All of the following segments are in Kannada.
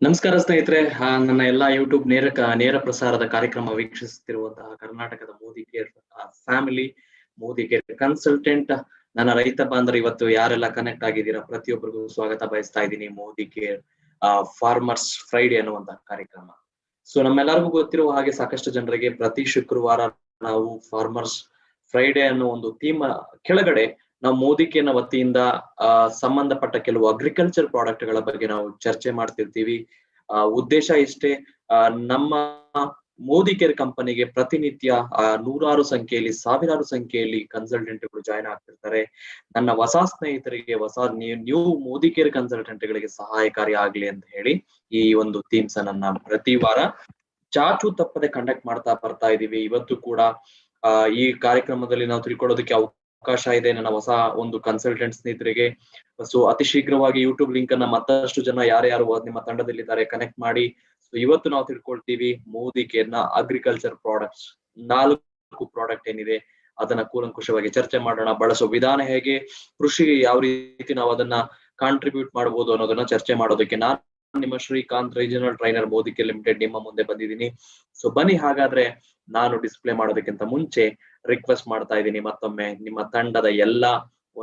ನಮಸ್ಕಾರ ಸ್ನೇಹಿತರೆ. ನನ್ನ ಎಲ್ಲಾ ಯೂಟ್ಯೂಬ್ ನೇರ ಪ್ರಸಾರದ ಕಾರ್ಯಕ್ರಮ ವೀಕ್ಷಿಸುತ್ತಿರುವಂತಹ ಕರ್ನಾಟಕದ Modi care family, Modi care consultant, ನನ್ನ ರೈತ ಬಾಂಧವರು ಇವತ್ತು ಯಾರೆಲ್ಲ ಕನೆಕ್ಟ್ ಆಗಿದ್ದೀರಾ ಪ್ರತಿಯೊಬ್ಬರಿಗೂ ಸ್ವಾಗತ ಬಯಸ್ತಾ ಇದ್ದೀನಿ. ಮೋದಿ ಕೇರ್ ಫಾರ್ಮರ್ಸ್ ಫ್ರೈಡೆ ಅನ್ನುವಂತಹ ಕಾರ್ಯಕ್ರಮ. ಸೊ ನಮ್ಮೆಲ್ಲರಿಗೂ ಗೊತ್ತಿರುವ ಹಾಗೆ ಸಾಕಷ್ಟು ಜನರಿಗೆ ಪ್ರತಿ ಶುಕ್ರವಾರ ನಾವು ಫಾರ್ಮರ್ಸ್ ಫ್ರೈಡೆ ಅನ್ನೋ ಒಂದು ಥೀಮ್ ಕೆಳಗಡೆ ನಾವು ಮೋದಿ ಕೇರ್ನ ವತಿಯಿಂದ ಸಂಬಂಧಪಟ್ಟ ಕೆಲವು ಅಗ್ರಿಕಲ್ಚರ್ ಪ್ರಾಡಕ್ಟ್ ಗಳ ಬಗ್ಗೆ ನಾವು ಚರ್ಚೆ ಮಾಡ್ತಿರ್ತೀವಿ. ಉದ್ದೇಶ ಇಷ್ಟೇ, ನಮ್ಮ ಮೋದಿ ಕೇರ್ ಕಂಪನಿಗೆ ಪ್ರತಿನಿತ್ಯ ನೂರಾರು ಸಂಖ್ಯೆಯಲ್ಲಿ, ಸಾವಿರಾರು ಸಂಖ್ಯೆಯಲ್ಲಿ ಕನ್ಸಲ್ಟೆಂಟ್ಗಳು ಜಾಯ್ನ್ ಆಗ್ತಿರ್ತಾರೆ. ನನ್ನ ಹೊಸ ಸ್ನೇಹಿತರಿಗೆ, ನ್ಯೂ ಮೋದಿ ಕೇರ್ ಕನ್ಸಲ್ಟೆಂಟ್ಗಳಿಗೆ ಸಹಾಯಕಾರಿ ಆಗ್ಲಿ ಅಂತ ಹೇಳಿ ಈ ಒಂದು ಥೀಮ್ಸ್ ನನ್ನ ಪ್ರತಿ ವಾರ ಚಾಚು ತಪ್ಪದೆ ಕಂಡಕ್ಟ್ ಮಾಡ್ತಾ ಬರ್ತಾ ಇದೀವಿ. ಇವತ್ತು ಕೂಡ ಈ ಕಾರ್ಯಕ್ರಮದಲ್ಲಿ ನಾವು ತಿಳ್ಕೊಳ್ಳೋದಕ್ಕೆ ಅವಕಾಶ ಇದೆ ನನ್ನ ಹೊಸ ಒಂದು ಕನ್ಸಲ್ಟೆಂಟ್ ಸ್ನೇಹಿತರಿಗೆ. ಸೊ ಅತಿ ಶೀಘ್ರವಾಗಿ ಯೂಟ್ಯೂಬ್ ಲಿಂಕ್ ಅನ್ನ ಮತ್ತಷ್ಟು ಜನ ಯಾರ್ಯಾರು ನಿಮ್ಮ ತಂಡದಲ್ಲಿದ್ದಾರೆ ಕನೆಕ್ಟ್ ಮಾಡಿ. ಸೊ ಇವತ್ತು ನಾವು ತಿಳ್ಕೊಳ್ತೀವಿ ಮೋದಿ ಕೇರ್ನ ಅಗ್ರಿಕಲ್ಚರ್ ಪ್ರಾಡಕ್ಟ್ಸ್ 4 ಪ್ರಾಡಕ್ಟ್ ಏನಿದೆ ಅದನ್ನ ಕೂಲಂಕುಷವಾಗಿ ಚರ್ಚೆ ಮಾಡೋಣ. ಬಳಸೋ ವಿಧಾನ ಹೇಗೆ, ಕೃಷಿಗೆ ಯಾವ ರೀತಿ ನಾವು ಅದನ್ನ ಕಾಂಟ್ರಿಬ್ಯೂಟ್ ಮಾಡಬಹುದು ಅನ್ನೋದನ್ನ ಚರ್ಚೆ ಮಾಡೋದಕ್ಕೆ ನಾನು ನಿಮ್ಮ Srikanth, regional trainer, Modi care limited ನಿಮ್ಮ ಮುಂದೆ ಬಂದಿದ್ದೀನಿ. ಸೊ ಬನ್ನಿ, ಹಾಗಾದ್ರೆ ನಾನು ಡಿಸ್ಪ್ಲೇ ಮಾಡೋದಕ್ಕಿಂತ ಮುಂಚೆ ರಿಕ್ವೆಸ್ಟ್ ಮಾಡ್ತಾ ಇದ್ದೀನಿ, ಮತ್ತೊಮ್ಮೆ ನಿಮ್ಮ ತಂಡದ ಎಲ್ಲಾ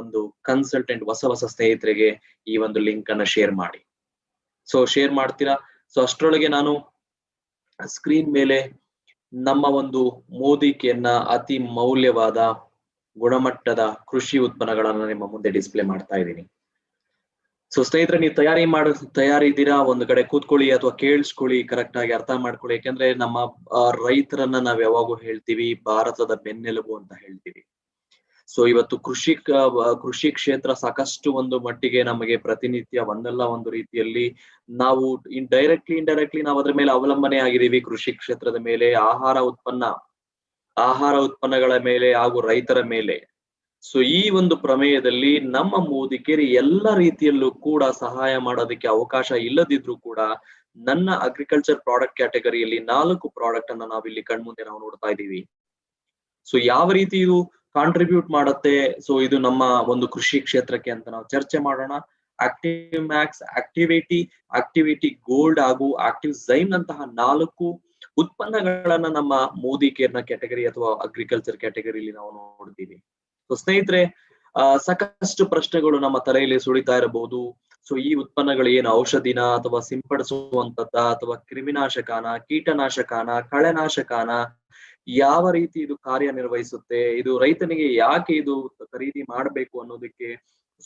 ಒಂದು ಕನ್ಸಲ್ಟೆಂಟ್ ಹೊಸ ಸ್ನೇಹಿತರಿಗೆ ಈ ಒಂದು ಲಿಂಕ್ ಅನ್ನ ಶೇರ್ ಮಾಡಿ. ಸೊ ಶೇರ್ ಮಾಡ್ತೀರಾ? ಸೊ ಅಷ್ಟರೊಳಗೆ ನಾನು ಸ್ಕ್ರೀನ್ ಮೇಲೆ ನಮ್ಮ ಒಂದು ಮೋದಿ ಕೇರ್ನ ಅತಿ ಮೌಲ್ಯವಾದ ಗುಣಮಟ್ಟದ ಕೃಷಿ ಉತ್ಪನ್ನಗಳನ್ನ ನಿಮ್ಮ ಮುಂದೆ ಡಿಸ್ಪ್ಲೇ ಮಾಡ್ತಾ ಇದ್ದೀನಿ. ಸೊ ಸ್ನೇಹಿತರೆ, ನೀವು ತಯಾರಿ ಇದ್ದೀರಾ? ಒಂದು ಕಡೆ ಕೂತ್ಕೊಳ್ಳಿ ಅಥವಾ ಕೇಳಿಸ್ಕೊಳ್ಳಿ, ಕರೆಕ್ಟ್ ಆಗಿ ಅರ್ಥ ಮಾಡ್ಕೊಳ್ಳಿ. ಯಾಕಂದ್ರೆ ನಮ್ಮ ರೈತರನ್ನ ನಾವ್ ಯಾವಾಗೂ ಹೇಳ್ತೀವಿ ಭಾರತದ ಬೆನ್ನೆಲುಬು ಅಂತ ಹೇಳ್ತೀವಿ. ಸೊ ಇವತ್ತು ಕೃಷಿ ಕ್ಷೇತ್ರ ಸಾಕಷ್ಟು ಒಂದು ಮಟ್ಟಿಗೆ ನಮಗೆ ಪ್ರತಿನಿತ್ಯ ಒಂದಲ್ಲ ಒಂದು ರೀತಿಯಲ್ಲಿ ನಾವು ಇಂಡೈರೆಕ್ಟ್ಲಿ ನಾವು ಅದ್ರ ಮೇಲೆ ಅವಲಂಬನೆ ಆಗಿದ್ದೀವಿ. ಕೃಷಿ ಕ್ಷೇತ್ರದ ಮೇಲೆ, ಆಹಾರ ಉತ್ಪನ್ನಗಳ ಮೇಲೆ ಹಾಗೂ ರೈತರ ಮೇಲೆ. ಸೊ ಈ ಒಂದು ಪ್ರಮೇಯದಲ್ಲಿ ನಮ್ಮ ಮೋದಿ ಕೇರ್ ಎಲ್ಲ ರೀತಿಯಲ್ಲೂ ಕೂಡ ಸಹಾಯ ಮಾಡೋದಕ್ಕೆ ಅವಕಾಶ ಇಲ್ಲದಿದ್ರು ಕೂಡ ನನ್ನ ಅಗ್ರಿಕಲ್ಚರ್ ಪ್ರಾಡಕ್ಟ್ ಕ್ಯಾಟಗರಿಯಲ್ಲಿ 4 ಪ್ರಾಡಕ್ಟ್ ಅನ್ನ ನಾವಿಲ್ಲಿ ಕಣ್ಮುಂದೆ ನಾವು ನೋಡ್ತಾ ಇದ್ದೀವಿ. ಸೊ ಯಾವ ರೀತಿ ಇದು ಕಾಂಟ್ರಿಬ್ಯೂಟ್ ಮಾಡುತ್ತೆ, ಸೊ ಇದು ನಮ್ಮ ಒಂದು ಕೃಷಿ ಕ್ಷೇತ್ರಕ್ಕೆ ಅಂತ ನಾವು ಚರ್ಚೆ ಮಾಡೋಣ. ಆಕ್ಟಿವ್ ಮ್ಯಾಕ್ಸ್, ಆಕ್ಟಿವಿಟಿ ಗೋಲ್ಡ್ ಹಾಗೂ ಆಕ್ಟಿವ್ ಝೈಮ್ ನಂತಹ 4 ಉತ್ಪನ್ನಗಳನ್ನ ನಮ್ಮ ಮೋದಿ ಕೇರ್ನ ಕ್ಯಾಟಗರಿ ಅಥವಾ ಅಗ್ರಿಕಲ್ಚರ್ ಕ್ಯಾಟಗರಿಯಲ್ಲಿ ನಾವು ನೋಡ್ತೀವಿ. ಸೊ ಸ್ನೇಹಿತರೆ, ಸಾಕಷ್ಟು ಪ್ರಶ್ನೆಗಳು ನಮ್ಮ ತಲೆಯಲ್ಲಿ ಸುಳಿತಾ ಇರಬಹುದು. ಸೊ ಈ ಉತ್ಪನ್ನಗಳು ಏನು ಔಷಧಿನ ಅಥವಾ ಸಿಂಪಡಿಸುವಂತದ್ದ ಅಥವಾ ಕ್ರಿಮಿನಾಶಕನ, ಕೀಟನಾಶಕನ, ಕಳೆನಾಶಕನ, ಯಾವ ರೀತಿ ಇದು ಕಾರ್ಯನಿರ್ವಹಿಸುತ್ತೆ, ಇದು ರೈತನಿಗೆ ಯಾಕೆ ಇದು ಖರೀದಿ ಮಾಡ್ಬೇಕು ಅನ್ನೋದಕ್ಕೆ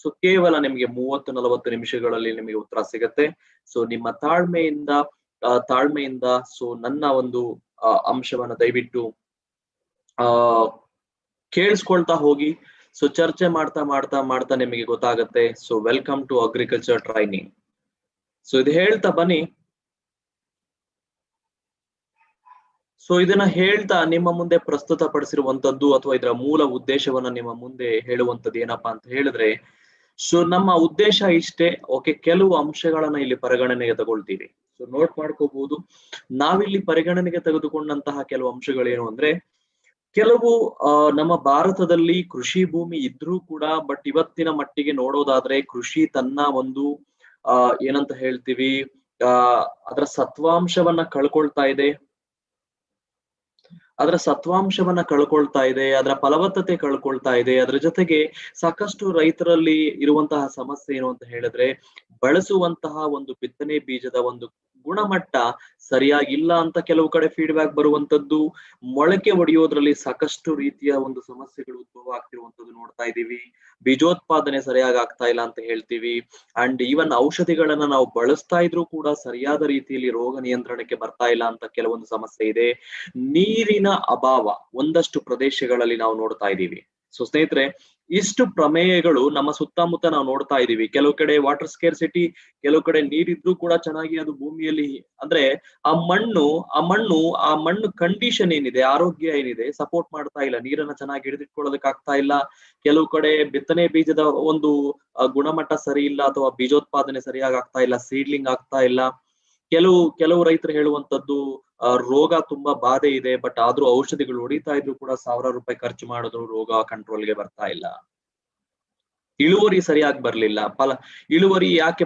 ಸೊ ಕೇವಲ ನಿಮ್ಗೆ 30-40 ನಿಮಿಷಗಳಲ್ಲಿ ನಿಮಗೆ ಉತ್ತರ ಸಿಗತ್ತೆ. ಸೊ ನಿಮ್ಮ ತಾಳ್ಮೆಯಿಂದ ಸೊ ನನ್ನ ಒಂದು ಅಂಶವನ್ನ ದಯವಿಟ್ಟು ಕೇಳಿಸ್ಕೊಳ್ತಾ ಹೋಗಿ. ಸೊ ಚರ್ಚೆ ಮಾಡ್ತಾ ನಿಮಗೆ ಗೊತ್ತಾಗತ್ತೆ. So welcome to agriculture training. So ಇದು ಹೇಳ್ತಾ ಬನ್ನಿ. ಸೊ ಇದನ್ನ ಹೇಳ್ತಾ ನಿಮ್ಮ ಮುಂದೆ ಪ್ರಸ್ತುತ ಪಡಿಸಿರುವಂತದ್ದು ಅಥವಾ ಇದರ ಮೂಲ ಉದ್ದೇಶವನ್ನ ನಿಮ್ಮ ಮುಂದೆ ಹೇಳುವಂತದ್ದು ಏನಪ್ಪಾ ಅಂತ ಹೇಳಿದ್ರೆ, ಸೊ ನಮ್ಮ ಉದ್ದೇಶ ಇಷ್ಟೇ. ಓಕೆ, ಕೆಲವು ಅಂಶಗಳನ್ನ ಇಲ್ಲಿ ಪರಿಗಣನೆಗೆ ತಗೊಳ್ತೀವಿ. ಸೊ ನೋಟ್ ಮಾಡ್ಕೋಬಹುದು. ನಾವಿಲ್ಲಿ ಪರಿಗಣನೆಗೆ ತೆಗೆದುಕೊಂಡಂತಹ ಕೆಲವು ಅಂಶಗಳೇನು ಅಂದ್ರೆ, ಕೆಲವು ನಮ್ಮ ಭಾರತದಲ್ಲಿ ಕೃಷಿ ಭೂಮಿ ಇದ್ರೂ ಕೂಡ ಬಟ್ ಇವತ್ತಿನ ಮಟ್ಟಿಗೆ ನೋಡೋದಾದ್ರೆ ಕೃಷಿ ತನ್ನ ಒಂದು ಏನಂತ ಹೇಳ್ತೀವಿ, ಅದರ ಸತ್ವಾಂಶವನ್ನ ಕಳ್ಕೊಳ್ತಾ ಇದೆ, ಅದರ ಫಲವತ್ತತೆ ಕಳ್ಕೊಳ್ತಾ ಇದೆ. ಅದರ ಜೊತೆಗೆ ಸಾಕಷ್ಟು ರೈತರಲ್ಲಿ ಇರುವಂತಹ ಸಮಸ್ಯೆ ಏನು ಅಂತ ಹೇಳಿದ್ರೆ, ಬಳಸುವಂತಹ ಒಂದು ಬಿತ್ತನೆ ಬೀಜದ ಒಂದು ಗುಣಮಟ್ಟ ಸರಿಯಾಗಿಲ್ಲ ಅಂತ ಕೆಲವು ಕಡೆ ಫೀಡ್ಬ್ಯಾಕ್ ಬರುವಂತದ್ದು. ಮೊಳಕೆ ಒಡೆಯೋದ್ರಲ್ಲಿ ಸಾಕಷ್ಟು ರೀತಿಯ ಒಂದು ಸಮಸ್ಯೆಗಳು ಉದ್ಭವ ಆಗ್ತಿರುವಂತದ್ದು ನೋಡ್ತಾ ಇದ್ದೀವಿ. ಬೀಜೋತ್ಪಾದನೆ ಸರಿಯಾಗಿ ಆಗ್ತಾ ಇಲ್ಲ ಅಂತ ಹೇಳ್ತೀವಿ. ಅಂಡ್ ಈವನ್ ಔಷಧಿಗಳನ್ನ ನಾವು ಬಳಸ್ತಾ ಇದ್ರೂ ಕೂಡ ಸರಿಯಾದ ರೀತಿಯಲ್ಲಿ ರೋಗ ನಿಯಂತ್ರಣಕ್ಕೆ ಬರ್ತಾ ಇಲ್ಲ ಅಂತ ಕೆಲವೊಂದು ಸಮಸ್ಯೆ ಇದೆ. ನೀರಿನ ಅಭಾವ ಒಂದಷ್ಟು ಪ್ರದೇಶಗಳಲ್ಲಿ ನಾವು ನೋಡ್ತಾ ಇದ್ದೀವಿ. ಸೊ ಸ್ನೇಹಿತರೆ, ಇಷ್ಟು ಪ್ರಮೇಯಗಳು ನಮ್ಮ ಸುತ್ತಮುತ್ತ ನಾವು ನೋಡ್ತಾ ಇದೀವಿ. ಕೆಲವು ಕಡೆ ವಾಟರ್ ಸ್ಕೇರ್ಸಿಟಿ, ಕೆಲವು ಕಡೆ ನೀರಿದ್ರೂ ಕೂಡ ಚೆನ್ನಾಗಿ ಅದು ಭೂಮಿಯಲ್ಲಿ ಅಂದ್ರೆ ಆ ಮಣ್ಣು ಕಂಡೀಷನ್ ಏನಿದೆ, ಆರೋಗ್ಯ ಏನಿದೆ ಸಪೋರ್ಟ್ ಮಾಡ್ತಾ ಇಲ್ಲ, ನೀರನ್ನ ಚೆನ್ನಾಗಿ ಹಿಡಿದಿಟ್ಕೊಳ್ಳೋದಕ್ಕೆ ಆಗ್ತಾ ಇಲ್ಲ. ಕೆಲವು ಕಡೆ ಬಿತ್ತನೆ ಬೀಜದ ಒಂದು ಗುಣಮಟ್ಟ ಸರಿ ಇಲ್ಲ ಅಥವಾ ಬೀಜೋತ್ಪಾದನೆ ಸರಿಯಾಗಿ ಆಗ್ತಾ ಇಲ್ಲ, ಸೀಡ್ಲಿಂಗ್ ಆಗ್ತಾ ಇಲ್ಲ. ಕೆಲವು ರೈತರು ಹೇಳುವಂತದ್ದು ರೋಗ ತುಂಬಾ ಬಾಧೆ ಇದೆ, ಬಟ್ ಆದ್ರೂ ಔಷಧಿಗಳು ಹೊಡಿತಾ ಇದ್ರು ಕೂಡ ₹1000 ಖರ್ಚು ಮಾಡಿದ್ರು ರೋಗ ಕಂಟ್ರೋಲ್ಗೆ ಬರ್ತಾ ಇಲ್ಲ. ಇಳುವರಿ ಸರಿಯಾಗಿ ಬರ್ಲಿಲ್ಲ, ಇಳುವರಿ ಯಾಕೆ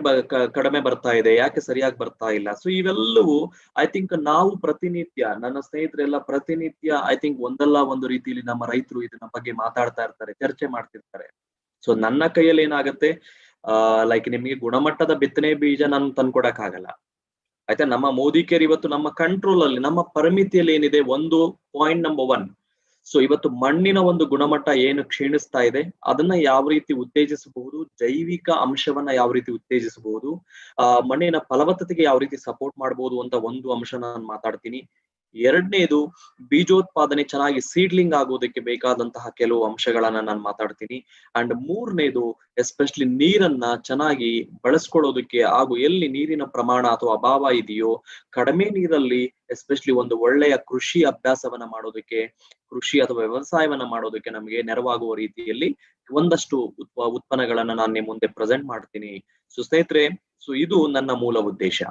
ಕಡಿಮೆ ಬರ್ತಾ ಇದೆ, ಯಾಕೆ ಸರಿಯಾಗಿ ಬರ್ತಾ ಇಲ್ಲ. ಸೊ ಇವೆಲ್ಲವೂ ಐ ಥಿಂಕ್ ನಾವು ಪ್ರತಿನಿತ್ಯ, ನನ್ನ ಸ್ನೇಹಿತರೆಲ್ಲ ಪ್ರತಿನಿತ್ಯ ಐ ಥಿಂಕ್ ಒಂದಲ್ಲ ಒಂದು ರೀತಿಯಲ್ಲಿ ನಮ್ಮ ರೈತರು ಇದನ್ನ ಬಗ್ಗೆ ಮಾತಾಡ್ತಾ ಇರ್ತಾರೆ, ಚರ್ಚೆ ಮಾಡ್ತಿರ್ತಾರೆ. ಸೊ ನನ್ನ ಕೈಯಲ್ಲಿ ಏನಾಗತ್ತೆ, ಲೈಕ್ ನಿಮ್ಗೆ ಗುಣಮಟ್ಟದ ಬಿತ್ತನೆ ಬೀಜ ನಾನು ತಂದ್ಕೊಡಕ್ ಆಗಲ್ಲ ಆಯ್ತಾ. ನಮ್ಮ ಮೋದಿ ಕೇರ್ ಇವತ್ತು ನಮ್ಮ ಕಂಟ್ರೋಲ್ ಅಲ್ಲಿ, ನಮ್ಮ ಪರಿಮಿತಿಯಲ್ಲಿ ಏನಿದೆ, ಒಂದು ಪಾಯಿಂಟ್ ನಂಬರ್ 1. ಸೊ ಇವತ್ತು ಮಣ್ಣಿನ ಒಂದು ಗುಣಮಟ್ಟ ಏನು ಕ್ಷೀಣಿಸ್ತಾ ಇದೆ, ಅದನ್ನ ಯಾವ ರೀತಿ ಉತ್ತೇಜಿಸಬಹುದು, ಜೈವಿಕ ಅಂಶವನ್ನ ಯಾವ ರೀತಿ ಉತ್ತೇಜಿಸಬಹುದು, ಮಣ್ಣಿನ ಫಲವತ್ತತೆಗೆ ಯಾವ ರೀತಿ ಸಪೋರ್ಟ್ ಮಾಡಬಹುದು ಅಂತ ಒಂದು ಅಂಶ ನಾನು ಮಾತಾಡ್ತೀನಿ. ಎರಡನೇದು, ಬೀಜೋತ್ಪಾದನೆ ಚೆನ್ನಾಗಿ ಸೀಡ್ಲಿಂಗ್ ಆಗೋದಕ್ಕೆ ಬೇಕಾದಂತಹ ಕೆಲವು ಅಂಶಗಳನ್ನ ನಾನು ಮಾತಾಡ್ತೀನಿ. ಅಂಡ್ ಮೂರನೇದು, ಎಸ್ಪೆಷಲಿ ನೀರನ್ನ ಚೆನ್ನಾಗಿ ಬಳಸ್ಕೊಳ್ಳೋದಕ್ಕೆ ಹಾಗೂ ಎಲ್ಲಿ ನೀರಿನ ಪ್ರಮಾಣ ಅಥವಾ ಅಭಾವ ಇದೆಯೋ, ಕಡಿಮೆ ನೀರಲ್ಲಿ ಎಸ್ಪೆಷಲಿ ಒಂದು ಒಳ್ಳೆಯ ಕೃಷಿ ಅಭ್ಯಾಸವನ್ನ ಮಾಡೋದಕ್ಕೆ, ಕೃಷಿ ಅಥವಾ ವ್ಯವಸಾಯವನ್ನ ಮಾಡೋದಕ್ಕೆ ನಮಗೆ ನೆರವಾಗುವ ರೀತಿಯಲ್ಲಿ ಒಂದಷ್ಟು ಉತ್ಪನ್ನಗಳನ್ನ ನಾನು ನಿಮ್ಮ ಮುಂದೆ ಪ್ರೆಸೆಂಟ್ ಮಾಡ್ತೀನಿ. ಸೊ ಸ್ನೇಹಿತರೆ, ಸೊ ಇದು ನನ್ನ ಮೂಲ ಉದ್ದೇಶ.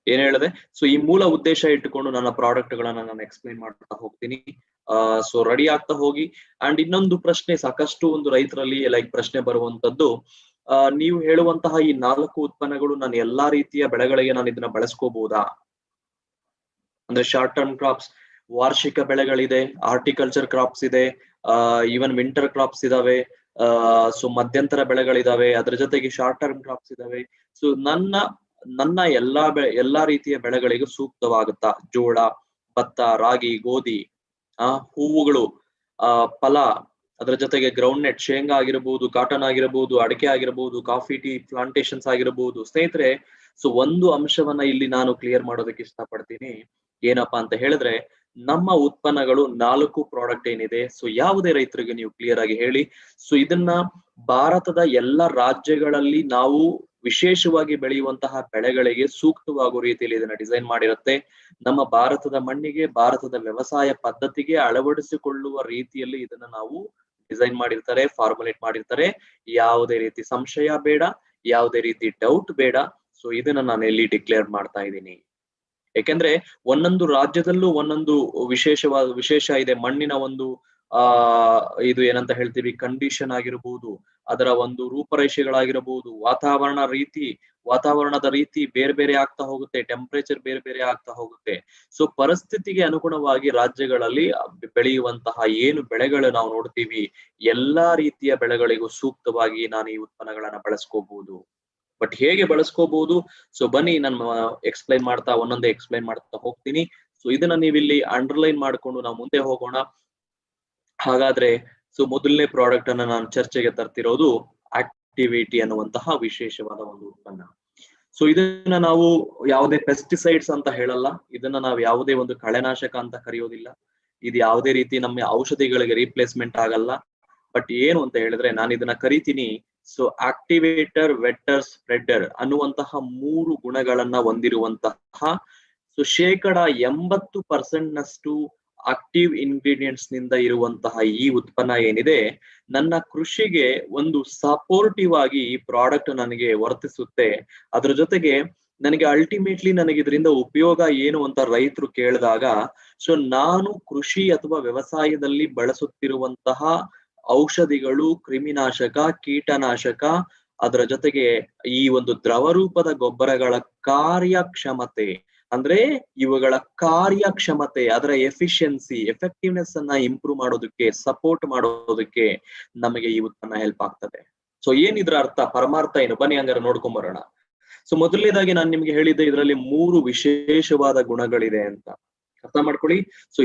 ಏನ್ ಹೇಳಿದೆ, ಸೊ ಈ ಮೂಲ ಉದ್ದೇಶ ಇಟ್ಟುಕೊಂಡು ನನ್ನ ಪ್ರಾಡಕ್ಟ್ ಗಳನ್ನ ನಾನು ಎಕ್ಸ್ಪ್ಲೈನ್ ಮಾಡ್ತಾ ಹೋಗ್ತೀನಿ. ಸೊ ರೆಡಿ ಆಗ್ತಾ ಹೋಗಿ. ಅಂಡ್ ಇನ್ನೊಂದು ಪ್ರಶ್ನೆ ಸಾಕಷ್ಟು ಒಂದು ರೈತರಲ್ಲಿ ಲೈಕ್ ಪ್ರಶ್ನೆ ಬರುವಂತದ್ದು, ನೀವು ಹೇಳುವಂತಹ ಈ 4 ಉತ್ಪನ್ನಗಳು ನಾನು ಎಲ್ಲಾ ರೀತಿಯ ಬೆಳೆಗಳಿಗೆ ನಾನು ಇದನ್ನ ಬಳಸ್ಕೋಬಹುದಾ? ಅಂದ್ರೆ ಶಾರ್ಟ್ ಟರ್ಮ್ ಕ್ರಾಪ್ಸ್, ವಾರ್ಷಿಕ ಬೆಳೆಗಳಿದೆ, ಹಾರ್ಟಿಕಲ್ಚರ್ ಕ್ರಾಪ್ಸ್ ಇದೆ, ಈವನ್ ವಿಂಟರ್ ಕ್ರಾಪ್ಸ್ ಇದಾವೆ, ಸೊ ಮಧ್ಯಂತರ ಬೆಳೆಗಳಿದಾವೆ, ಅದ್ರ ಜೊತೆಗೆ ಶಾರ್ಟ್ ಟರ್ಮ್ ಕ್ರಾಪ್ಸ್ ಇದಾವೆ. ಸೊ ನನ್ನ ಎಲ್ಲಾ ರೀತಿಯ ಬೆಳೆಗಳಿಗೂ ಸೂಕ್ತವಾಗುತ್ತಾ? ಜೋಳ, ಭತ್ತ, ರಾಗಿ, ಗೋಧಿ, ಹೂವುಗಳು, ಫಲ, ಅದರ ಜೊತೆಗೆ ಗ್ರೌಂಡ್ ನೆಟ್, ಶೇಂಗಾ ಆಗಿರಬಹುದು, ಕಾಟನ್ ಆಗಿರಬಹುದು, ಅಡಿಕೆ ಆಗಿರಬಹುದು, ಕಾಫಿ ಟೀ ಪ್ಲಾಂಟೇಶನ್ಸ್ ಆಗಿರಬಹುದು. ಸ್ನೇಹಿತರೆ, ಸೊ ಒಂದು ಅಂಶವನ್ನ ಇಲ್ಲಿ ನಾನು ಕ್ಲಿಯರ್ ಮಾಡೋದಕ್ಕೆ ಇಷ್ಟಪಡ್ತೀನಿ. ಏನಪ್ಪಾ ಅಂತ ಹೇಳಿದ್ರೆ, ನಮ್ಮ ಉತ್ಪನ್ನಗಳು 4 ಪ್ರಾಡಕ್ಟ್ ಏನಿದೆ, ಸೊ ಯಾವುದೇ ರೈತರಿಗೆ ನೀವು ಕ್ಲಿಯರ್ ಆಗಿ ಹೇಳಿ. ಸೊ ಇದನ್ನ ಭಾರತದ ಎಲ್ಲ ರಾಜ್ಯಗಳಲ್ಲಿ ನಾವು ವಿಶೇಷವಾಗಿ ಬೆಳೆಯುವಂತಹ ಬೆಳೆಗಳಿಗೆ ಸೂಕ್ತವಾಗುವ ರೀತಿಯಲ್ಲಿ ಇದನ್ನ ಡಿಸೈನ್ ಮಾಡಿರುತ್ತೆ. ನಮ್ಮ ಭಾರತದ ಮಣ್ಣಿಗೆ, ಭಾರತದ ವ್ಯವಸಾಯ ಪದ್ಧತಿಗೆ ಅಳವಡಿಸಿಕೊಳ್ಳುವ ರೀತಿಯಲ್ಲಿ ಇದನ್ನ ನಾವು ಡಿಸೈನ್ ಮಾಡಿರ್ತಾರೆ, ಫಾರ್ಮುಲೇಟ್ ಮಾಡಿರ್ತಾರೆ. ಯಾವುದೇ ರೀತಿ ಸಂಶಯ ಬೇಡ, ಯಾವುದೇ ರೀತಿ ಡೌಟ್ ಬೇಡ. ಸೊ ಇದನ್ನ ನಾನು ಇಲ್ಲಿ ಡಿಕ್ಲೇರ್ ಮಾಡ್ತಾ ಇದ್ದೀನಿ. ಯಾಕೆಂದ್ರೆ ಒಂದೊಂದು ರಾಜ್ಯದಲ್ಲೂ ಒಂದೊಂದು ವಿಶೇಷ ಇದೆ. ಮಣ್ಣಿನ ಒಂದು ಇದು ಏನಂತ ಹೇಳ್ತೀವಿ, ಕಂಡೀಷನ್ ಆಗಿರಬಹುದು, ಅದರ ಒಂದು ರೂಪರೇಷೆಗಳಾಗಿರಬಹುದು, ವಾತಾವರಣದ ರೀತಿ ಬೇರೆ ಬೇರೆ ಆಗ್ತಾ ಹೋಗುತ್ತೆ, ಟೆಂಪರೇಚರ್ ಬೇರೆ ಬೇರೆ ಆಗ್ತಾ ಹೋಗುತ್ತೆ. ಸೊ ಪರಿಸ್ಥಿತಿಗೆ ಅನುಗುಣವಾಗಿ ರಾಜ್ಯಗಳಲ್ಲಿ ಬೆಳೆಯುವಂತಹ ಏನು ಬೆಳೆಗಳು ನಾವು ನೋಡ್ತೀವಿ, ಎಲ್ಲಾ ರೀತಿಯ ಬೆಳೆಗಳಿಗೂ ಸೂಕ್ತವಾಗಿ ನಾನು ಈ ಉತ್ಪನ್ನಗಳನ್ನ ಬಳಸ್ಕೋಬಹುದು. ಬಟ್ ಹೇಗೆ ಬಳಸ್ಕೋಬಹುದು? ಸೊ ಬನ್ನಿ ನಾನು ಎಕ್ಸ್ಪ್ಲೈನ್ ಮಾಡ್ತಾ ಹೋಗ್ತೀನಿ. ಸೊ ಇದನ್ನ ನೀವಿಲ್ಲಿ ಅಂಡರ್ಲೈನ್ ಮಾಡ್ಕೊಂಡು ನಾವು ಮುಂದೆ ಹೋಗೋಣ. ಹಾಗಾದ್ರೆ ಸೊ ಮೊದಲನೇ ಪ್ರಾಡಕ್ಟ್ ಅನ್ನ ನಾನು ಚರ್ಚೆಗೆ ತರ್ತಿರೋದು ಆಕ್ಟಿವಿಟಿ ಅನ್ನುವಂತಹ ವಿಶೇಷವಾದ ಒಂದು ಉತ್ಪನ್ನ. ಸೊ ಇದನ್ನ ನಾವು ಯಾವುದೇ ಪೆಸ್ಟಿಸೈಡ್ಸ್ ಅಂತ ಹೇಳಲ್ಲ, ಇದನ್ನ ನಾವು ಯಾವುದೇ ಒಂದು ಕಳೆನಾಶಕ ಅಂತ ಕರೆಯೋದಿಲ್ಲ, ಇದು ಯಾವುದೇ ರೀತಿ ನಮ್ಮ ಔಷಧಿಗಳಿಗೆ ರೀಪ್ಲೇಸ್ಮೆಂಟ್ ಆಗಲ್ಲ. ಬಟ್ ಏನು ಅಂತ ಹೇಳಿದ್ರೆ, ನಾನು ಇದನ್ನ ಕರಿತೀನಿ ಸೊ ಆಕ್ಟಿವೇಟರ್, ವೆಟ್ಟರ್, ಸ್ಪ್ರೆಡರ್ ಅನ್ನುವಂತಹ 3 ಗುಣಗಳನ್ನ ಹೊಂದಿರುವಂತಹ, ಸೊ 80% ನಷ್ಟು ಆಕ್ಟಿವ್ ಇಂಗ್ರೀಡಿಯೆಂಟ್ಸ್ ನಿಂದ ಇರುವಂತಹ ಈ ಉತ್ಪನ್ನ ಏನಿದೆ, ನನ್ನ ಕೃಷಿಗೆ ಒಂದು ಸಪೋರ್ಟಿವ್ ಆಗಿ ಈ ಪ್ರಾಡಕ್ಟ್ ನನಗೆ ವರ್ತಿಸುತ್ತೆ. ಅದ್ರ ಜೊತೆಗೆ ನನಗೆ ಅಲ್ಟಿಮೇಟ್ಲಿ ನನಗೆ ಇದರಿಂದ ಉಪಯೋಗ ಏನು ಅಂತ ರೈತರು ಕೇಳಿದಾಗ, ಸೊ ನಾನು ಕೃಷಿ ಅಥವಾ ವ್ಯವಸಾಯದಲ್ಲಿ ಬಳಸುತ್ತಿರುವಂತಹ ಔಷಧಿಗಳು, ಕ್ರಿಮಿನಾಶಕ, ಕೀಟನಾಶಕ, ಅದರ ಜೊತೆಗೆ ಈ ಒಂದು ದ್ರವ ರೂಪದ ಗೊಬ್ಬರಗಳ ಕಾರ್ಯಕ್ಷಮತೆ, ಅಂದ್ರೆ ಇವುಗಳ ಕಾರ್ಯಕ್ಷಮತೆ, ಅದರ ಎಫೆಕ್ಟಿವ್ನೆಸ್ ಅನ್ನ ಇಂಪ್ರೂವ್ ಮಾಡೋದಕ್ಕೆ, ಸಪೋರ್ಟ್ ಮಾಡೋದಕ್ಕೆ ನಮಗೆ ಈ ಉತ್ಪನ್ನ ಹೆಲ್ಪ್ ಆಗ್ತದೆ. ಸೊ ಏನಿದ್ರ ಅರ್ಥ, ಪರಮಾರ್ಥ ಏನು? ಬನ್ನಿ ಹಂಗಾರೆ ನೋಡ್ಕೊಂಡ್ ಬರೋಣ. ಸೊ ಮೊದಲನೇದಾಗಿ ನಾನು ನಿಮ್ಗೆ ಹೇಳಿದ್ದೆ, ಇದರಲ್ಲಿ 3 ವಿಶೇಷವಾದ ಗುಣಗಳಿದೆ ಅಂತ ಅರ್ಥ ಮಾಡ್ಕೊಳ್ಳಿ. ಸೊ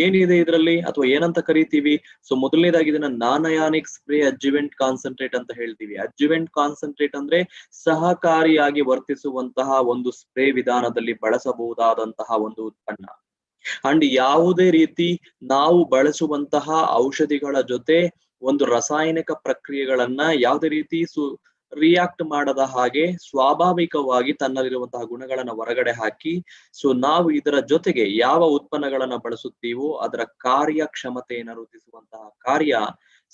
ಏನಿದೆ ಇದರಲ್ಲಿ, ಅಥವಾ ಏನಂತ ಕರಿತೀವಿ? ಸೊ ಮೊದಲನೇದಾಗಿ ಇದನ್ನ ನಾನ್-ಅಯಾನಿಕ್ ಸ್ಪ್ರೇ ಅಡ್ಜುವೆಂಟ್ ಕಾನ್ಸಂಟ್ರೇಟ್ ಅಂತ ಹೇಳ್ತೀವಿ. ಅಡ್ಜುವೆಂಟ್ ಕಾನ್ಸಂಟ್ರೇಟ್ ಅಂದ್ರೆ ಸಹಕಾರಿಯಾಗಿ ವರ್ತಿಸುವಂತಹ ಒಂದು ಸ್ಪ್ರೇ ವಿಧಾನದಲ್ಲಿ ಬಳಸಬಹುದಾದಂತಹ ಒಂದು ಉತ್ಪನ್ನ. ಅಂಡ್ ಯಾವುದೇ ರೀತಿ ನಾವು ಬಳಸುವಂತಹ ಔಷಧಿಗಳ ಜೊತೆ ಒಂದು ರಾಸಾಯನಿಕ ಪ್ರಕ್ರಿಯೆಗಳನ್ನ ಯಾವುದೇ ರೀತಿ ರಿಯಾಕ್ಟ್ ಮಾಡದ ಹಾಗೆ ಸ್ವಾಭಾವಿಕವಾಗಿ ತನ್ನಲ್ಲಿರುವಂತಹ ಗುಣಗಳನ್ನ ಹೊರಗಡೆ ಹಾಕಿ, ಸೊ ನಾವು ಇದರ ಜೊತೆಗೆ ಯಾವ ಉತ್ಪನ್ನಗಳನ್ನ ಬಳಸುತ್ತೀವೋ ಅದರ ಕಾರ್ಯಕ್ಷಮತೆಯನ್ನು ವೃದ್ಧಿಸುವಂತಹ ಕಾರ್ಯ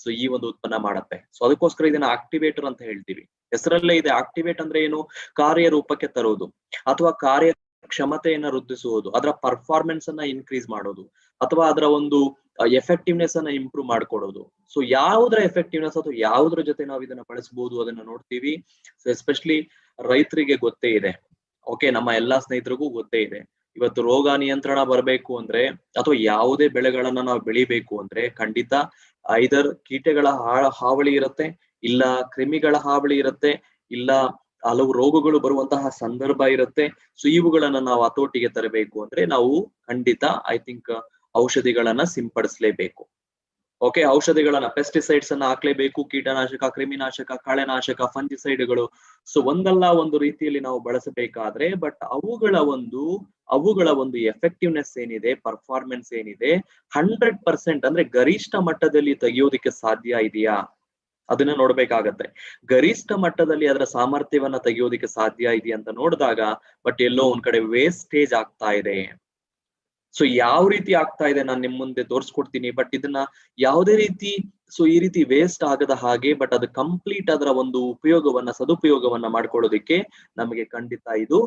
ಸೊ ಈ ಒಂದು ಉತ್ಪನ್ನ ಮಾಡತ್ತೆ. ಸೊ ಅದಕ್ಕೋಸ್ಕರ ಇದನ್ನ ಆಕ್ಟಿವೇಟರ್ ಅಂತ ಹೇಳ್ತೀವಿ. ಹೆಸರಲ್ಲೇ ಇದೆ. ಆಕ್ಟಿವೇಟ್ ಅಂದ್ರೆ ಏನು? ಕಾರ್ಯರೂಪಕ್ಕೆ ತರೋದು ಅಥವಾ ಕಾರ್ಯಕ್ಷಮತೆಯನ್ನ ವೃದ್ಧಿಸುವುದು, ಅದರ ಪರ್ಫಾರ್ಮೆನ್ಸ್ ಅನ್ನ ಇನ್ಕ್ರೀಸ್ ಮಾಡೋದು. ಅಥವಾ ಅದರ ಒಂದು ಎಫೆಕ್ಟಿವ್ನೆಸ್ ಅನ್ನ ಇಂಪ್ರೂವ್ ಮಾಡ್ಕೊಡೋದು. ಸೊ ಯಾವುದರ ಎಫೆಕ್ಟಿವ್ನೆಸ್ ಅಥವಾ ಯಾವುದ್ರ ಜೊತೆ ನಾವು ಇದನ್ನ ಬಳಸಬಹುದು ಅದನ್ನ ನೋಡ್ತೀವಿ. ಸೊ ಎಸ್ಪೆಷಲಿ ರೈತರಿಗೆ ಗೊತ್ತೇ ಇದೆ, ಓಕೆ, ನಮ್ಮ ಎಲ್ಲಾ ಸ್ನೇಹಿತರಿಗೂ ಗೊತ್ತೇ ಇದೆ. ಇವತ್ತು ರೋಗ ನಿಯಂತ್ರಣ ಬರಬೇಕು ಅಂದ್ರೆ ಅಥವಾ ಯಾವುದೇ ಬೆಳೆಗಳನ್ನ ನಾವು ಬೆಳಿಬೇಕು ಅಂದ್ರೆ ಖಂಡಿತ ಐದರ್ ಕೀಟಗಳ ಹಾವಳಿ ಇರುತ್ತೆ, ಇಲ್ಲ ಕ್ರಿಮಿಗಳ ಹಾವಳಿ ಇರುತ್ತೆ, ಇಲ್ಲ ಹಲವು ರೋಗಗಳು ಬರುವಂತಹ ಸಂದರ್ಭ ಇರುತ್ತೆ. ಸೊ ಇವುಗಳನ್ನ ನಾವು ಹತೋಟಿಗೆ ತರಬೇಕು ಅಂದ್ರೆ ನಾವು ಖಂಡಿತ ಐ ಥಿಂಕ್ ಔಷಧಿಗಳನ್ನ ಸಿಂಪಡಿಸಲೇಬೇಕು. ಓಕೆ, ಔಷಧಿಗಳನ್ನ ಪೆಸ್ಟಿಸೈಡ್ಸ್ ಅನ್ನ ಹಾಕ್ಲೇಬೇಕು. ಕೀಟನಾಶಕ, ಕ್ರಿಮಿನಾಶಕ, ಕಳೆನಾಶಕ, ಫಂಜಿಸೈಡ್ಗಳು. ಸೊ ಒಂದಲ್ಲ ಒಂದು ರೀತಿಯಲ್ಲಿ ನಾವು ಬಳಸಬೇಕಾದ್ರೆ ಬಟ್ ಅವುಗಳ ಒಂದು ಎಫೆಕ್ಟಿವ್ನೆಸ್ ಏನಿದೆ, ಪರ್ಫಾರ್ಮೆನ್ಸ್ ಏನಿದೆ 100% ಅಂದ್ರೆ ಗರಿಷ್ಠ ಮಟ್ಟದಲ್ಲಿ ತೆಗೆಯೋದಿಕ್ಕೆ ಸಾಧ್ಯ ಇದೆಯಾ ಅದನ್ನ ನೋಡ್ಬೇಕಾಗತ್ತೆ. ಗರಿಷ್ಠ ಮಟ್ಟದಲ್ಲಿ ಅದರ ಸಾಮರ್ಥ್ಯವನ್ನ ತೆಗೆಯೋದಿಕ್ಕೆ ಸಾಧ್ಯ ಇದೆಯಾ ಅಂತ ನೋಡಿದಾಗ ಬಟ್ ಎಲ್ಲೋ ಒಂದ್ ಕಡೆ ವೇಸ್ಟೇಜ್ ಆಗ್ತಾ ಇದೆ. ಸೊ ಯಾವ ರೀತಿ ಆಗ್ತಾ ಇದೆ ನಾನು ನಿಮ್ ಮುಂದೆ ತೋರಿಸ್ಕೊಡ್ತೀನಿ. ಬಟ್ ಇದನ್ನ ಯಾವುದೇ ರೀತಿ ಈ ರೀತಿ ವೇಸ್ಟ್ ಆಗದ ಹಾಗೆ ಬಟ್ ಅದು ಕಂಪ್ಲೀಟ್ ಅದರ ಒಂದು ಸದುಪಯೋಗವನ್ನ ಮಾಡ್ಕೊಳ್ಳೋದಿಕ್ಕೆ ನಮಗೆ ಖಂಡಿತ ಇದು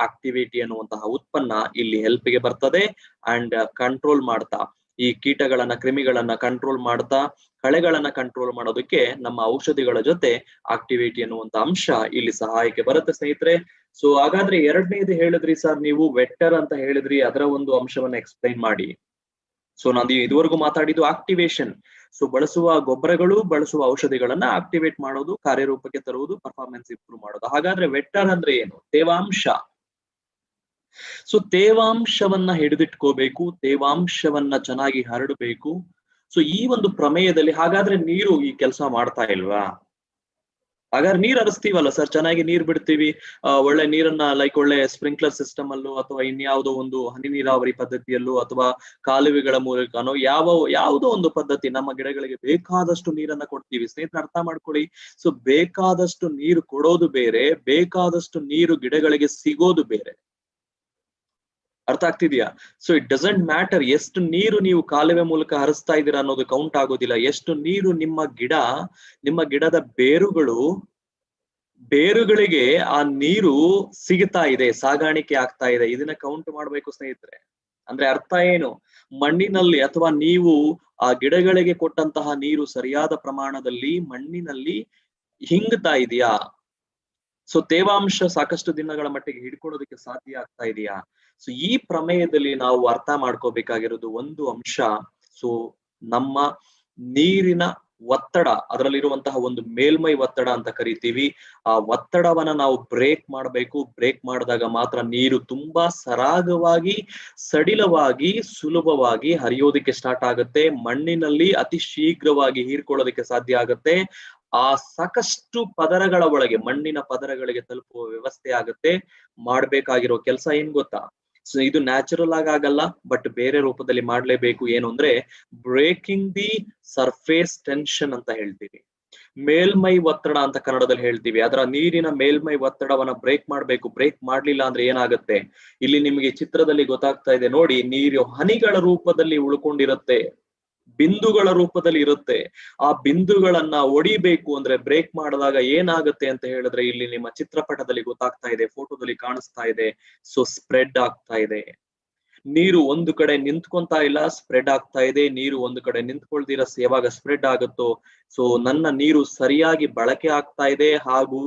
ಆಕ್ಟಿವಿಟಿ ಅನ್ನುವಂತಹ ಉತ್ಪನ್ನ ಇಲ್ಲಿ ಹೆಲ್ಪ್ ಗೆ ಬರ್ತದೆ. ಅಂಡ್ ಕಂಟ್ರೋಲ್ ಮಾಡ್ತಾ ಈ ಕೀಟಗಳನ್ನ, ಕ್ರಿಮಿಗಳನ್ನ ಕಂಟ್ರೋಲ್ ಮಾಡ್ತಾ ಕಳೆಗಳನ್ನ ಕಂಟ್ರೋಲ್ ಮಾಡೋದಕ್ಕೆ ನಮ್ಮ ಔಷಧಿಗಳ ಜೊತೆ ಆಕ್ಟಿವಿಟಿ ಅನ್ನುವಂತ ಅಂಶ ಇಲ್ಲಿ ಸಹಾಯಕ್ಕೆ ಬರುತ್ತೆ ಸ್ನೇಹಿತರೆ. ಸೊ ಹಾಗಾದ್ರೆ ಎರಡನೇದು ಹೇಳಿದ್ರಿ ಸರ್ ನೀವು ವೆಕ್ಟರ್ ಅಂತ ಹೇಳಿದ್ರಿ, ಅದರ ಒಂದು ಅಂಶವನ್ನ ಎಕ್ಸ್ಪ್ಲೈನ್ ಮಾಡಿ. ಸೊ ನಾನು ಇದುವರೆಗೂ ಮಾತಾಡಿದ್ದು ಆಕ್ಟಿವೇಶನ್. ಸೊ ಬಳಸುವ ಗೊಬ್ಬರಗಳು, ಬಳಸುವ ಔಷಧಿಗಳನ್ನ ಆಕ್ಟಿವೇಟ್ ಮಾಡೋದು, ಕಾರ್ಯರೂಪಕ್ಕೆ ತರುವುದು, ಪರ್ಫಾರ್ಮೆನ್ಸ್ ಇಂಪ್ರೂವ್ ಮಾಡೋದು. ಹಾಗಾದ್ರೆ ವೆಕ್ಟರ್ ಅಂದ್ರೆ ಏನು? ತೇವಾಂಶ. ಸೊ ತೇವಾಂಶವನ್ನ ಹಿಡಿದಿಟ್ಕೋಬೇಕು, ತೇವಾಂಶವನ್ನ ಚೆನ್ನಾಗಿ ಹರಡಬೇಕು. ಸೊ ಈ ಒಂದು ಪ್ರಮೇಯದಲ್ಲಿ ಹಾಗಾದ್ರೆ ನೀರು ಈ ಕೆಲಸ ಮಾಡ್ತಾ ಇಲ್ವಾ? ಹಾಗಾದ್ರೆ ನೀರ್ ಹರಿಸ್ತೀವಲ್ಲ ಸರ್, ಚೆನ್ನಾಗಿ ನೀರ್ ಬಿಡ್ತೀವಿ, ಒಳ್ಳೆ ನೀರನ್ನ ಲೈಕ್ ಒಳ್ಳೆ ಸ್ಪ್ರಿಂಕ್ಲರ್ ಸಿಸ್ಟಮ್ ಅಲ್ಲೂ ಅಥವಾ ಇನ್ಯಾವುದೋ ಒಂದು ಹನಿ ನೀರಾವರಿ ಪದ್ಧತಿಯಲ್ಲೂ ಅಥವಾ ಕಾಲುವೆಗಳ ಮೂಲಕನೋ ಯಾವುದೋ ಒಂದು ಪದ್ಧತಿ ನಮ್ಮ ಗಿಡಗಳಿಗೆ ಬೇಕಾದಷ್ಟು ನೀರನ್ನ ಕೊಡ್ತೀವಿ. ಸ್ನೇಹಿತರೆ ಅರ್ಥ ಮಾಡ್ಕೊಳ್ಳಿ. ಸೊ ಬೇಕಾದಷ್ಟು ನೀರು ಕೊಡೋದು ಬೇರೆ, ಬೇಕಾದಷ್ಟು ನೀರು ಗಿಡಗಳಿಗೆ ಸಿಗೋದು ಬೇರೆ. ಅರ್ಥ ಆಗ್ತಿದ್ಯಾ? ಸೊ ಇಟ್ ಡಸಂಟ್ ಮ್ಯಾಟರ್ ಎಷ್ಟು ನೀರು ನೀವು ಕಾಲುವೆ ಮೂಲಕ ಹರಿಸ್ತಾ ಇದ್ದೀರಾ ಅನ್ನೋದು ಕೌಂಟ್ ಆಗೋದಿಲ್ಲ. ಎಷ್ಟು ನೀರು ನಿಮ್ಮ ಗಿಡದ ಬೇರುಗಳಿಗೆ ಆ ನೀರು ಸಿಗ್ತಾ ಇದೆ, ಸಾಗಾಣಿಕೆ ಆಗ್ತಾ ಇದೆ, ಇದನ್ನ ಕೌಂಟ್ ಮಾಡ್ಬೇಕು ಸ್ನೇಹಿತರೆ. ಅಂದ್ರೆ ಅರ್ಥ ಏನು? ಮಣ್ಣಿನಲ್ಲಿ ಅಥವಾ ನೀವು ಆ ಗಿಡಗಳಿಗೆ ಕೊಟ್ಟಂತಹ ನೀರು ಸರಿಯಾದ ಪ್ರಮಾಣದಲ್ಲಿ ಮಣ್ಣಿನಲ್ಲಿ ಹಿಂಗ್ತಾ ಇದೆಯಾ? ಸೊ ತೇವಾಂಶ ಸಾಕಷ್ಟು ದಿನಗಳ ಮಟ್ಟಿಗೆ ಹಿಡ್ಕೊಳ್ಳೋದಕ್ಕೆ ಸಾಧ್ಯ ಆಗ್ತಾ ಇದೆಯಾ? ಸೊ ಈ ಪ್ರಮೇಯದಲ್ಲಿ ನಾವು ಅರ್ಥ ಮಾಡ್ಕೋಬೇಕಾಗಿರೋದು ಒಂದು ಅಂಶ. ಸೊ ನಮ್ಮ ನೀರಿನ ಒತ್ತಡ, ಅದರಲ್ಲಿರುವಂತಹ ಒಂದು ಮೇಲ್ಮೈ ಒತ್ತಡ ಅಂತ ಕರಿತೀವಿ, ಆ ಒತ್ತಡವನ್ನ ನಾವು ಬ್ರೇಕ್ ಮಾಡಬೇಕು. ಬ್ರೇಕ್ ಮಾಡಿದಾಗ ಮಾತ್ರ ನೀರು ತುಂಬಾ ಸರಾಗವಾಗಿ, ಸಡಿಲವಾಗಿ, ಸುಲಭವಾಗಿ ಹರಿಯೋದಿಕ್ಕೆ ಸ್ಟಾರ್ಟ್ ಆಗುತ್ತೆ. ಮಣ್ಣಿನಲ್ಲಿ ಅತಿ ಶೀಘ್ರವಾಗಿ ಹೀರ್ಕೊಳ್ಳೋದಕ್ಕೆ ಸಾಧ್ಯ ಆಗುತ್ತೆ. ಆ ಸಾಕಷ್ಟು ಪದರಗಳ ಒಳಗೆ, ಮಣ್ಣಿನ ಪದರಗಳಿಗೆ ತಲುಪುವ ವ್ಯವಸ್ಥೆ ಆಗುತ್ತೆ. ಮಾಡ್ಬೇಕಾಗಿರೋ ಕೆಲಸ ಏನ್ ಗೊತ್ತಾ? ಸೊ ಇದು ನ್ಯಾಚುರಲ್ ಆಗಲ್ಲ, ಬಟ್ ಬೇರೆ ರೂಪದಲ್ಲಿ ಮಾಡ್ಲೇಬೇಕು. ಏನು ಅಂದ್ರೆ ಬ್ರೇಕಿಂಗ್ ದಿ ಸರ್ಫೇಸ್ ಟೆನ್ಷನ್ ಅಂತ ಹೇಳ್ತೀವಿ. ಮೇಲ್ಮೈ ಒತ್ತಡ ಅಂತ ಕನ್ನಡದಲ್ಲಿ ಹೇಳ್ತೀವಿ. ಅದರ ನೀರಿನ ಮೇಲ್ಮೈ ಒತ್ತಡವನ್ನ ಬ್ರೇಕ್ ಮಾಡ್ಬೇಕು. ಬ್ರೇಕ್ ಮಾಡ್ಲಿಲ್ಲ ಅಂದ್ರೆ ಏನಾಗುತ್ತೆ? ಇಲ್ಲಿ ನಿಮಗೆ ಚಿತ್ರದಲ್ಲಿ ಗೊತ್ತಾಗ್ತಾ ಇದೆ ನೋಡಿ, ನೀರು ಹನಿಗಳ ರೂಪದಲ್ಲಿ ಉಳ್ಕೊಂಡಿರುತ್ತೆ, ಬಿಂದುಗಳ ರೂಪದಲ್ಲಿ ಇರುತ್ತೆ. ಆ ಬಿಂದುಗಳನ್ನ ಒಡಿಬೇಕು ಅಂದ್ರೆ ಬ್ರೇಕ್ ಮಾಡಿದಾಗ ಏನಾಗುತ್ತೆ ಅಂತ ಹೇಳಿದ್ರೆ ಇಲ್ಲಿ ನಿಮ್ಮ ಚಿತ್ರಪಟದಲ್ಲಿ ಗೊತ್ತಾಗ್ತಾ ಇದೆ, ಫೋಟೋದಲ್ಲಿ ಕಾಣಿಸ್ತಾ ಇದೆ. ಸೊ ಸ್ಪ್ರೆಡ್ ಆಗ್ತಾ ಇದೆ. ನೀರು ಒಂದು ಕಡೆ ನಿಂತ್ಕೊಂತಾ ಇಲ್ಲ, ಸ್ಪ್ರೆಡ್ ಆಗ್ತಾ ಇದೆ. ನೀರು ಒಂದು ಕಡೆ ನಿಂತ್ಕೊಳ್ದಿರ ಯಾವಾಗ ಸ್ಪ್ರೆಡ್ ಆಗುತ್ತೋ, ಸೊ ನನ್ನ ನೀರು ಸರಿಯಾಗಿ ಬಳಕೆ ಆಗ್ತಾ ಇದೆ. ಹಾಗೂ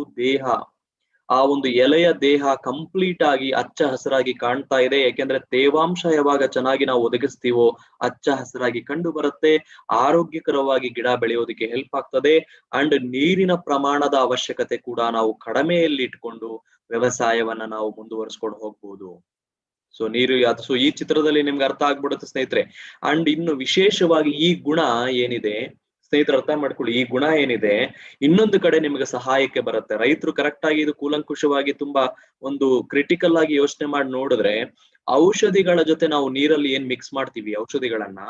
ಆ ಒಂದು ಎಲೆಯ ದೇಹ ಕಂಪ್ಲೀಟ್ ಆಗಿ ಹಚ್ಚ ಹಸಿರಾಗಿ ಕಾಣ್ತಾ ಇದೆ. ಯಾಕೆಂದ್ರೆ ತೇವಾಂಶ ಯಾವಾಗ ಚೆನ್ನಾಗಿ ನಾವು ಒದಗಿಸ್ತೀವೋ ಹಚ್ಚ ಹಸಿರಾಗಿ ಕಂಡು ಬರುತ್ತೆ. ಆರೋಗ್ಯಕರವಾಗಿ ಗಿಡ ಬೆಳೆಯೋದಕ್ಕೆ ಹೆಲ್ಪ್ ಆಗ್ತದೆ. ಅಂಡ್ ನೀರಿನ ಪ್ರಮಾಣದ ಅವಶ್ಯಕತೆ ಕೂಡ ನಾವು ಕಡಿಮೆಯಲ್ಲಿ ಇಟ್ಕೊಂಡು ವ್ಯವಸಾಯವನ್ನ ನಾವು ಮುಂದುವರಿಸ್ಕೊಂಡು ಹೋಗ್ಬೋದು. ಸೊ ಸೊ ಈ ಚಿತ್ರದಲ್ಲಿ ನಿಮ್ಗೆ ಅರ್ಥ ಆಗ್ಬಿಡುತ್ತೆ ಸ್ನೇಹಿತರೆ. ಅಂಡ್ ಇನ್ನು ವಿಶೇಷವಾಗಿ ಈ ಗುಣ ಏನಿದೆ ಸ್ನೇಹಿತರು, ಅರ್ಥ ಮಾಡ್ಕೊಳ್ಳಿ, ಈ ಗುಣ ಏನಿದೆ ಇನ್ನೊಂದು ಕಡೆ ನಿಮ್ಗೆ ಸಹಾಯಕ್ಕೆ ಬರುತ್ತೆ. ರೈತರು ಕರೆಕ್ಟ್ ಆಗಿ ಇದು ಕೂಲಂಕುಷವಾಗಿ ತುಂಬಾ ಒಂದು ಕ್ರಿಟಿಕಲ್ ಆಗಿ ಯೋಚನೆ ಮಾಡಿ ನೋಡಿದ್ರೆ, ಔಷಧಿಗಳ ಜೊತೆ ನಾವು ನೀರಲ್ಲಿ ಏನ್ ಮಿಕ್ಸ್ ಮಾಡ್ತೀವಿ ಔಷಧಿಗಳನ್ನ,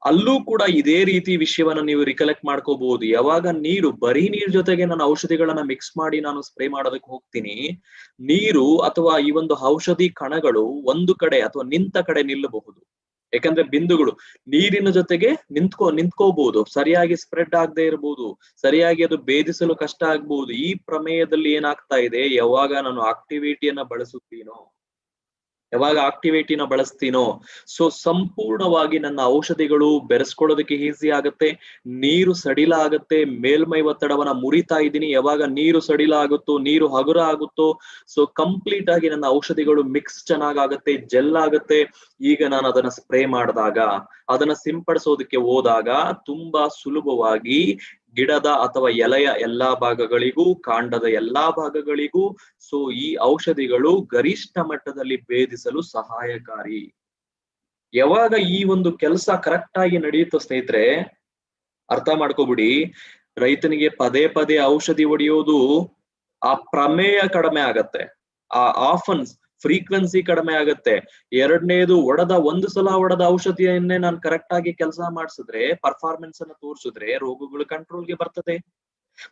ಅಲ್ಲೂ ಕೂಡ ಇದೇ ರೀತಿ ವಿಷಯವನ್ನ ನೀವು ರಿಕಲೆಕ್ಟ್ ಮಾಡ್ಕೋಬಹುದು. ಯಾವಾಗ ಬರೀ ನೀರ್ ಜೊತೆಗೆ ನಾನು ಔಷಧಿಗಳನ್ನ ಮಿಕ್ಸ್ ಮಾಡಿ ನಾನು ಸ್ಪ್ರೇ ಮಾಡೋದಕ್ಕೆ ಹೋಗ್ತೀನಿ, ನೀರು ಅಥವಾ ಈ ಒಂದು ಔಷಧಿ ಕಣಗಳು ಒಂದು ಕಡೆ ಅಥವಾ ನಿಂತ ಕಡೆ ನಿಲ್ಲಬಹುದು. ಯಾಕಂದ್ರೆ ಬಿಂದುಗಳು ನೀರಿನ ಜೊತೆಗೆ ನಿಂತ್ಕೋಬಹುದು, ಸರಿಯಾಗಿ ಸ್ಪ್ರೆಡ್ ಆಗದೆ ಇರಬಹುದು, ಸರಿಯಾಗಿ ಅದು ಭೇದಿಸಲು ಕಷ್ಟ ಆಗ್ಬಹುದು. ಈ ಪ್ರಮೇಯದಲ್ಲಿ ಏನಾಗ್ತಾ ಇದೆ, ಯಾವಾಗ ನಾನು ಆಕ್ಟಿವಿಟಿಯನ್ನ ಬಳಸುತ್ತೀನೋ ಯಾವಾಗ ಆಕ್ಟಿವೇಟಿನ ಬಳಸ್ತೀನೋ ಸೊ ಸಂಪೂರ್ಣವಾಗಿ ನನ್ನ ಔಷಧಿಗಳು ಬೆರೆಸ್ಕೊಳ್ಳೋದಕ್ಕೆ ಈಸಿ ಆಗುತ್ತೆ, ನೀರು ಸಡಿಲ ಆಗುತ್ತೆ, ಮೇಲ್ಮೈ ಒತ್ತಡವನ್ನ ಮುರಿತಾ ಇದ್ದೀನಿ. ಯಾವಾಗ ನೀರು ಸಡಿಲ ಆಗುತ್ತೋ, ನೀರು ಹಗುರ ಆಗುತ್ತೋ, ಸೊ ಕಂಪ್ಲೀಟ್ ಆಗಿ ನನ್ನ ಔಷಧಿಗಳು ಮಿಕ್ಸ್ ಚೆನ್ನಾಗಾಗತ್ತೆ, ಜೆಲ್ ಆಗುತ್ತೆ. ಈಗ ನಾನು ಅದನ್ನ ಸ್ಪ್ರೇ ಮಾಡಿದಾಗ, ಅದನ್ನ ಸಿಂಪಡಿಸೋದಕ್ಕೆ ಹೋದಾಗ ತುಂಬಾ ಸುಲಭವಾಗಿ ಗಿಡದ ಅಥವಾ ಎಲೆಯ ಎಲ್ಲಾ ಭಾಗಗಳಿಗೂ, ಕಾಂಡದ ಎಲ್ಲಾ ಭಾಗಗಳಿಗೂ ಸೊ ಈ ಔಷಧಿಗಳು ಗರಿಷ್ಠ ಮಟ್ಟದಲ್ಲಿ ಭೇದಿಸಲು ಸಹಾಯಕಾರಿ. ಯಾವಾಗ ಈ ಒಂದು ಕೆಲಸ ಕರೆಕ್ಟ್ ಆಗಿ ನಡೆಯುತ್ತೋ ಸ್ನೇಹಿತರೆ, ಅರ್ಥ ಮಾಡ್ಕೋಬಿಡಿ, ರೈತನಿಗೆ ಪದೇ ಪದೇ ಔಷಧಿ ಹೊಡೆಯೋದು ಆ ಪ್ರಮೇಯ ಕಡಿಮೆ ಆಗತ್ತೆ, ಆ ಆಫನ್ಸ್ ಫ್ರೀಕ್ವೆನ್ಸಿ ಕಡಿಮೆ ಆಗತ್ತೆ. ಎರಡನೇದು, ಒಂದು ಸಲ ಹೊಡೆದ ಔಷಧಿಯನ್ನೇ ನಾನು ಕರೆಕ್ಟ್ ಆಗಿ ಕೆಲಸ ಮಾಡಿಸಿದ್ರೆ, ಪರ್ಫಾರ್ಮೆನ್ಸ್ ಅನ್ನ ತೋರಿಸಿದ್ರೆ ರೋಗಗಳು ಕಂಟ್ರೋಲ್ಗೆ ಬರ್ತದೆ.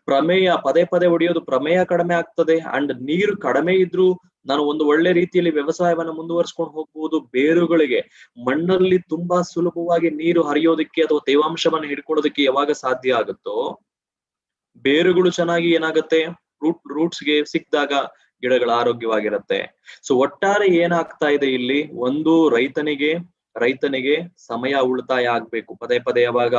ಪ್ರಮೇಯ ಪದೇ ಪದೇ ಹೊಡೆಯೋದು ಪ್ರಮೇಯ ಕಡಿಮೆ ಆಗ್ತದೆ. ಅಂಡ್ ನೀರು ಕಡಿಮೆ ಇದ್ರೂ ನಾನು ಒಂದು ಒಳ್ಳೆ ರೀತಿಯಲ್ಲಿ ವ್ಯವಸಾಯವನ್ನ ಮುಂದುವರ್ಸ್ಕೊಂಡು ಹೋಗ್ಬಹುದು. ಬೇರುಗಳಿಗೆ ಮಣ್ಣಲ್ಲಿ ತುಂಬಾ ಸುಲಭವಾಗಿ ನೀರು ಹರಿಯೋದಕ್ಕೆ ಅಥವಾ ತೇವಾಂಶವನ್ನ ಹಿಡ್ಕೊಳ್ಳೋದಕ್ಕೆ ಯಾವಾಗ ಸಾಧ್ಯ ಆಗುತ್ತೋ, ಬೇರುಗಳು ಚೆನ್ನಾಗಿ ಏನಾಗುತ್ತೆ, ರೂಟ್ಸ್ಗೆ ಸಿಕ್ಕಿದಾಗ ಗಿಡಗಳ ಆರೋಗ್ಯವಾಗಿರುತ್ತೆ. ಸೊ ಒಟ್ಟಾರೆ ಏನಾಗ್ತಾ ಇದೆ ಇಲ್ಲಿ, ಒಂದು ರೈತನಿಗೆ ಸಮಯ ಉಳಿತಾಯ ಆಗ್ಬೇಕು. ಪದೇ ಪದೇ ಯಾವಾಗ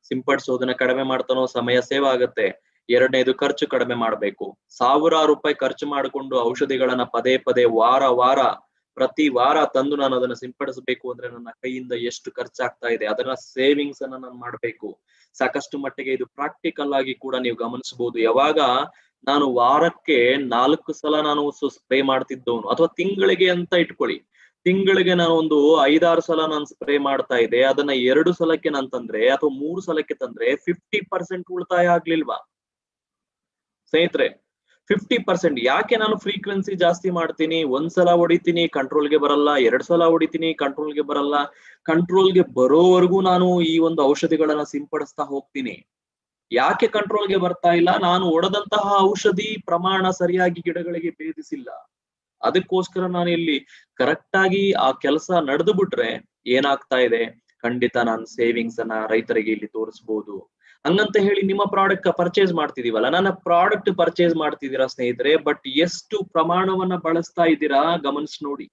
ಸಿಂಪಡಿಸೋದನ್ನ ಕಡಿಮೆ ಮಾಡ್ತಾನೋ ಸಮಯ ಸೇವ್ ಆಗುತ್ತೆ. ಎರಡನೇದು, ಖರ್ಚು ಕಡಿಮೆ ಮಾಡ್ಬೇಕು. ಸಾವಿರಾರು ರೂಪಾಯಿ ಖರ್ಚು ಮಾಡಿಕೊಂಡು ಔಷಧಿಗಳನ್ನ ಪದೇ ಪದೇ ಪ್ರತಿ ವಾರ ತಂದು ನಾನು ಅದನ್ನ ಸಿಂಪಡಿಸಬೇಕು ಅಂದ್ರೆ ನನ್ನ ಕೈಯಿಂದ ಎಷ್ಟು ಖರ್ಚಾಗ್ತಾ ಇದೆ, ಅದನ್ನ ಸೇವಿಂಗ್ಸ್ ಅನ್ನ ನಾನು ಮಾಡ್ಬೇಕು. ಸಾಕಷ್ಟು ಮಟ್ಟಿಗೆ ಇದು ಪ್ರಾಕ್ಟಿಕಲ್ ಆಗಿ ಕೂಡ ನೀವು ಗಮನಿಸಬಹುದು. ಯಾವಾಗ ನಾನು ವಾರಕ್ಕೆ 4 ಸಲ ನಾನು ಸ್ಪ್ರೇ ಮಾಡ್ತಿದ್ದವನು, ಅಥವಾ ತಿಂಗಳಿಗೆ ಅಂತ ಇಟ್ಕೊಳ್ಳಿ, ತಿಂಗಳಿಗೆ ನಾನು ಒಂದು 5-6 ಸಲ ನಾನು ಸ್ಪ್ರೇ ಮಾಡ್ತಾ ಇದ್ದೆ, ಅದನ್ನ 2 ಸಲಕ್ಕೆ ನಾನು ತಂದ್ರೆ ಅಥವಾ 3 ಸಲಕ್ಕೆ ತಂದ್ರೆ 50% ಉಳಿತಾಯ ಆಗ್ಲಿಲ್ವಾ ಸ್ನೇಹಿತರೆ? 50%. ಯಾಕೆ ನಾನು ಫ್ರೀಕ್ವೆನ್ಸಿ ಜಾಸ್ತಿ ಮಾಡ್ತೀನಿ? 1 ಸಲ ಹೊಡಿತೀನಿ, ಕಂಟ್ರೋಲ್ಗೆ ಬರಲ್ಲ. 2 ಸಲ ಹೊಡಿತೀನಿ, ಕಂಟ್ರೋಲ್ಗೆ ಬರಲ್ಲ. ಕಂಟ್ರೋಲ್ಗೆ ಬರೋವರೆಗೂ ನಾನು ಈ ಒಂದು ಔಷಧಿಗಳನ್ನ ಸಿಂಪಡಿಸ್ತಾ ಹೋಗ್ತೀನಿ. ಯಾಕೆ ಕಂಟ್ರೋಲ್ಗೆ ಬರ್ತಾ ಇಲ್ಲ? ನಾನು ಹೊಡೆದಂತಹ ಔಷಧಿ ಪ್ರಮಾಣ ಸರಿಯಾಗಿ ಗಿಡಗಳಿಗೆ ಭೇದಿಸಿಲ್ಲ. ಅದಕ್ಕೋಸ್ಕರ ನಾನು ಇಲ್ಲಿ ಕರೆಕ್ಟ್ ಆಗಿ ಆ ಕೆಲಸ ನಡೆದು ಬಿಟ್ರೆ ಏನಾಗ್ತಾ ಇದೆ, ಖಂಡಿತ ನಾನು ಸೇವಿಂಗ್ಸ್ ಅನ್ನ ರೈತರಿಗೆ ಇಲ್ಲಿ ತೋರಿಸಬಹುದು. ಹಂಗಂತ ಹೇಳಿ ನಿಮ್ಮ ಪ್ರಾಡಕ್ಟ್ ಪರ್ಚೇಸ್ ಮಾಡ್ತಿದೀವಲ್ಲ, ನನ್ನ ಪ್ರಾಡಕ್ಟ್ ಪರ್ಚೇಸ್ ಮಾಡ್ತಿದ್ದೀರಾ ಸ್ನೇಹಿತರೆ, ಬಟ್ ಎಷ್ಟು ಪ್ರಮಾಣವನ್ನ ಬಳಸ್ತಾ ಇದ್ದೀರಾ ಗಮನಿಸಿ ನೋಡಿ.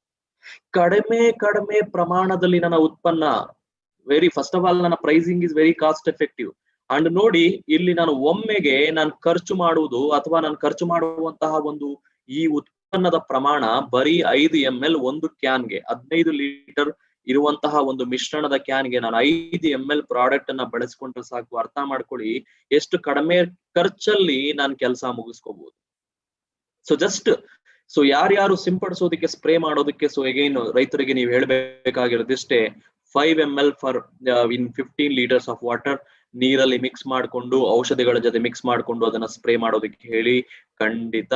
ಕಡಿಮೆ ಪ್ರಮಾಣದಲ್ಲಿ ನನ್ನ ಉತ್ಪನ್ನ, ಫಸ್ಟ್ ಆಫ್ ಆಲ್ ನನ್ನ pricing is very cost effective. And ನೋಡಿ, ಇಲ್ಲಿ ನಾನು ಒಮ್ಮೆಗೆ ನಾನು ಖರ್ಚು ಮಾಡುವುದು ಅಥವಾ ನಾನು ಖರ್ಚು ಮಾಡುವಂತಹ ಒಂದು ಈ ಉತ್ಪನ್ನದ ಪ್ರಮಾಣ ಬರೀ 5 ml ಒಂದು ಕ್ಯಾನ್ಗೆ, 15 ಲೀಟರ್ ಇರುವಂತಹ ಒಂದು ಮಿಶ್ರಣದ ಕ್ಯಾನ್ಗೆ ನಾನು 5 ml ಪ್ರಾಡಕ್ಟ್ ಅನ್ನ ಬಳಸ್ಕೊಂಡ್ರೆ ಸಾಕು. ಅರ್ಥ ಮಾಡ್ಕೊಳ್ಳಿ ಎಷ್ಟು ಕಡಿಮೆ ಖರ್ಚಲ್ಲಿ ನಾನು ಕೆಲಸ ಮುಗಿಸ್ಕೋಬಹುದು. ಸೊ ಯಾರ್ಯಾರು ಸಿಂಪಡಿಸೋದಕ್ಕೆ ಸ್ಪ್ರೇ ಮಾಡೋದಕ್ಕೆ, ಸೊ ಅಗೈನ್ ರೈತರಿಗೆ ನೀವು ಹೇಳ್ಬೇಕಾಗಿರೋದಿಷ್ಟೇ, 5 ml for in 15 litres of water, ನೀರಲ್ಲಿ ಮಿಕ್ಸ್ ಮಾಡ್ಕೊಂಡು ಔಷಧಿಗಳ ಜೊತೆ ಮಿಕ್ಸ್ ಮಾಡ್ಕೊಂಡು ಅದನ್ನ ಸ್ಪ್ರೇ ಮಾಡೋದಕ್ಕೆ ಹೇಳಿ. ಖಂಡಿತ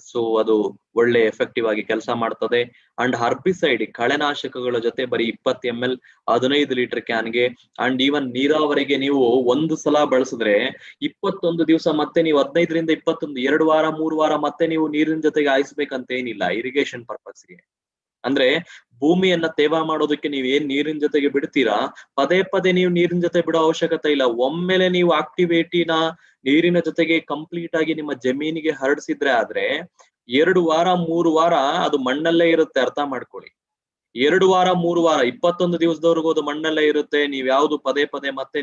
ಸೊ ಅದು ಒಳ್ಳೆ ಎಫೆಕ್ಟಿವ್ ಆಗಿ ಕೆಲಸ ಮಾಡ್ತದೆ. ಅಂಡ್ ಹರ್ಬಿಸೈಡ್, ಕಳೆನಾಶಕಗಳ ಜೊತೆ ಬರೀ 20 ml 15 ಲೀಟರ್ ಕ್ಯಾನ್ಗೆ. ಅಂಡ್ ಈವನ್ ನೀರಾವರಿಗೆ ನೀವು 1 ಸಲ ಬಳಸಿದ್ರೆ 21 ದಿವಸ ಮತ್ತೆ ನೀವು 15ರಿಂದ 21, 2 ವಾರ 3 ವಾರ ಮತ್ತೆ ನೀವು ನೀರಿನ ಜೊತೆಗೆ ಹಾಯಿಸ್ಬೇಕಂತ ಏನಿಲ್ಲ. ಇರಿಗೇಷನ್ ಪರ್ಪಸ್ಗೆ ಅಂದ್ರೆ ಭೂಮಿಯನ್ನ ತೇವ ಮಾಡೋದಕ್ಕೆ ನೀವ್ ಏನ್ ನೀರಿನ ಜೊತೆಗೆ ಬಿಡ್ತೀರಾ, ಪದೇ ಪದೇ ನೀವು ನೀರಿನ ಜೊತೆ ಬಿಡೋ ಅವಶ್ಯಕತೆ ಇಲ್ಲ. ಒಮ್ಮೆಲೆ ನೀವು ಆಕ್ಟಿವೇಟಿನ ನೀರಿನ ಜೊತೆಗೆ ಕಂಪ್ಲೀಟ್ ಆಗಿ ನಿಮ್ಮ ಜಮೀನಿಗೆ ಹರಡಿಸಿದ್ರೆ ಆದ್ರೆ 2 ವಾರ 3 ವಾರ ಅದು ಮಣ್ಣಲ್ಲೇ ಇರುತ್ತೆ. ಅರ್ಥ ಮಾಡ್ಕೊಳ್ಳಿ, 2 ವಾರ 3 ವಾರ 21 ದಿವಸದವರೆಗೂ ಅದು ಮಣ್ಣಲ್ಲೇ ಇರುತ್ತೆ. ನೀವ್ ಯಾವ್ದು ಪದೇ ಪದೇ ಮತ್ತೆ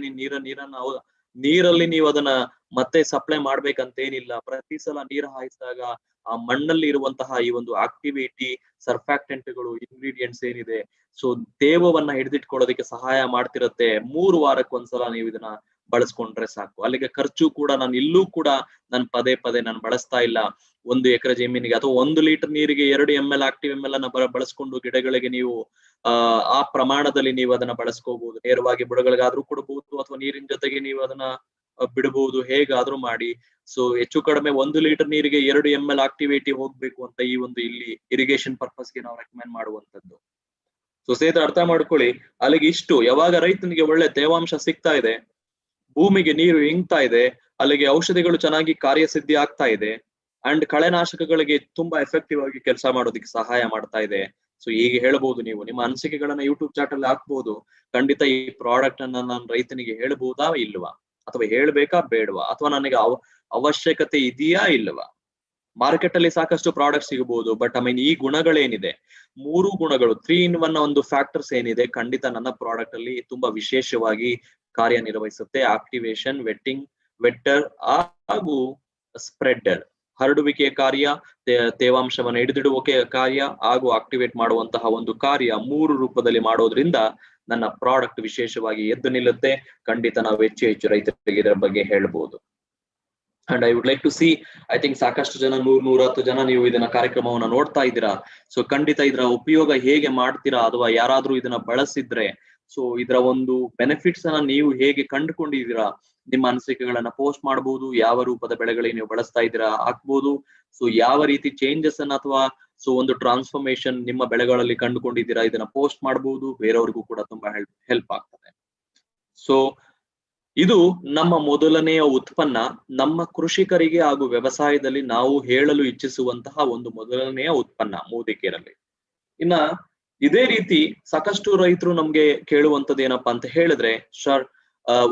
ನೀರಲ್ಲಿ ನೀವು ಅದನ್ನ ಮತ್ತೆ ಸಪ್ಲೈ ಮಾಡ್ಬೇಕಂತೇನಿಲ್ಲ. ಪ್ರತಿ ಸಲ ನೀರು ಹಾಯಿಸಿದಾಗ ಆ ಮಣ್ಣಲ್ಲಿ ಇರುವಂತಹ ಈ ಒಂದು ಆಕ್ಟಿವಿಟಿ, ಸರ್ಫ್ಯಾಕ್ಟೆಂಟ್ಗಳು, ಇಂಗ್ರೀಡಿಯೆಂಟ್ಸ್ ಏನಿದೆ, ಸೊ ತೇವವನ್ನ ಹಿಡಿದಿಟ್ಕೊಳ್ಳೋದಕ್ಕೆ ಸಹಾಯ ಮಾಡ್ತಿರತ್ತೆ. 3 ವಾರಕ್ಕೊಂದ್ಸಲ ನೀವು ಇದನ್ನ ಬಳಸ್ಕೊಂಡ್ರೆ ಸಾಕು. ಅಲ್ಲಿಗೆ ಖರ್ಚು ಕೂಡ ಇಲ್ಲೂ ಕೂಡ ನಾನು ಪದೇ ಪದೇ ನಾನು ಬಳಸ್ತಾ ಇಲ್ಲ. 1 ಎಕರೆ ಜಮೀನಿಗೆ ಅಥವಾ 1 ಲೀಟರ್ ನೀರಿಗೆ 2 ml ಆಕ್ಟಿವ್ ml ಅನ್ನ ಬಳಸ್ಕೊಂಡು ಗಿಡಗಳಿಗೆ ನೀವು ಆ ಪ್ರಮಾಣದಲ್ಲಿ ನೀವು ಅದನ್ನ ಬಳಸ್ಕೋಬಹುದು. ನೇರವಾಗಿ ಬುಡಗಳಿಗಾದ್ರೂ ಕೊಡಬಹುದು ಅಥವಾ ನೀರಿನ ಜೊತೆಗೆ ನೀವು ಅದನ್ನ ಬಿಡಬಹುದು, ಹೇಗಾದ್ರೂ ಮಾಡಿ. ಸೊ ಹೆಚ್ಚು ಕಡಿಮೆ 1 ಲೀಟರ್ ನೀರಿಗೆ 2 ml ಆಕ್ಟಿವೇಟಿ ಹೋಗ್ಬೇಕು ಅಂತ ಈ ಒಂದು ಇಲ್ಲಿ ಇರಿಗೇಷನ್ ಪರ್ಪಸ್ಗೆ ನಾವು ರೆಕಮೆಂಡ್ ಮಾಡುವಂತದ್ದು. ಸೊ ಸ್ನೇಹಿತರೆ ಅರ್ಥ ಮಾಡ್ಕೊಳ್ಳಿ, ಅಲ್ಲಿಗೆ ಇಷ್ಟು. ಯಾವಾಗ ರೈತನಿಗೆ ಒಳ್ಳೆ ತೇವಾಂಶ ಸಿಗ್ತಾ ಇದೆ, ಭೂಮಿಗೆ ನೀರು ಇಂಗ್ತಾ ಇದೆ, ಅಲ್ಲಿಗೆ ಔಷಧಿಗಳು ಚೆನ್ನಾಗಿ ಕಾರ್ಯಸಿದ್ಧಿ ಆಗ್ತಾ ಇದೆ, ಅಂಡ್ ಕಳೆನಾಶಕಗಳಿಗೆ ತುಂಬಾ ಎಫೆಕ್ಟಿವ್ ಆಗಿ ಕೆಲಸ ಮಾಡೋದಕ್ಕೆ ಸಹಾಯ ಮಾಡ್ತಾ ಇದೆ. ಸೊ ಈಗ ಹೇಳ್ಬಹುದು, ನೀವು ನಿಮ್ಮ ಅನಿಸಿಕೆಗಳನ್ನ ಯೂಟ್ಯೂಬ್ ಚಾಟ್ ಅಲ್ಲಿ ಹಾಕ್ಬಹುದು. ಖಂಡಿತ ಈ ಪ್ರಾಡಕ್ಟ್ ಅನ್ನ ನಾನು ರೈತನಿಗೆ ಹೇಳ್ಬಹುದಾ ಇಲ್ವಾ, ಅಥವಾ ಹೇಳ್ಬೇಕಾ ಬೇಡವಾ, ಅಥವಾ ನನಗೆ ಅವಶ್ಯಕತೆ ಇದೆಯಾ ಇಲ್ವಾ? ಮಾರ್ಕೆಟ್ ಅಲ್ಲಿ ಸಾಕಷ್ಟು ಪ್ರಾಡಕ್ಟ್ ಸಿಗಬಹುದು, ಬಟ್ ಈ ಗುಣಗಳೇನಿದೆ, 3 ಗುಣಗಳು 3 in 1 ಒಂದು ಫ್ಯಾಕ್ಟರ್ಸ್ ಏನಿದೆ, ಖಂಡಿತ ನನ್ನ ಪ್ರಾಡಕ್ಟ್ ಅಲ್ಲಿ ತುಂಬಾ ವಿಶೇಷವಾಗಿ ಕಾರ್ಯನಿರ್ವಹಿಸುತ್ತೆ. ಆಕ್ಟಿವೇಶನ್, ವೆಟ್ಟರ್ ಹಾಗೂ ಸ್ಪ್ರೆಡರ್, ಹರಡುವಿಕೆಯ ಕಾರ್ಯ, ತೇವಾಂಶವನ್ನು ಹಿಡಿದಿಡುವಿಕೆ ಕಾರ್ಯ ಹಾಗೂ ಆಕ್ಟಿವೇಟ್ ಮಾಡುವಂತಹ ಒಂದು ಕಾರ್ಯ 3 ರೂಪದಲ್ಲಿ ಮಾಡೋದ್ರಿಂದ ನನ್ನ ಪ್ರಾಡಕ್ಟ್ ವಿಶೇಷವಾಗಿ ಎದ್ದು ನಿಲ್ಲುತ್ತೆ. ಖಂಡಿತ ನಾವು ಹೆಚ್ಚು ರೈತರಿಗೆ ಇದರ ಬಗ್ಗೆ ಹೇಳ್ಬೋದು. And I would like to see, I think ಸಾಕಷ್ಟು ಜನ 100-110 ಜನ ನೀವು ಇದನ್ನ ಕಾರ್ಯಕ್ರಮವನ್ನ ನೋಡ್ತಾ ಇದ್ದೀರಾ. ಸೊ ಖಂಡಿತ ಇದರ ಉಪಯೋಗ ಹೇಗೆ ಮಾಡ್ತೀರಾ, ಅಥವಾ ಯಾರಾದ್ರೂ ಇದನ್ನ ಬಳಸಿದ್ರೆ ಸೊ ಇದರ ಒಂದು ಬೆನಿಫಿಟ್ಸ್ ಅನ್ನ ನೀವು ಹೇಗೆ ಕಂಡುಕೊಂಡಿದ್ದೀರಾ, ನಿಮ್ಮ ಅನಿಸಿಕೆಗಳನ್ನ ಪೋಸ್ಟ್ ಮಾಡಬಹುದು. ಯಾವ ರೂಪದ ಬೆಳೆಗಳಿಗೆ ನೀವು ಬಳಸ್ತಾ ಇದ್ದೀರಾ ಹಾಕ್ಬೋದು. ಸೊ ಯಾವ ರೀತಿ ಚೇಂಜಸ್ ಅನ್ನ ಅಥವಾ ಸೊ ಒಂದು ಟ್ರಾನ್ಸ್ಫಾರ್ಮೇಶನ್ ನಿಮ್ಮ ಬೆಳೆಗಳಲ್ಲಿ ಕಂಡುಕೊಂಡಿದ್ದೀರಾ, ಇದನ್ನ ಪೋಸ್ಟ್ ಮಾಡಬಹುದು. ಬೇರೆಯವ್ರಿಗೂ ಕೂಡ ತುಂಬಾ ಹೆಲ್ಪ್ ಆಗ್ತದೆ. ಸೊ ಇದು ನಮ್ಮ ಮೊದಲನೆಯ ಉತ್ಪನ್ನ, ನಮ್ಮ ಕೃಷಿಕರಿಗೆ ಹಾಗೂ ವ್ಯವಸಾಯದಲ್ಲಿ ನಾವು ಹೇಳಲು ಇಚ್ಛಿಸುವಂತಹ ಒಂದು ಮೊದಲನೆಯ ಉತ್ಪನ್ನ ಮೂದಿಕೇರಲ್ಲಿ. ಇನ್ನ ಇದೇ ರೀತಿ ಸಾಕಷ್ಟು ರೈತರು ನಮ್ಗೆ ಕೇಳುವಂತದ್ದು ಏನಪ್ಪಾ ಅಂತ ಹೇಳಿದ್ರೆ, ಸರ್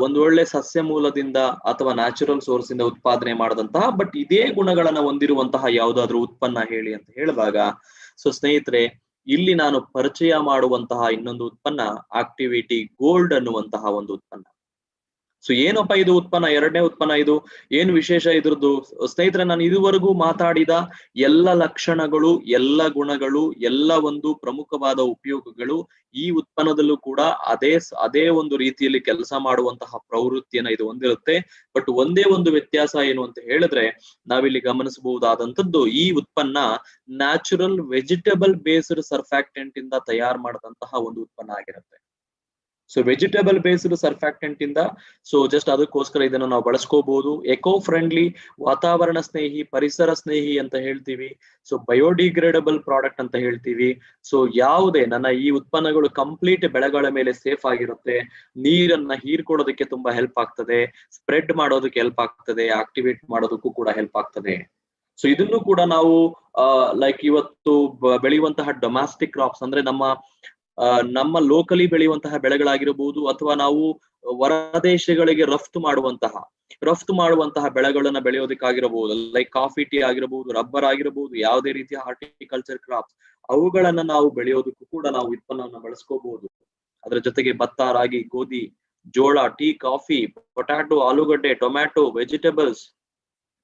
ಒಂದು ಒಳ್ಳೆ ಸಸ್ಯ ಮೂಲದಿಂದ ಅಥವಾ ನ್ಯಾಚುರಲ್ ಸೋರ್ಸ್ ಇಂದ ಉತ್ಪಾದನೆ ಮಾಡದಂತಹ ಬಟ್ ಇದೇ ಗುಣಗಳನ್ನ ಹೊಂದಿರುವಂತಹ ಯಾವ್ದಾದ್ರು ಉತ್ಪನ್ನ ಹೇಳಿ ಅಂತ ಹೇಳಿದಾಗ, ಸೊ ಸ್ನೇಹಿತರೆ ಇಲ್ಲಿ ನಾನು ಪರಿಚಯ ಮಾಡುವಂತಹ ಇನ್ನೊಂದು ಉತ್ಪನ್ನ ಆಕ್ಟಿವಿಟಿ ಗೋಲ್ಡ್ ಅನ್ನುವಂತಹ ಒಂದು ಉತ್ಪನ್ನ. ಸೊ ಏನಪ್ಪಾ ಇದು ಉತ್ಪನ್ನ, ಎರಡನೇ ಉತ್ಪನ್ನ. ಇದು ಏನು ವಿಶೇಷ ಇದ್ರದ್ದು ಸ್ನೇಹಿತರೆ, ನಾನು ಇದುವರೆಗೂ ಮಾತಾಡಿದ ಎಲ್ಲ ಲಕ್ಷಣಗಳು, ಎಲ್ಲ ಗುಣಗಳು, ಎಲ್ಲ ಒಂದು ಪ್ರಮುಖವಾದ ಉಪಯೋಗಗಳು ಈ ಉತ್ಪನ್ನದಲ್ಲೂ ಕೂಡ ಅದೇ ಒಂದು ರೀತಿಯಲ್ಲಿ ಕೆಲಸ ಮಾಡುವಂತಹ ಪ್ರವೃತ್ತಿಯನ್ನ ಇದು ಹೊಂದಿರುತ್ತೆ. ಬಟ್ ಒಂದೇ ಒಂದು ವ್ಯತ್ಯಾಸ ಏನು ಅಂತ ಹೇಳಿದ್ರೆ, ನಾವಿಲ್ಲಿ ಗಮನಿಸಬಹುದಾದಂತದ್ದು, ಈ ಉತ್ಪನ್ನ ನ್ಯಾಚುರಲ್ ವೆಜಿಟೇಬಲ್ ಬೇಸ್ಡ್ ಸರ್ಫ್ಯಾಕ್ಟೆಂಟ್ ಇಂದ ತಯಾರು ಮಾಡಿದಂತಹ ಒಂದು ಉತ್ಪನ್ನ ಆಗಿರುತ್ತೆ. ಸೊ ವೆಜಿಟೇಬಲ್ ಬೇಸ್ಡ್ ಸರ್ಫ್ಯಾಕ್ಟೆಂಟ್ ಇಂದ, ಸೊ ಜಸ್ಟ್ ಅದಕ್ಕೋಸ್ಕರ ಇದನ್ನ ನಾವು ಬಳಸ್ಕೋಬಹುದು. ಎಕೋ ಫ್ರೆಂಡ್ಲಿ, ವಾತಾವರಣ ಸ್ನೇಹಿ, ಪರಿಸರ ಸ್ನೇಹಿ ಅಂತ ಹೇಳ್ತೀವಿ. ಸೊ ಬಯೋಡಿಗ್ರೇಡಬಲ್ ಪ್ರಾಡಕ್ಟ್ ಅಂತ ಹೇಳ್ತೀವಿ. ಸೊ ಯಾವುದೇ ನನ್ನ ಈ ಉತ್ಪನ್ನಗಳು ಕಂಪ್ಲೀಟ್ ಬೆಳೆಗಳ ಮೇಲೆ ಸೇಫ್ ಆಗಿರುತ್ತೆ. ನೀರನ್ನ ಹೀರ್ಕೊಳ್ಳೋದಕ್ಕೆ ತುಂಬಾ ಹೆಲ್ಪ್ ಆಗ್ತದೆ, ಸ್ಪ್ರೆಡ್ ಮಾಡೋದಕ್ಕೆ ಹೆಲ್ಪ್ ಆಗ್ತದೆ, ಆಕ್ಟಿವೇಟ್ ಮಾಡೋದಕ್ಕೂ ಕೂಡ ಹೆಲ್ಪ್ ಆಗ್ತದೆ. ಸೊ ಇದನ್ನು ಕೂಡ ನಾವು ಲೈಕ್ ಇವತ್ತು ಬೆಳೆಯುವಂತಹ ಡೊಮ್ಯಾಸ್ಟಿಕ್ ಕ್ರಾಪ್ಸ್ ಅಂದ್ರೆ ನಮ್ಮ ಲೋಕಲಿ ಬೆಳೆಯುವಂತಹ ಬೆಳೆಗಳಾಗಿರಬಹುದು, ಅಥವಾ ನಾವು ಹೊರದೇಶಗಳಿಗೆ ರಫ್ತು ಮಾಡುವಂತಹ ಬೆಳೆಗಳನ್ನ ಬೆಳೆಯೋದಕ್ಕಾಗಿರಬಹುದು, ಲೈಕ್ ಕಾಫಿ, ಟೀ ಆಗಿರಬಹುದು, ರಬ್ಬರ್ ಆಗಿರಬಹುದು, ಯಾವುದೇ ರೀತಿಯ ಹಾರ್ಟಿಕಲ್ಚರ್ ಕ್ರಾಪ್ಸ್, ಅವುಗಳನ್ನ ನಾವು ಬೆಳೆಯೋದಕ್ಕೂ ಕೂಡ ನಾವು ಉತ್ಪನ್ನವನ್ನ ಬಳಸ್ಕೋಬಹುದು. ಅದರ ಜೊತೆಗೆ ಭತ್ತ, ರಾಗಿ, ಗೋಧಿ, ಜೋಳ, ಟೀ, ಕಾಫಿ, ಪೊಟ್ಯಾಟೊ, ಆಲೂಗಡ್ಡೆ, tomato, vegetables.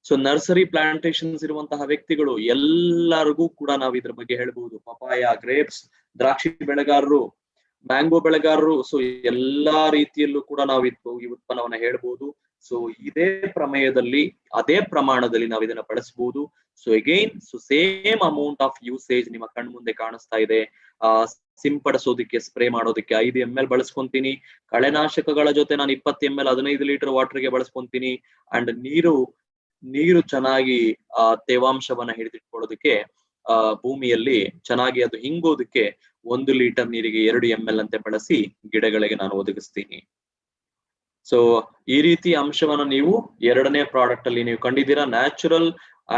So nursery Plantations ಇರುವಂತಹ ವ್ಯಕ್ತಿಗಳು ಎಲ್ಲರಿಗೂ ಕೂಡ ನಾವು ಇದ್ರ ಬಗ್ಗೆ ಹೇಳ್ಬಹುದು. ಪಪಾಯ, ಗ್ರೇಪ್ಸ್, ದ್ರಾಕ್ಷಿ ಬೆಳೆಗಾರರು, ಮ್ಯಾಂಗೋ ಬೆಳೆಗಾರರು, ಸೊ ಎಲ್ಲಾ ರೀತಿಯಲ್ಲೂ ಕೂಡ ನಾವು ಈ ಉತ್ಪನ್ನವನ್ನ ಹೇಳ್ಬಹುದು. ಸೊ ಇದೇ ಅದೇ ಪ್ರಮಾಣದಲ್ಲಿ ನಾವು ಇದನ್ನ ಬಳಸಬಹುದು. So again same amount of usage ನಿಮ್ಮ ಕಣ್ ಮುಂದೆ ಕಾಣಿಸ್ತಾ ಇದೆ. ಸಿಂಪಡಿಸೋದಕ್ಕೆ, ಸ್ಪ್ರೇ ಮಾಡೋದಕ್ಕೆ 5 ml ಬಳಸ್ಕೊಂತೀನಿ. ಕಳೆನಾಶಕಗಳ ಜೊತೆ ನಾನು 20 ml 15 ಲೀಟರ್ ವಾಟರ್ಗೆ ಬಳಸ್ಕೊಂತೀನಿ. ಅಂಡ್ ನೀರು ಚೆನ್ನಾಗಿ ತೇವಾಂಶವನ್ನ ಹಿಡಿದಿಟ್ಕೊಳ್ಳೋದಕ್ಕೆ, ಭೂಮಿಯಲ್ಲಿ ಚೆನ್ನಾಗಿ ಅದು ಹಿಂಗೋದಕ್ಕೆ 1 ಲೀಟರ್ ನೀರಿಗೆ 2 ml ಅಂತೆ ಬಳಸಿ ಗಿಡಗಳಿಗೆ ನಾನು ಒದಗಿಸ್ತೀನಿ. ಸೊ ಈ ರೀತಿ ಅಂಶವನ್ನ ನೀವು ಎರಡನೇ ಪ್ರಾಡಕ್ಟ್ ಅಲ್ಲಿ ನೀವು ಕಂಡಿದ್ದೀರಾ. Natural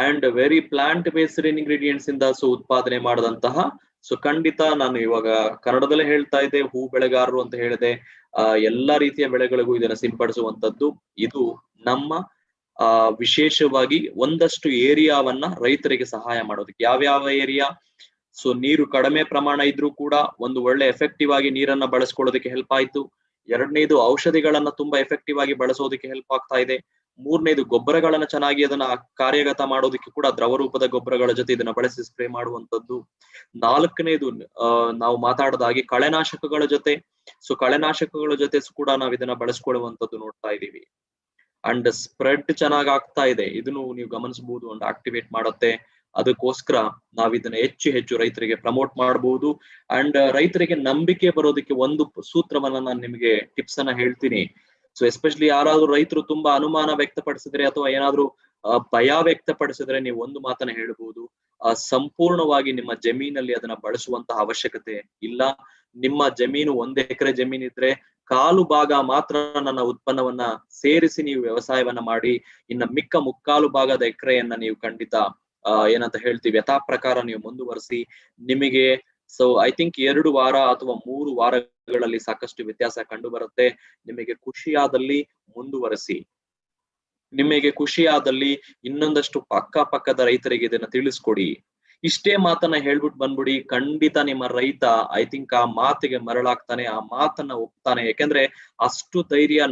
and very plant based ingredients ಇಂದ ಉತ್ಪಾದನೆ ಮಾಡದಂತಹ, ಸೊ ಖಂಡಿತ ನಾನು ಇವಾಗ ಕನ್ನಡದಲ್ಲೇ ಹೇಳ್ತಾ ಇದ್ದೆ, ಹೂ ಬೆಳೆಗಾರರು ಅಂತ ಹೇಳಿದೆ. ಎಲ್ಲಾ ರೀತಿಯ ಬೆಳೆಗಳಿಗೂ ಇದನ್ನ ಸಿಂಪಡಿಸುವಂತದ್ದು. ಇದು ನಮ್ಮ ವಿಶೇಷವಾಗಿ ಒಂದಷ್ಟು ಏರಿಯಾವನ್ನ ರೈತರಿಗೆ ಸಹಾಯ ಮಾಡೋದಕ್ಕೆ. ಯಾವ್ಯಾವ ಏರಿಯಾ? ಸೊ ನೀರು ಕಡಿಮೆ ಪ್ರಮಾಣ ಇದ್ರೂ ಕೂಡ ಒಂದು ಒಳ್ಳೆ ಎಫೆಕ್ಟಿವ್ ಆಗಿ ನೀರನ್ನ ಬಳಸ್ಕೊಳ್ಳೋದಕ್ಕೆ ಹೆಲ್ಪ್ ಆಯ್ತು. ಎರಡನೇದು ಔಷಧಿಗಳನ್ನ ತುಂಬಾ ಎಫೆಕ್ಟಿವ್ ಆಗಿ ಬಳಸೋದಕ್ಕೆ ಹೆಲ್ಪ್ ಆಗ್ತಾ ಇದೆ. ಮೂರನೇದು ಗೊಬ್ಬರಗಳನ್ನ ಚೆನ್ನಾಗಿ ಅದನ್ನ ಕಾರ್ಯಗತ ಮಾಡೋದಕ್ಕೆ ಕೂಡ ದ್ರವ ರೂಪದ ಗೊಬ್ಬರಗಳ ಜೊತೆ ಇದನ್ನ ಬಳಸಿ ಸ್ಪ್ರೇ ಮಾಡುವಂತದ್ದು. ನಾಲ್ಕನೇದು ನಾವು ಮಾತಾಡದ ಹಾಗೆ ಕಳೆನಾಶಕಗಳ ಜೊತೆ ಕೂಡ ನಾವು ಇದನ್ನ ಬಳಸ್ಕೊಳ್ಳುವಂತದ್ದು ನೋಡ್ತಾ ಇದೀವಿ. ಅಂಡ್ ಸ್ಪ್ರೆಡ್ ಚೆನ್ನಾಗ್ ಆಗ್ತಾ ಇದೆ, ಇದನ್ನು ನೀವು ಗಮನಿಸಬಹುದು. ಅಂಡ್ ಆಕ್ಟಿವೇಟ್ ಮಾಡುತ್ತೆ. ಅದಕ್ಕೋಸ್ಕರ ನಾವ್ ಇದನ್ನ ಹೆಚ್ಚು ರೈತರಿಗೆ ಪ್ರಮೋಟ್ ಮಾಡಬಹುದು. ಅಂಡ್ ರೈತರಿಗೆ ನಂಬಿಕೆ ಬರೋದಕ್ಕೆ ಒಂದು ಸೂತ್ರವನ್ನ ನಾನು ನಿಮಗೆ ಟಿಪ್ಸ್ ಅನ್ನ ಹೇಳ್ತೀನಿ. ಸೊ ಎಸ್ಪೆಷಲಿ ಯಾರಾದ್ರೂ ರೈತರು ತುಂಬಾ ಅನುಮಾನ ವ್ಯಕ್ತಪಡಿಸಿದ್ರೆ ಅಥವಾ ಏನಾದ್ರೂ ಭಯ ವ್ಯಕ್ತಪಡಿಸಿದ್ರೆ ನೀವು ಒಂದು ಮಾತನ್ನ ಹೇಳ್ಬಹುದು, ಸಂಪೂರ್ಣವಾಗಿ ನಿಮ್ಮ ಜಮೀನಲ್ಲಿ ಅದನ್ನ ಬಳಸುವಂತಹ ಅವಶ್ಯಕತೆ ಇಲ್ಲ. ನಿಮ್ಮ ಜಮೀನು 1 ಎಕರೆ ಜಮೀನಿದ್ರೆ 1/4 ಭಾಗ ಮಾತ್ರ ನನ್ನ ಉತ್ಪನ್ನವನ್ನ ಸೇರಿಸಿ ನೀವು ವ್ಯವಸಾಯವನ್ನ ಮಾಡಿ, ಇನ್ನ ಮಿಕ್ಕ 3/4 ಭಾಗದ ಎಕರೆಯನ್ನ ನೀವು ಖಂಡಿತ ಏನಂತ ಹೇಳ್ತೀವಿ ಯಥಾ ಪ್ರಕಾರ ನೀವು ಮುಂದುವರಿಸಿ. ನಿಮಗೆ ಐ ಥಿಂಕ್ 2 ವಾರ ಅಥವಾ 3 ವಾರಗಳಲ್ಲಿ ಸಾಕಷ್ಟು ವ್ಯತ್ಯಾಸ ಕಂಡು ಬರುತ್ತೆ. ನಿಮಗೆ ಖುಷಿಯಾದಲ್ಲಿ ಮುಂದುವರಿಸಿ. ನಿಮಗೆ ಖುಷಿಯಾದಲ್ಲಿ ಇನ್ನೊಂದಷ್ಟು ಅಕ್ಕಪಕ್ಕದ ರೈತರಿಗೆ ಇದನ್ನ ತಿಳಿಸ್ಕೊಡಿ. ಇಷ್ಟೇ ಮಾತನ್ನ ಹೇಳ್ಬಿಟ್ಟು ಬಂದ್ಬಿಡಿ, ಖಂಡಿತ ನಿಮ್ಮ ರೈತ ಐ ಥಿಂಕ್ ಆ ಮಾತಿಗೆ ಮರಳಾಗ್ತಾನೆ, ಆ ಮಾತನ್ನ ಒಪ್ತಾನೆ. ಯಾಕೆಂದ್ರೆ ಅಷ್ಟು ಧೈರ್ಯ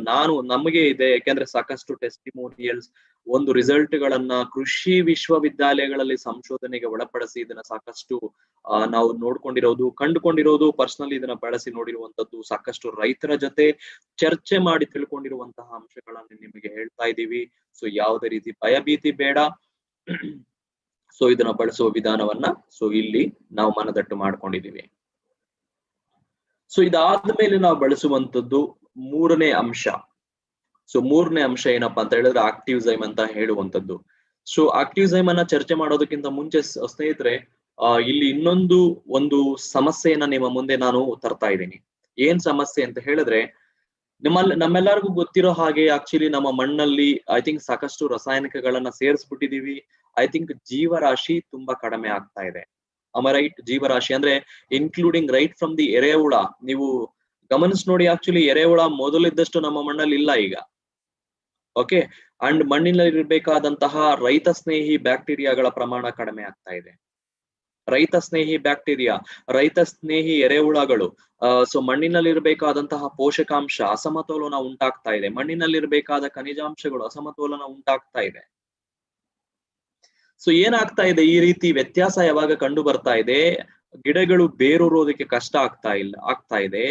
ನಮಗೆ ಇದೆ. ಯಾಕೆಂದ್ರೆ ಸಾಕಷ್ಟು ಟೆಸ್ಟಿಮೋನಿಯಲ್ಸ್, ಒಂದು ರಿಸಲ್ಟ್ ಗಳನ್ನ ಕೃಷಿ ವಿಶ್ವವಿದ್ಯಾಲಯಗಳಲ್ಲಿ ಸಂಶೋಧನೆಗೆ ಒಳಪಡಿಸಿ ಇದನ್ನ ಸಾಕಷ್ಟು ನಾವು ನೋಡ್ಕೊಂಡಿರೋದು, ಕಂಡುಕೊಂಡಿರೋದು, ಪರ್ಸನಲಿ ಇದನ್ನ ಬಳಸಿ ನೋಡಿರುವಂತದ್ದು, ಸಾಕಷ್ಟು ರೈತರ ಜೊತೆ ಚರ್ಚೆ ಮಾಡಿ ತಿಳ್ಕೊಂಡಿರುವಂತಹ ಅಂಶಗಳನ್ನ ನಿಮಗೆ ಹೇಳ್ತಾ ಇದ್ದೀವಿ. ಸೊ ಯಾವುದೇ ರೀತಿ ಭಯಭೀತಿ ಬೇಡ. ಸೊ ಇದನ್ನ ಬಳಸುವ ವಿಧಾನವನ್ನ ಇಲ್ಲಿ ನಾವು ಮನದಟ್ಟು ಮಾಡ್ಕೊಂಡಿದೀವಿ. ಸೊ ಇದಾದ್ಮೇಲೆ ನಾವು ಬಳಸುವಂತದ್ದು ಮೂರನೇ ಅಂಶ. ಸೊ ಮೂರನೇ ಅಂಶ ಏನಪ್ಪಾ ಅಂತ ಹೇಳಿದ್ರೆ ಆಕ್ಟಿವ್ಸೈಮ್ ಅಂತ ಹೇಳುವಂತದ್ದು. ಸೊ ಆಕ್ಟಿವ್ಸೈಮ್ ಅನ್ನ ಚರ್ಚೆ ಮಾಡೋದಕ್ಕಿಂತ ಮುಂಚೆ ಸ್ನೇಹಿತರೆ, ಇಲ್ಲಿ ಒಂದು ಸಮಸ್ಯೆಯನ್ನ ನಿಮ್ಮ ಮುಂದೆ ನಾನು ತರ್ತಾ ಇದ್ದೀನಿ. ಏನ್ ಸಮಸ್ಯೆ ಅಂತ ಹೇಳಿದ್ರೆ, ನಮ್ಮೆಲ್ಲರಿಗೂ ಗೊತ್ತಿರೋ ಹಾಗೆ ಆಕ್ಚುಲಿ ನಮ್ಮ ಮಣ್ಣಲ್ಲಿ ಐ ಥಿಂಕ್ ಸಾಕಷ್ಟು ರಾಸಾಯನಿಕಗಳನ್ನ ಸೇರಿಸ್ಬಿಟ್ಟಿದೀವಿ. ಐ ಥಿಂಕ್ ಜೀವರಾಶಿ ತುಂಬಾ ಕಡಿಮೆ ಆಗ್ತಾ ಇದೆ. ರೈಟ್? ಜೀವರಾಶಿ ಅಂದ್ರೆ ಇನ್ಕ್ಲೂಡಿಂಗ್ ರೈಟ್ ಫ್ರಮ್ ದಿ ಎರೆಹುಳ. ನೀವು ಗಮನಿಸಿ ನೋಡಿ, ಆಕ್ಚುಲಿ ಎರೆಹುಳ ಮೊದಲಿದ್ದಷ್ಟು ನಮ್ಮ ಮಣ್ಣಲ್ಲಿ ಇಲ್ಲ ಈಗ. ಓಕೆ, ಅಂಡ್ ಮಣ್ಣಿನಲ್ಲಿ ಇರಬೇಕಾದಂತಹ ರೈತ ಸ್ನೇಹಿ ಬ್ಯಾಕ್ಟೀರಿಯಾಗಳ ಪ್ರಮಾಣ ಕಡಿಮೆ ಆಗ್ತಾ ಇದೆ. ರೈತ ಸ್ನೇಹಿ ಬ್ಯಾಕ್ಟೀರಿಯಾ, ರೈತ ಸ್ನೇಹಿ ಎರೆಹುಳಗಳು, ಸೊ ಮಣ್ಣಿನಲ್ಲಿ ಇರಬೇಕಾದಂತಹ ಪೋಷಕಾಂಶ ಅಸಮತೋಲನ ಉಂಟಾಗ್ತಾ ಇದೆ. ಮಣ್ಣಿನಲ್ಲಿ ಇರಬೇಕಾದ ಖನಿಜಾಂಶಗಳು ಅಸಮತೋಲನ ಉಂಟಾಗ್ತಾ ಇದೆ. ಸೊ ಏನಾಗ್ತಾ ಇದೆ, ಈ ರೀತಿ ವ್ಯತ್ಯಾಸ ಯಾವಾಗ ಕಂಡು ಬರ್ತಾ ಇದೆ, ಗಿಡಗಳು ಬೇರೂರೋದಕ್ಕೆ ಕಷ್ಟ ಆಗ್ತಾ ಇದೆ,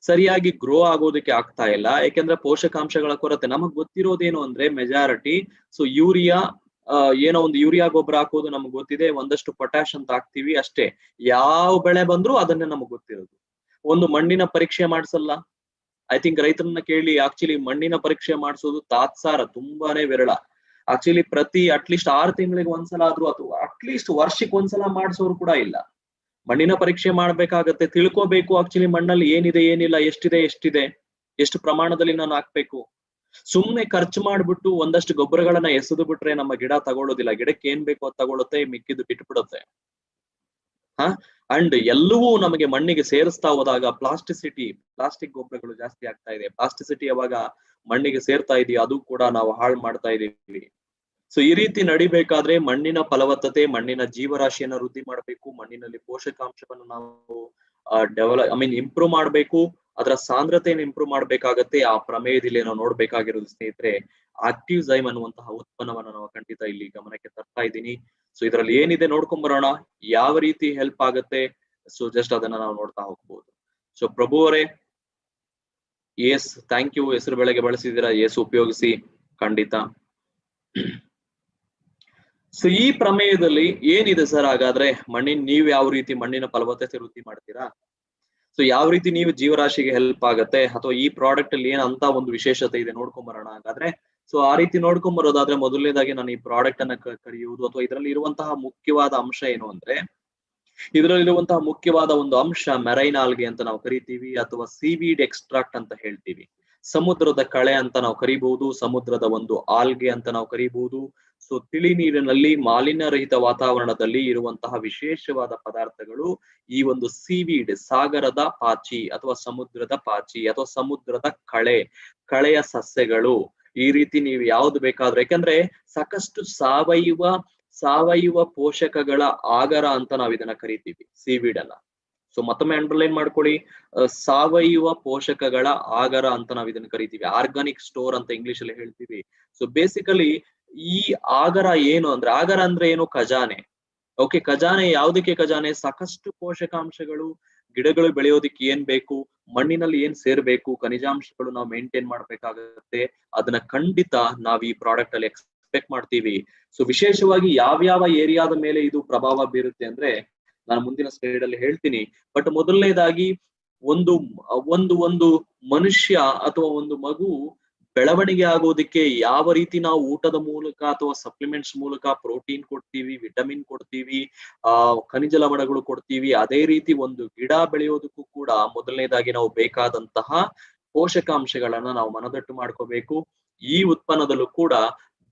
ಸರಿಯಾಗಿ ಗ್ರೋ ಆಗೋದಕ್ಕೆ ಆಗ್ತಾ ಇಲ್ಲ. ಯಾಕೆಂದ್ರೆ ಪೋಷಕಾಂಶಗಳ ಕೊರತೆ. ನಮಗ್ ಗೊತ್ತಿರೋದೇನು ಅಂದ್ರೆ ಮೆಜಾರಿಟಿ, ಸೊ ಯೂರಿಯಾ, ಏನೋ ಒಂದು ಯೂರಿಯಾ ಗೊಬ್ಬರ ಹಾಕೋದು ನಮ್ಗೆ ಗೊತ್ತಿದೆ, ಒಂದಷ್ಟು ಪೊಟ್ಯಾಶ್ ಅಂತ ಹಾಕ್ತಿವಿ ಅಷ್ಟೇ. ಯಾವ ಬೆಳೆ ಬಂದ್ರು ಅದನ್ನೇ ನಮಗ್ ಗೊತ್ತಿರೋದು. ಒಂದು ಮಣ್ಣಿನ ಪರೀಕ್ಷೆ ಮಾಡಿಸಲ್ಲ. ಐ ಥಿಂಕ್ ರೈತರನ್ನ ಕೇಳಿ, ಆಕ್ಚುಲಿ ಮಣ್ಣಿನ ಪರೀಕ್ಷೆ ಮಾಡಿಸೋದು ತಾತ್ಸಾರ, ತುಂಬಾನೇ ವಿರಳ. ಆಕ್ಚುಲಿ ಅಟ್ಲೀಸ್ಟ್ 6 ತಿಂಗಳಿಗೆ ಒಂದ್ಸಲ ಆದ್ರೂ, ಅಥವಾ ಅಟ್ಲೀಸ್ಟ್ ವರ್ಷಕ್ಕೆ ಒಂದ್ಸಲ ಮಾಡಿಸೋರು ಕೂಡ ಇಲ್ಲ. ಮಣ್ಣಿನ ಪರೀಕ್ಷೆ ಮಾಡ್ಬೇಕಾಗತ್ತೆ, ತಿಳ್ಕೋಬೇಕು ಆಕ್ಚುಲಿ ಮಣ್ಣಲ್ಲಿ ಏನಿದೆ ಏನಿಲ್ಲ, ಎಷ್ಟಿದೆ, ಎಷ್ಟು ಪ್ರಮಾಣದಲ್ಲಿ ನಾನು ಹಾಕ್ಬೇಕು. ಸುಮ್ನೆ ಖರ್ಚು ಮಾಡ್ಬಿಟ್ಟು ಒಂದಷ್ಟು ಗೊಬ್ಬರಗಳನ್ನ ಎಸೆದು ಬಿಟ್ರೆ ನಮ್ಮ ಗಿಡ ತಗೊಳ್ಳೋದಿಲ್ಲ. ಗಿಡಕ್ಕೆ ಏನ್ ಬೇಕೋ ಅದು ತಗೊಳುತ್ತೆ, ಮಿಕ್ಕಿದ್ದು ಬಿಟ್ಬಿಡುತ್ತೆ. ಅಂಡ್ ಎಲ್ಲವೂ ನಮಗೆ ಮಣ್ಣಿಗೆ ಸೇರಿಸ್ತಾ ಹೋದಾಗ ಪ್ಲಾಸ್ಟಿಕ್ ಗೊಬ್ಬರಗಳು ಜಾಸ್ತಿ ಆಗ್ತಾ ಇದೆ. ಪ್ಲಾಸ್ಟಿಸಿಟಿ ಯಾವಾಗ ಮಣ್ಣಿಗೆ ಸೇರ್ತಾ ಇದೆಯೋ ಅದು ಕೂಡ ನಾವು ಹಾಳು ಮಾಡ್ತಾ ಇದೀವಿ. ಸೊ ಈ ರೀತಿ ನಡಿಬೇಕಾದ್ರೆ ಮಣ್ಣಿನ ಫಲವತ್ತತೆ, ಮಣ್ಣಿನ ಜೀವರಾಶಿಯನ್ನ ವೃದ್ಧಿ ಮಾಡಬೇಕು, ಮಣ್ಣಿನಲ್ಲಿ ಪೋಷಕಾಂಶವನ್ನು ನಾವು ಇಂಪ್ರೂವ್ ಮಾಡಬೇಕು, ಅದರ ಸಾಂದ್ರತೆಯನ್ನು ಇಂಪ್ರೂವ್ ಮಾಡ್ಬೇಕಾಗತ್ತೆ. ಆ ಪ್ರಮೇಯದಲ್ಲಿ ನಾವು ನೋಡ್ಬೇಕಾಗಿರೋದು ಸ್ನೇಹಿತರೆ, ಆಕ್ಟಿವ್ಸೈಮ್ ಅನ್ನುವಂತಹ ಉತ್ಪನ್ನವನ್ನ ನಾವು ಖಂಡಿತ ಇಲ್ಲಿ ಗಮನಕ್ಕೆ ತರ್ತಾ ಇದ್ದೀನಿ. ಸೊ ಇದರಲ್ಲಿ ಏನಿದೆ ನೋಡ್ಕೊಂಡ್ ಬರೋಣ, ಯಾವ ರೀತಿ ಹೆಲ್ಪ್ ಆಗತ್ತೆ. ಸೊ ಜಸ್ಟ್ ಅದನ್ನ ನಾವು ನೋಡ್ತಾ ಹೋಗ್ಬೋದು. ಸೊ ಪ್ರಭು ಅವರೇ, ಎಸ್, ಥ್ಯಾಂಕ್ ಯು. ಹೆಸರು ಬೆಳೆಗೆ ಬಳಸಿದ್ದೀರಾ, ಎಸ್ ಉಪಯೋಗಿಸಿ ಖಂಡಿತ. ಸೊ ಈ ಪ್ರಮೇಯದಲ್ಲಿ ಏನಿದೆ ಸರ್ ಹಾಗಾದ್ರೆ, ನೀವು ಯಾವ ರೀತಿ ಮಣ್ಣಿನ ಫಲವತ್ತತೆ ವೃದ್ಧಿ ಮಾಡ್ತೀರಾ? ಸೊ ಯಾವ ರೀತಿ ನೀವು ಜೀವರಾಶಿಗೆ ಹೆಲ್ಪ್ ಆಗತ್ತೆ, ಅಥವಾ ಈ ಪ್ರಾಡಕ್ಟ್ ಅಲ್ಲಿ ಏನ್ ಅಂತ ಒಂದು ವಿಶೇಷತೆ ಇದೆ ನೋಡ್ಕೊಂಡ್ ಬರೋಣ ಹಾಗಾದ್ರೆ. ಸೊ ಆ ರೀತಿ ನೋಡ್ಕೊಂಡ್ ಬರೋದಾದ್ರೆ, ಮೊದಲನೇದಾಗಿ ನಾನು ಈ ಪ್ರಾಡಕ್ಟ್ ಅನ್ನ ಕರೆಯುವುದು, ಅಥವಾ ಇದರಲ್ಲಿ ಇರುವಂತಹ ಮುಖ್ಯವಾದ ಅಂಶ ಏನು ಅಂದ್ರೆ, ಇದರಲ್ಲಿರುವಂತಹ ಮುಖ್ಯವಾದ ಒಂದು ಅಂಶ ಮೆರೈನ್ ಆಲ್ಗೆ ಅಂತ ನಾವು ಕರಿತೀವಿ, ಅಥವಾ ಸೀವೀಡ್ ಎಕ್ಸ್ಟ್ರಾಕ್ಟ್ ಅಂತ ಹೇಳ್ತೀವಿ. ಸಮುದ್ರದ ಕಳೆ ಅಂತ ನಾವು ಕರಿಬಹುದು, ಸಮುದ್ರದ ಒಂದು ಆಲ್ಗೆ ಅಂತ ನಾವು ಕರಿಬಹುದು. ಸೊ ತಿಳಿ ನೀರಿನಲ್ಲಿ ಮಾಲಿನ್ಯ ರಹಿತ ವಾತಾವರಣದಲ್ಲಿ ಇರುವಂತಹ ವಿಶೇಷವಾದ ಪದಾರ್ಥಗಳು ಈ ಒಂದು ಸೀವೀಡ್, ಸಾಗರದ ಪಾಚಿ ಅಥವಾ ಸಮುದ್ರದ ಪಾಚಿ ಅಥವಾ ಸಮುದ್ರದ ಕಳೆಯ ಸಸ್ಯಗಳು. ಈ ರೀತಿ ನೀವು ಯಾವ್ದು ಬೇಕಾದ್ರೆ, ಯಾಕಂದ್ರೆ ಸಾಕಷ್ಟು ಸಾವಯವ ಪೋಷಕಗಳ ಆಗರ ಅಂತ ನಾವ್ ಇದನ್ನ ಕರಿತೀವಿ ಸೀವೀಡ್ ಅನ್ನ. ಸೊ ಮತ್ತೊಮ್ಮೆ ಅಂಡರ್ಲೈನ್ ಮಾಡ್ಕೊಳ್ಳಿ, ಸಾವಯವ ಪೋಷಕಗಳ ಆಗರ ಅಂತ ನಾವ್ ಇದನ್ನ ಕರಿತೀವಿ, ಆರ್ಗಾನಿಕ್ ಸ್ಟೋರ್ ಅಂತ ಇಂಗ್ಲಿಷ್ ಅಲ್ಲಿ ಹೇಳ್ತೀವಿ. ಸೊ ಬೇಸಿಕಲಿ ಈ ಆಗರ ಏನು ಅಂದ್ರೆ, ಆಗರ ಅಂದ್ರೆ ಏನು, ಖಜಾನೆ. ಓಕೆ, ಖಜಾನೆ. ಯಾವ್ದಕ್ಕೆ ಖಜಾನೆ? ಸಾಕಷ್ಟು ಪೋಷಕಾಂಶಗಳು, ಗಿಡಗಳು ಬೆಳೆಯೋದಿಕ್ಕೆ ಏನ್ ಬೇಕು, ಮಣ್ಣಿನಲ್ಲಿ ಏನ್ ಸೇರ್ಬೇಕು, ಖನಿಜಾಂಶಗಳು ನಾವು ಮೇಂಟೈನ್ ಮಾಡ್ಬೇಕಾಗತ್ತೆ. ಅದನ್ನ ಖಂಡಿತ ನಾವ್ ಈ ಪ್ರಾಡಕ್ಟ್ ಅಲ್ಲಿ ಎಕ್ಸ್ಪೆಕ್ಟ್ ಮಾಡ್ತೀವಿ. ಸೊ ವಿಶೇಷವಾಗಿ ಯಾವ್ಯಾವ ಏರಿಯಾದ ಮೇಲೆ ಇದು ಪ್ರಭಾವ ಬೀರುತ್ತೆ ಅಂದ್ರೆ ನಾನು ಮುಂದಿನ ಸ್ಲೈಡ್ ಅಲ್ಲಿ ಹೇಳ್ತೀನಿ. ಬಟ್ ಮೊದಲನೇದಾಗಿ ಒಂದು ಮನುಷ್ಯ ಅಥವಾ ಒಂದು ಮಗು ಬೆಳವಣಿಗೆ ಆಗೋದಿಕ್ಕೆ ಯಾವ ರೀತಿ ನಾವು ಊಟದ ಮೂಲಕ ಅಥವಾ ಸಪ್ಲಿಮೆಂಟ್ಸ್ ಮೂಲಕ ಪ್ರೋಟೀನ್ ಕೊಡ್ತೀವಿ, ವಿಟಮಿನ್ ಕೊಡ್ತೀವಿ, ಖನಿಜ ಲವಣಗಳು ಕೊಡ್ತೀವಿ, ಅದೇ ರೀತಿ ಒಂದು ಗಿಡ ಬೆಳೆಯೋದಕ್ಕೂ ಕೂಡ ಮೊದಲನೇದಾಗಿ ನಾವು ಬೇಕಾದಂತಹ ಪೋಷಕಾಂಶಗಳನ್ನ ನಾವು ಮನದಟ್ಟು ಮಾಡ್ಕೋಬೇಕು. ಈ ಉತ್ಪನ್ನದಲ್ಲೂ ಕೂಡ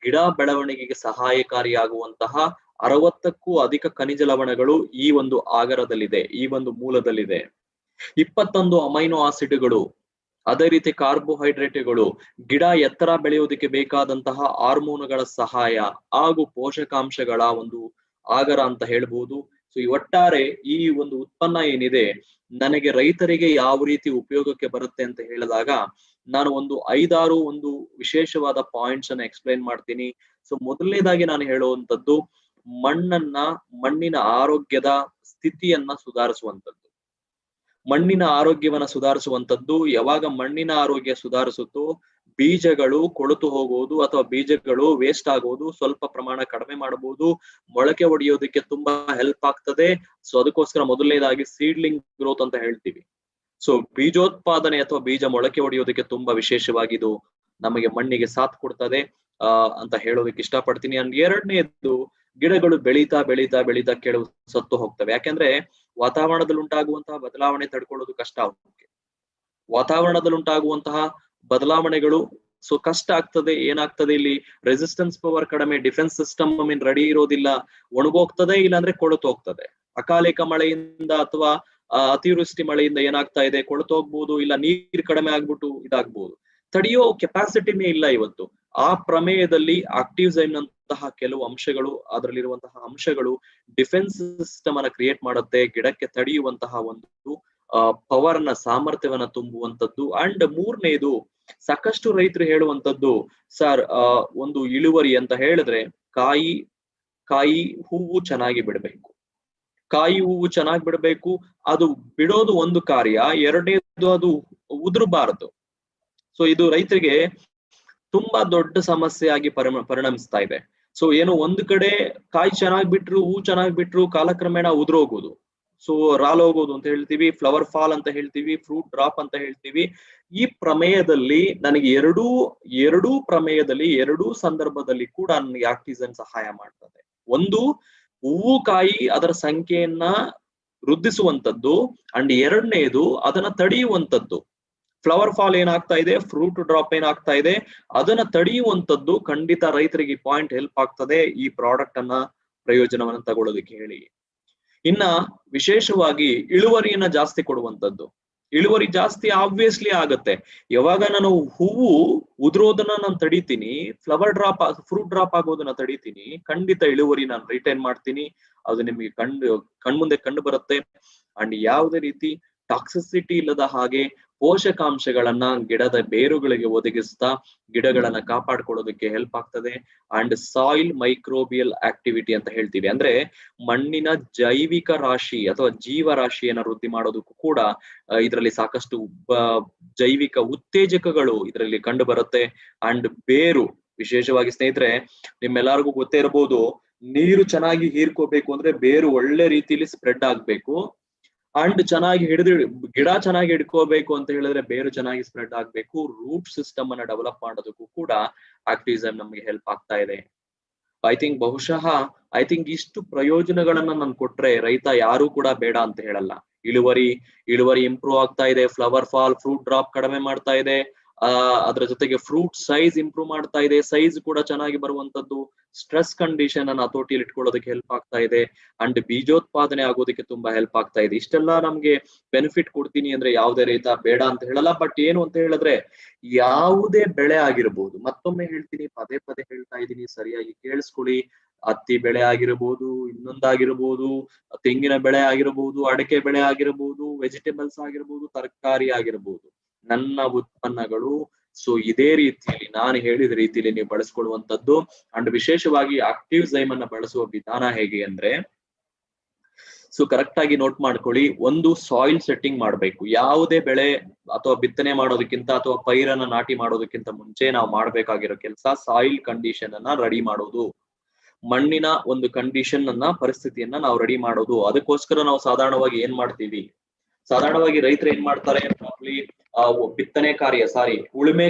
ಗಿಡ ಬೆಳವಣಿಗೆಗೆ ಸಹಾಯಕಾರಿಯಾಗುವಂತಹ 60ಕ್ಕೂ ಅಧಿಕ ಖನಿಜ ಲವಣಗಳು ಈ ಒಂದು ಆಗರದಲ್ಲಿದೆ, ಈ ಒಂದು ಮೂಲದಲ್ಲಿದೆ. 21 ಅಮೈನೋ ಆಸಿಡ್ಗಳು ಅದೇ ರೀತಿ ಕಾರ್ಬೋಹೈಡ್ರೇಟ್ಗಳು ಗಿಡ ಎತ್ತರ ಬೆಳೆಯೋದಕ್ಕೆ ಬೇಕಾದಂತಹ ಹಾರ್ಮೋನುಗಳ ಸಹಾಯ ಹಾಗೂ ಪೋಷಕಾಂಶಗಳ ಒಂದು ಆಗರ ಅಂತ ಹೇಳ್ಬೋದು. ಸೊ ಈ ಒಟ್ಟಾರೆ ಈ ಒಂದು ಉತ್ಪನ್ನ ಏನಿದೆ ನನಗೆ ರೈತರಿಗೆ ಯಾವ ರೀತಿ ಉಪಯೋಗಕ್ಕೆ ಬರುತ್ತೆ ಅಂತ ಹೇಳಿದಾಗ ನಾನು ಒಂದು 5-6 ಒಂದು ವಿಶೇಷವಾದ ಪಾಯಿಂಟ್ಸ್ ಅನ್ನ ಎಕ್ಸ್ಪ್ಲೈನ್ ಮಾಡ್ತೀನಿ. ಸೊ ಮೊದಲನೇದಾಗಿ ನಾನು ಹೇಳುವಂತದ್ದು ಮಣ್ಣಿನ ಆರೋಗ್ಯದ ಸ್ಥಿತಿಯನ್ನ ಸುಧಾರಿಸುವಂತದ್ದು. ಮಣ್ಣಿನ ಆರೋಗ್ಯವನ್ನ ಸುಧಾರಿಸುವಂತದ್ದು ಯಾವಾಗ ಮಣ್ಣಿನ ಆರೋಗ್ಯ ಸುಧಾರಿಸುತ್ತೋ ಬೀಜಗಳು ಕೊಳೆತು ಹೋಗುವುದು ಅಥವಾ ಬೀಜಗಳು ವೇಸ್ಟ್ ಆಗುವುದು ಸ್ವಲ್ಪ ಪ್ರಮಾಣ ಕಡಿಮೆ ಮಾಡಬಹುದು, ಮೊಳಕೆ ಒಡೆಯೋದಕ್ಕೆ ತುಂಬಾ ಹೆಲ್ಪ್ ಆಗ್ತದೆ. ಸೊ ಅದಕ್ಕೋಸ್ಕರ ಮೊದಲನೇದಾಗಿ ಸೀಡ್ಲಿಂಗ್ ಗ್ರೋತ್ ಅಂತ ಹೇಳ್ತೀವಿ. ಸೊ ಬೀಜೋತ್ಪಾದನೆ ಅಥವಾ ಬೀಜ ಮೊಳಕೆ ಒಡೆಯೋದಕ್ಕೆ ತುಂಬಾ ವಿಶೇಷವಾಗಿ ಇದು ನಮಗೆ ಮಣ್ಣಿಗೆ ಸಾಥ್ ಕೊಡ್ತದೆ ಅಂತ ಹೇಳೋದಕ್ಕೆ ಇಷ್ಟಪಡ್ತೀನಿ. ಅಂಡ್ ಎರಡನೇದು ಗಿಡಗಳು ಬೆಳೀತಾ ಬೆಳೀತಾ ಬೆಳೀತಾ ಕೆಲವು ಸತ್ತು ಹೋಗ್ತವೆ. ಯಾಕೆಂದ್ರೆ ವಾತಾವರಣದಲ್ಲಿ ಉಂಟಾಗುವಂತಹ ಬದಲಾವಣೆ ತಡ್ಕೊಳ್ಳೋದು ಕಷ್ಟ ಅವಕ್ಕೆ. ವಾತಾವರಣದಲ್ಲಿ ಉಂಟಾಗುವಂತಹ ಬದಲಾವಣೆಗಳು ಸೊ ಕಷ್ಟ ಆಗ್ತದೆ. ಏನಾಗ್ತದೆ ಇಲ್ಲಿ ರೆಸಿಸ್ಟೆನ್ಸ್ ಪವರ್ ಕಡಿಮೆ, ಡಿಫೆನ್ಸ್ ಸಿಸ್ಟಮ್ ರೆಡಿ ಇರೋದಿಲ್ಲ, ಒಣಗೋಗ್ತದೆ, ಇಲ್ಲಾಂದ್ರೆ ಕೊಳೆತು ಹೋಗ್ತದೆ. ಅಕಾಲಿಕ ಮಳೆಯಿಂದ ಅಥವಾ ಅತಿವೃಷ್ಟಿ ಮಳೆಯಿಂದ ಏನಾಗ್ತಾ ಇದೆ, ಕೊಳೆತು ಹೋಗ್ಬೋದು, ಇಲ್ಲ ನೀರ್ ಕಡಿಮೆ ಆಗ್ಬಿಟ್ಟು ಇದಾಗ್ಬೋದು. ತಡೆಯೋ ಕೆಪಾಸಿಟಿನೇ ಇಲ್ಲ ಇವತ್ತು. ಆ ಪ್ರಮೇಯದಲ್ಲಿ ಆಕ್ಟಿವ್ಸೈಮ್ ನಂತಹ ಕೆಲವು ಅಂಶಗಳು, ಅದರಲ್ಲಿರುವಂತಹ ಅಂಶಗಳು ಡಿಫೆನ್ಸ್ ಸಿಸ್ಟಮ್ ಅನ್ನ ಕ್ರಿಯೇಟ್ ಮಾಡುತ್ತೆ, ಗಿಡಕ್ಕೆ ತಡೆಯುವಂತಹ ಒಂದು ಪವರ್ ನ ಸಾಮರ್ಥ್ಯವನ್ನ ತುಂಬುವಂತದ್ದು. ಅಂಡ್ ಮೂರನೇದು ಸಾಕಷ್ಟು ರೈತರು ಹೇಳುವಂತದ್ದು, ಸರ್ ಒಂದು ಇಳುವರಿ ಅಂತ ಹೇಳಿದ್ರೆ ಕಾಯಿ ಹೂವು ಚೆನ್ನಾಗಿ ಬಿಡಬೇಕು, ಕಾಯಿ ಹೂವು ಚೆನ್ನಾಗಿ ಬಿಡಬೇಕು. ಅದು ಬಿಡೋದು ಒಂದು ಕಾರ್ಯ, ಎರಡನೇದು ಅದು ಉದುರಬಾರದು. ಸೊ ಇದು ರೈತರಿಗೆ ತುಂಬಾ ದೊಡ್ಡ ಸಮಸ್ಯೆ ಆಗಿ ಪರಿಣಮಿಸ್ತಾ ಇದೆ. ಸೊ ಏನು ಒಂದು ಕಡೆ ಕಾಯಿ ಚೆನ್ನಾಗಿ ಬಿಟ್ರು, ಹೂ ಚೆನ್ನಾಗಿ ಬಿಟ್ರು, ಕಾಲಕ್ರಮೇಣ ಉದುರೋಗೋದು, ಸೊ ರಾಲೋಗೋದು ಅಂತ ಹೇಳ್ತೀವಿ, ಫ್ಲವರ್ ಫಾಲ್ ಅಂತ ಹೇಳ್ತೀವಿ, ಫ್ರೂಟ್ ಡ್ರಾಪ್ ಅಂತ ಹೇಳ್ತೀವಿ. ಈ ಪ್ರಮೇಯದಲ್ಲಿ ನನಗೆ ಎರಡೂ ಪ್ರಮೇಯದಲ್ಲಿ ಎರಡೂ ಸಂದರ್ಭದಲ್ಲಿ ಕೂಡ ನನಗೆ ಆಕ್ಟಿಸೈಮ್ ಸಹಾಯ ಮಾಡ್ತದೆ. ಒಂದು ಹೂವು ಕಾಯಿ ಅದರ ಸಂಖ್ಯೆಯನ್ನ ವೃದ್ಧಿಸುವಂತದ್ದು, ಅಂಡ್ ಎರಡನೇದು ಅದನ್ನ ತಡೆಯುವಂತದ್ದು. ಫ್ಲವರ್ ಫಾಲ್ ಏನಾಗ್ತಾ ಇದೆ, ಫ್ರೂಟ್ ಡ್ರಾಪ್ ಏನಾಗ್ತಾ ಇದೆ, ಅದನ್ನ ತಡೆಯುವಂತದ್ದು ಖಂಡಿತ ರೈತರಿಗೆ ಪಾಯಿಂಟ್ ಹೆಲ್ಪ್ ಆಗ್ತದೆ ಈ ಪ್ರಾಡಕ್ಟ್ ಅನ್ನ ಪ್ರಯೋಜನವನ್ನ ತಗೊಳ್ಳೋದಕ್ಕೆ ಹೇಳಿ. ಇನ್ನ ವಿಶೇಷವಾಗಿ ಇಳುವರಿಯನ್ನ ಜಾಸ್ತಿ ಕೊಡುವಂತದ್ದು. ಇಳುವರಿ ಜಾಸ್ತಿ ಆಬ್ವಿಯಸ್ಲಿ ಆಗತ್ತೆ ಯಾವಾಗ ನಾನು ಹೂವು ಉದುರೋದನ್ನ ನಾನು ತಡಿತೀನಿ, ಫ್ರೂಟ್ ಡ್ರಾಪ್ ಆಗೋದನ್ನ ತಡಿತೀನಿ, ಖಂಡಿತ ಇಳುವರಿ ನಾನು ರಿಟೈನ್ ಮಾಡ್ತೀನಿ. ಅದು ನಿಮಗೆ ಕಣ್ಮುಂದೆ ಕಂಡು ಬರುತ್ತೆ. ಅಂಡ್ ಯಾವುದೇ ರೀತಿ ಟಾಕ್ಸಿಸಿಟಿ ಇಲ್ಲದ ಹಾಗೆ ಪೋಷಕಾಂಶಗಳನ್ನ ಗಿಡದ ಬೇರುಗಳಿಗೆ ಒದಗಿಸ್ತಾ ಗಿಡಗಳನ್ನ ಕಾಪಾಡ್ಕೊಳ್ಳೋದಕ್ಕೆ ಹೆಲ್ಪ್ ಆಗ್ತದೆ. ಅಂಡ್ ಸಾಯಿಲ್ ಮೈಕ್ರೋಬಿಯಲ್ ಆಕ್ಟಿವಿಟಿ ಅಂತ ಹೇಳ್ತೀವಿ, ಅಂದ್ರೆ ಮಣ್ಣಿನ ಜೈವಿಕ ರಾಶಿ ಅಥವಾ ಜೀವರಾಶಿಯನ್ನ ವೃದ್ಧಿ ಮಾಡೋದಕ್ಕೂ ಕೂಡ ಇದರಲ್ಲಿ ಸಾಕಷ್ಟು ಜೈವಿಕ ಉತ್ತೇಜಕಗಳು ಇದರಲ್ಲಿ ಕಂಡು ಬರುತ್ತೆ. ಅಂಡ್ ಬೇರು ವಿಶೇಷವಾಗಿ ಸ್ನೇಹಿತರೆ, ನಿಮ್ಮೆಲ್ಲರಿಗೂ ಗೊತ್ತೇ ಇರಬಹುದು, ನೀರು ಚೆನ್ನಾಗಿ ಹೀರ್ಕೋಬೇಕು ಅಂದ್ರೆ ಬೇರು ಒಳ್ಳೆ ರೀತಿಯಲ್ಲಿ ಸ್ಪ್ರೆಡ್ ಆಗ್ಬೇಕು. ಅಂಡ್ ಚೆನ್ನಾಗಿ ಗಿಡ ಚೆನ್ನಾಗಿ ಹಿಡ್ಕೋಬೇಕು ಅಂತ ಹೇಳಿದ್ರೆ ಬೇರು ಚೆನ್ನಾಗಿ ಸ್ಪ್ರೆಡ್ ಆಗ್ಬೇಕು. ರೂಟ್ ಸಿಸ್ಟಮ್ ಅನ್ನ ಡೆವಲಪ್ ಮಾಡೋದಕ್ಕೂ ಕೂಡ ಆಕ್ಟಿಸೈಮ್ ನಮಗೆ ಹೆಲ್ಪ್ ಆಗ್ತಾ ಇದೆ. ಐ ಥಿಂಕ್ ಇಷ್ಟು ಪ್ರಯೋಜನಗಳನ್ನ ನಾನು ಕೊಟ್ರೆ ರೈತ ಯಾರು ಕೂಡ ಬೇಡ ಅಂತ ಹೇಳಲ್ಲ. ಇಳುವರಿ ಇಂಪ್ರೂವ್ ಆಗ್ತಾ ಇದೆ, ಫ್ಲವರ್ ಫಾಲ್, ಫ್ರೂಟ್ ಡ್ರಾಪ್ ಕಡಿಮೆ ಮಾಡ್ತಾ ಇದೆ, ಅದರ ಜೊತೆಗೆ ಫ್ರೂಟ್ ಸೈಜ್ ಇಂಪ್ರೂವ್ ಮಾಡ್ತಾ ಇದೆ, ಸೈಜ್ ಕೂಡ ಚೆನ್ನಾಗಿ ಬರುವಂತದ್ದು, ಸ್ಟ್ರೆಸ್ ಕಂಡೀಷನ್ ಅನ್ನ ಹತೋಟಿಯಲ್ಲಿ ಇಟ್ಕೊಳ್ಳೋದಕ್ಕೆ ಹೆಲ್ಪ್ ಆಗ್ತಾ ಇದೆ, ಅಂಡ್ ಬೀಜೋತ್ಪಾದನೆ ಆಗೋದಕ್ಕೆ ತುಂಬಾ ಹೆಲ್ಪ್ ಆಗ್ತಾ ಇದೆ. ಇಷ್ಟೆಲ್ಲ ನಮ್ಗೆ ಬೆನಿಫಿಟ್ ಕೊಡ್ತೀನಿ ಅಂದ್ರೆ ಯಾವುದೇ ರೈತ ಬೇಡ ಅಂತ ಹೇಳಲ್ಲ. ಬಟ್ ಏನು ಅಂತ ಹೇಳಿದ್ರೆ ಯಾವುದೇ ಬೆಳೆ ಆಗಿರ್ಬೋದು, ಮತ್ತೊಮ್ಮೆ ಹೇಳ್ತೀನಿ, ಪದೇ ಪದೇ ಹೇಳ್ತಾ ಇದ್ದೀನಿ, ಸರಿಯಾಗಿ ಕೇಳಿಸ್ಕೊಳ್ಳಿ. ಹತ್ತಿ ಬೆಳೆ ಆಗಿರ್ಬೋದು, ಇನ್ನೊಂದಾಗಿರ್ಬೋದು, ತೆಂಗಿನ ಬೆಳೆ ಆಗಿರ್ಬೋದು, ಅಡಕೆ ಬೆಳೆ ಆಗಿರ್ಬೋದು, ವೆಜಿಟೇಬಲ್ಸ್ ಆಗಿರ್ಬೋದು, ತರಕಾರಿ ಆಗಿರ್ಬೋದು, ನನ್ನ ಉತ್ಪನ್ನಗಳು ಸೊ ಇದೇ ರೀತಿಯಲ್ಲಿ ನಾನು ಹೇಳಿದ ರೀತಿಯಲ್ಲಿ ನೀವು ಬಳಸ್ಕೊಳ್ಳುವಂತದ್ದು. ಅಂಡ್ ವಿಶೇಷವಾಗಿ ಆಕ್ಟಿವ್ಸೈಮ್ ಅನ್ನ ಬಳಸುವ ವಿಧಾನ ಹೇಗೆ ಅಂದ್ರೆ, ಸೊ ಕರೆಕ್ಟ್ ಆಗಿ ನೋಟ್ ಮಾಡ್ಕೊಳ್ಳಿ. ಒಂದು ಸಾಯಿಲ್ ಸೆಟ್ಟಿಂಗ್ ಮಾಡ್ಬೇಕು. ಯಾವುದೇ ಬೆಳೆ ಅಥವಾ ಬಿತ್ತನೆ ಮಾಡೋದಕ್ಕಿಂತ ಅಥವಾ ಪೈರನ್ನ ನಾಟಿ ಮಾಡೋದಕ್ಕಿಂತ ಮುಂಚೆ ನಾವು ಮಾಡ್ಬೇಕಾಗಿರೋ ಕೆಲಸ ಸಾಯಿಲ್ ಕಂಡೀಷನ್ ಅನ್ನ ರೆಡಿ ಮಾಡೋದು. ಮಣ್ಣಿನ ಒಂದು ಕಂಡೀಷನ್ ಅನ್ನ, ಪರಿಸ್ಥಿತಿಯನ್ನ ನಾವು ರೆಡಿ ಮಾಡೋದು. ಅದಕ್ಕೋಸ್ಕರ ನಾವು ಸಾಧಾರಣವಾಗಿ ಏನ್ ಮಾಡ್ತೀವಿ, ಸಾಧಾರಣವಾಗಿ ರೈತರು ಏನ್ ಮಾಡ್ತಾರೆ, ಉಳುಮೆ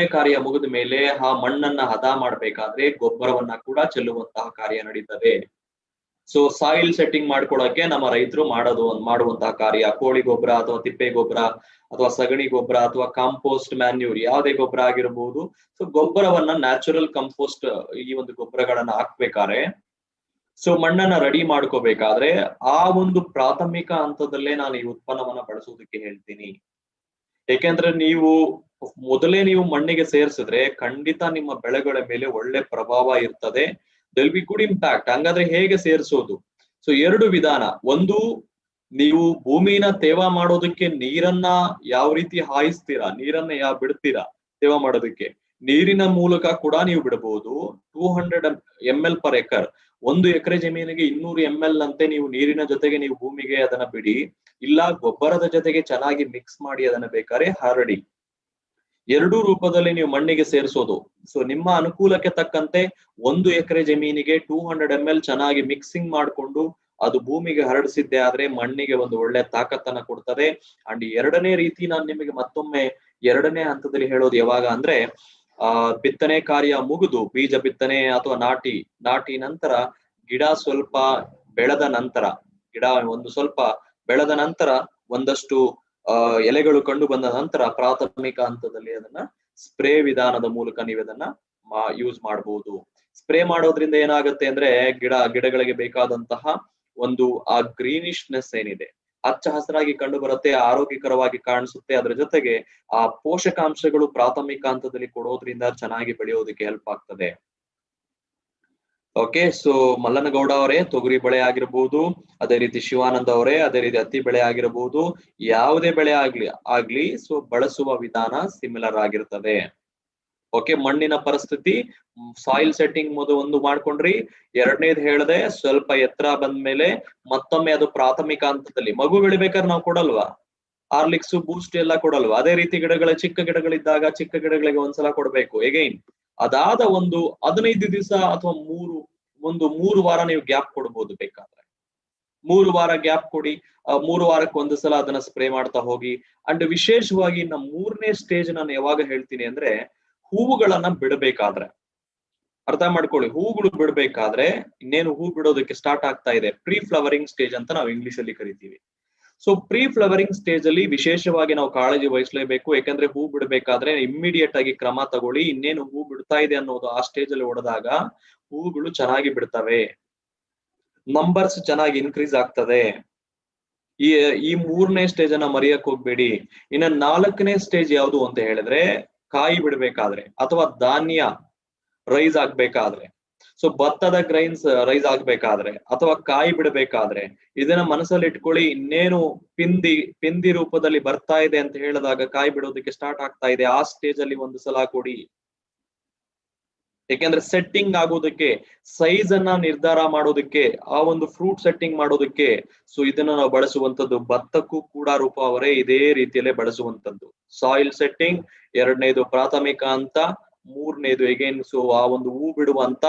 ಕಾರ್ಯ ಮುಗಿದ ಮೇಲೆ ಆ ಮಣ್ಣನ್ನ ಹದ ಮಾಡ್ಬೇಕಾದ್ರೆ ಗೊಬ್ಬರವನ್ನ ಕೂಡ ಚೆಲ್ಲುವಂತಹ ಕಾರ್ಯ ನಡೀತದೆ. ಸೊ ಸಾಯಿಲ್ ಸೆಟ್ಟಿಂಗ್ ಮಾಡ್ಕೊಳಕ್ಕೆ ನಮ್ಮ ರೈತರು ಮಾಡುವಂತಹ ಕಾರ್ಯ ಕೋಳಿ ಗೊಬ್ಬರ ಅಥವಾ ತಿಪ್ಪೆ ಗೊಬ್ಬರ ಅಥವಾ ಸಗಣಿ ಗೊಬ್ಬರ ಅಥವಾ ಕಾಂಪೋಸ್ಟ್ ಮ್ಯಾನ್ಯೂರ್ ಯಾವುದೇ ಗೊಬ್ಬರ ಆಗಿರಬಹುದು. ಸೊ ಗೊಬ್ಬರವನ್ನ ನ್ಯಾಚುರಲ್ ಕಂಪೋಸ್ಟ್ ಈ ಒಂದು ಗೊಬ್ಬರಗಳನ್ನ ಹಾಕ್ಬೇಕಾದ್ರೆ, ಸೊ ಮಣ್ಣನ್ನ ರೆಡಿ ಮಾಡ್ಕೋಬೇಕಾದ್ರೆ ಆ ಒಂದು ಪ್ರಾಥಮಿಕ ಹಂತದಲ್ಲೇ ನಾನು ಈ ಉತ್ಪನ್ನವನ್ನ ಬಳಸೋದಕ್ಕೆ ಹೇಳ್ತೀನಿ. ಏಕೆಂದ್ರೆ ನೀವು ಮೊದಲೇ ನೀವು ಮಣ್ಣಿಗೆ ಸೇರಿಸಿದ್ರೆ ಖಂಡಿತ ನಿಮ್ಮ ಬೆಳೆಗಳ ಮೇಲೆ ಒಳ್ಳೆ ಪ್ರಭಾವ ಇರ್ತದೆ. ದಿಲ್ ಬಿ ಗುಡ್ ಇಂಪ್ಯಾಕ್ಟ್. ಹಂಗಾದ್ರೆ ಹೇಗೆ ಸೇರಿಸೋದು? ಸೊ ಎರಡು ವಿಧಾನ. ಒಂದು, ನೀವು ಭೂಮಿನ ತೇವ ಮಾಡೋದಕ್ಕೆ ನೀರನ್ನ ಯಾವ ರೀತಿ ಹಾಯಿಸ್ತೀರಾ, ನೀರನ್ನ ಯಾವ ಬಿಡ್ತೀರಾ ತೇವ ಮಾಡೋದಕ್ಕೆ, ನೀರಿನ ಮೂಲಕ ಕೂಡ ನೀವು ಬಿಡಬಹುದು. 200 ml per acre. 1 ಎಕರೆ ಜಮೀನಿಗೆ 200 ml ಅಂತೆ ನೀವು ನೀರಿನ ಜೊತೆಗೆ ನೀವು ಭೂಮಿಗೆ ಅದನ್ನ ಬಿಡಿ, ಇಲ್ಲ ಗೊಬ್ಬರದ ಜೊತೆಗೆ ಚೆನ್ನಾಗಿ ಮಿಕ್ಸ್ ಮಾಡಿ ಅದನ್ನ ಬೇಕಾದ್ರೆ ಹರಡಿ. ಎರಡೂ ರೂಪದಲ್ಲಿ ನೀವು ಮಣ್ಣಿಗೆ ಸೇರಿಸೋದು. ಸೊ ನಿಮ್ಮ ಅನುಕೂಲಕ್ಕೆ ತಕ್ಕಂತೆ 1 ಎಕರೆ ಜಮೀನಿಗೆ 200 ml ಚೆನ್ನಾಗಿ ಮಿಕ್ಸಿಂಗ್ ಮಾಡಿಕೊಂಡು ಅದು ಭೂಮಿಗೆ ಹರಡಿಸಿದ್ದೆ ಆದ್ರೆ ಮಣ್ಣಿಗೆ ಒಂದು ಒಳ್ಳೆ ತಾಕತ್ತನ್ನ ಕೊಡ್ತದೆ. ಅಂಡ್ ಎರಡನೇ ರೀತಿ ನಾನು ನಿಮಗೆ ಮತ್ತೊಮ್ಮೆ ಎರಡನೇ ಹಂತದಲ್ಲಿ ಹೇಳೋದು ಯಾವಾಗ ಅಂದ್ರೆ, ಬಿತ್ತನೆ ಕಾರ್ಯ ಮುಗಿದು ಬೀಜ ಬಿತ್ತನೆ ಅಥವಾ ನಾಟಿ ನಂತರ ಗಿಡ ಸ್ವಲ್ಪ ಬೆಳೆದ ನಂತರ, ಗಿಡ ಒಂದು ಸ್ವಲ್ಪ ಬೆಳೆದ ನಂತರ ಒಂದಷ್ಟು ಎಲೆಗಳು ಕಂಡು ಬಂದ ನಂತರ ಪ್ರಾಥಮಿಕ ಹಂತದಲ್ಲಿ ಅದನ್ನ ಸ್ಪ್ರೇ ವಿಧಾನದ ಮೂಲಕ ನೀವು ಅದನ್ನ ಯೂಸ್ ಮಾಡಬಹುದು. ಸ್ಪ್ರೇ ಮಾಡೋದ್ರಿಂದ ಏನಾಗುತ್ತೆ ಅಂದ್ರೆ ಗಿಡಗಳಿಗೆ ಬೇಕಾದಂತಹ ಒಂದು ಆ ಗ್ರೀನಿಶ್ನೆಸ್ ಏನಿದೆ ಹಚ್ಚ ಹಸಿರಾಗಿ ಕಂಡು ಬರುತ್ತೆ, ಆರೋಗ್ಯಕರವಾಗಿ ಕಾಣಿಸುತ್ತೆ. ಅದರ ಜೊತೆಗೆ ಆ ಪೋಷಕಾಂಶಗಳು ಪ್ರಾಥಮಿಕ ಹಂತದಲ್ಲಿ ಕೊಡೋದ್ರಿಂದ ಚೆನ್ನಾಗಿ ಬೆಳೆಯೋದಕ್ಕೆ ಹೆಲ್ಪ್ ಆಗ್ತದೆ. ಓಕೆ, ಸೊ ಮಲ್ಲನಗೌಡ ಅವರೇ ತೊಗರಿ ಬೆಳೆ ಆಗಿರ್ಬೋದು, ಅದೇ ರೀತಿ ಶಿವಾನಂದ ಅವರೇ ಅದೇ ರೀತಿ ಹತ್ತಿ ಬೆಳೆ ಆಗಿರಬಹುದು, ಯಾವುದೇ ಬೆಳೆ ಆಗ್ಲಿ ಸೊ ಬಳಸುವ ವಿಧಾನ ಸಿಮಿಲರ್ ಆಗಿರ್ತದೆ. ಓಕೆ, ಮಣ್ಣಿನ ಪರಿಸ್ಥಿತಿ, ಸಾಯಿಲ್ ಸೆಟ್ಟಿಂಗ್ ಒಂದು ಮಾಡ್ಕೊಂಡ್ರಿ. ಎರಡನೇದು ಹೇಳ್ದೆ, ಸ್ವಲ್ಪ ಎತ್ತರ ಬಂದ್ಮೇಲೆ ಮತ್ತೊಮ್ಮೆ ಅದು ಪ್ರಾಥಮಿಕ ಹಂತದಲ್ಲಿ ಮಗು ಬೆಳಿಬೇಕಾದ್ರೆ ನಾವು ಕೊಡಲ್ವಾ ಹಾರ್ಲಿಕ್ಸ್ ಬೂಸ್ಟ್ ಎಲ್ಲ ಕೊಡಲ್ವಾ, ಅದೇ ರೀತಿ ಚಿಕ್ಕ ಗಿಡಗಳಿದ್ದಾಗ ಚಿಕ್ಕ ಗಿಡಗಳಿಗೆ ಒಂದ್ಸಲ ಕೊಡ್ಬೇಕು. ಎಗೈನ್ ಅದಾದ ಒಂದು 15 ದಿವಸ ಅಥವಾ 3 ವಾರ ನೀವು ಗ್ಯಾಪ್ ಕೊಡ್ಬೋದು ಬೇಕಾದ್ರೆ. 3 ವಾರ ಗ್ಯಾಪ್ ಕೊಡಿ, 3 ವಾರಕ್ಕೆ ಒಂದು ಸಲ ಅದನ್ನ ಸ್ಪ್ರೇ ಮಾಡ್ತಾ ಹೋಗಿ. ಅಂಡ್ ವಿಶೇಷವಾಗಿ ನಮ್ಮ 3ನೇ ಸ್ಟೇಜ್ ನಾನು ಯಾವಾಗ ಹೇಳ್ತೀನಿ ಅಂದ್ರೆ, ಹೂವುಗಳನ್ನ ಬಿಡಬೇಕಾದ್ರೆ ಅರ್ಥ ಮಾಡ್ಕೊಳ್ಳಿ. ಹೂವುಗಳು ಬಿಡ್ಬೇಕಾದ್ರೆ ಇನ್ನೇನು ಹೂ ಬಿಡೋದಕ್ಕೆ ಸ್ಟಾರ್ಟ್ ಆಗ್ತಾ ಇದೆ, ಪ್ರೀ ಫ್ಲವರಿಂಗ್ ಸ್ಟೇಜ್ ಅಂತ ನಾವು ಇಂಗ್ಲಿಷ್ ಅಲ್ಲಿ ಕರಿತೀವಿ. ಸೊ ಪ್ರೀ ಫ್ಲವರಿಂಗ್ ಸ್ಟೇಜ್ ಅಲ್ಲಿ ವಿಶೇಷವಾಗಿ ನಾವು ಕಾಳಜಿ ವಹಿಸಲೇಬೇಕು. ಯಾಕಂದ್ರೆ ಹೂ ಬಿಡಬೇಕಾದ್ರೆ ಇಮ್ಮಿಡಿಯೇಟ್ ಆಗಿ ಕ್ರಮ ತಗೊಳ್ಳಿ. ಇನ್ನೇನು ಹೂ ಬಿಡ್ತಾ ಇದೆ ಅನ್ನೋದು ಆ ಸ್ಟೇಜ್ ಅಲ್ಲಿ ಹೊಡೆದಾಗ ಹೂವುಗಳು ಚೆನ್ನಾಗಿ ಬಿಡ್ತವೆ, ನಂಬರ್ಸ್ ಚೆನ್ನಾಗಿ ಇನ್ಕ್ರೀಸ್ ಆಗ್ತದೆ. ಈ 3ನೇ ಸ್ಟೇಜ್ ಅನ್ನ ಮರೆಯಕ್ ಹೋಗ್ಬೇಡಿ. ಇನ್ನ 4ನೇ ಸ್ಟೇಜ್ ಯಾವುದು ಅಂತ ಹೇಳಿದ್ರೆ, ಕಾಯಿ ಬಿಡ್ಬೇಕಾದ್ರೆ ಅಥವಾ ಧಾನ್ಯ ರೈಸ್ ಆಗ್ಬೇಕಾದ್ರೆ, ಸೊ ಭತ್ತದ ಗ್ರೈನ್ಸ್ ರೈಸ್ ಆಗ್ಬೇಕಾದ್ರೆ ಅಥವಾ ಕಾಯಿ ಬಿಡಬೇಕಾದ್ರೆ ಇದನ್ನ ಮನಸ್ಸಲ್ಲಿ ಇಟ್ಕೊಳ್ಳಿ. ಇನ್ನೇನು ಪಿಂದಿ ರೂಪದಲ್ಲಿ ಬರ್ತಾ ಇದೆ ಅಂತ ಹೇಳಿದಾಗ ಕಾಯಿ ಬಿಡೋದಕ್ಕೆ ಸ್ಟಾರ್ಟ್ ಆಗ್ತಾ ಇದೆ, ಆ ಸ್ಟೇಜ್ ಅಲ್ಲಿ ಒಂದು ಸಲ ಕೊಡಿ. ಯಾಕೆಂದ್ರೆ ಸೆಟ್ಟಿಂಗ್ ಆಗೋದಕ್ಕೆ, ಸೈಜ್ ಅನ್ನ ನಿರ್ಧಾರ ಮಾಡೋದಕ್ಕೆ, ಆ ಒಂದು ಫ್ರೂಟ್ ಸೆಟ್ಟಿಂಗ್ ಮಾಡೋದಕ್ಕೆ ಸೊ ಇದನ್ನ ನಾವು ಬಳಸುವಂತದ್ದು. ಭತ್ತಕ್ಕೂ ಕೂಡ ರೂಪ ಅವರೇ ಇದೇ ರೀತಿಯಲ್ಲೇ ಬಳಸುವಂತದ್ದು. ಸಾಯಿಲ್ ಸೆಟ್ಟಿಂಗ್, ಎರಡನೇದು ಪ್ರಾಥಮಿಕ ಹಂತ, 3ನೇದು ಎಗೇನ್ ಸೊ ಆ ಒಂದು ಹೂ ಬಿಡುವಂತ,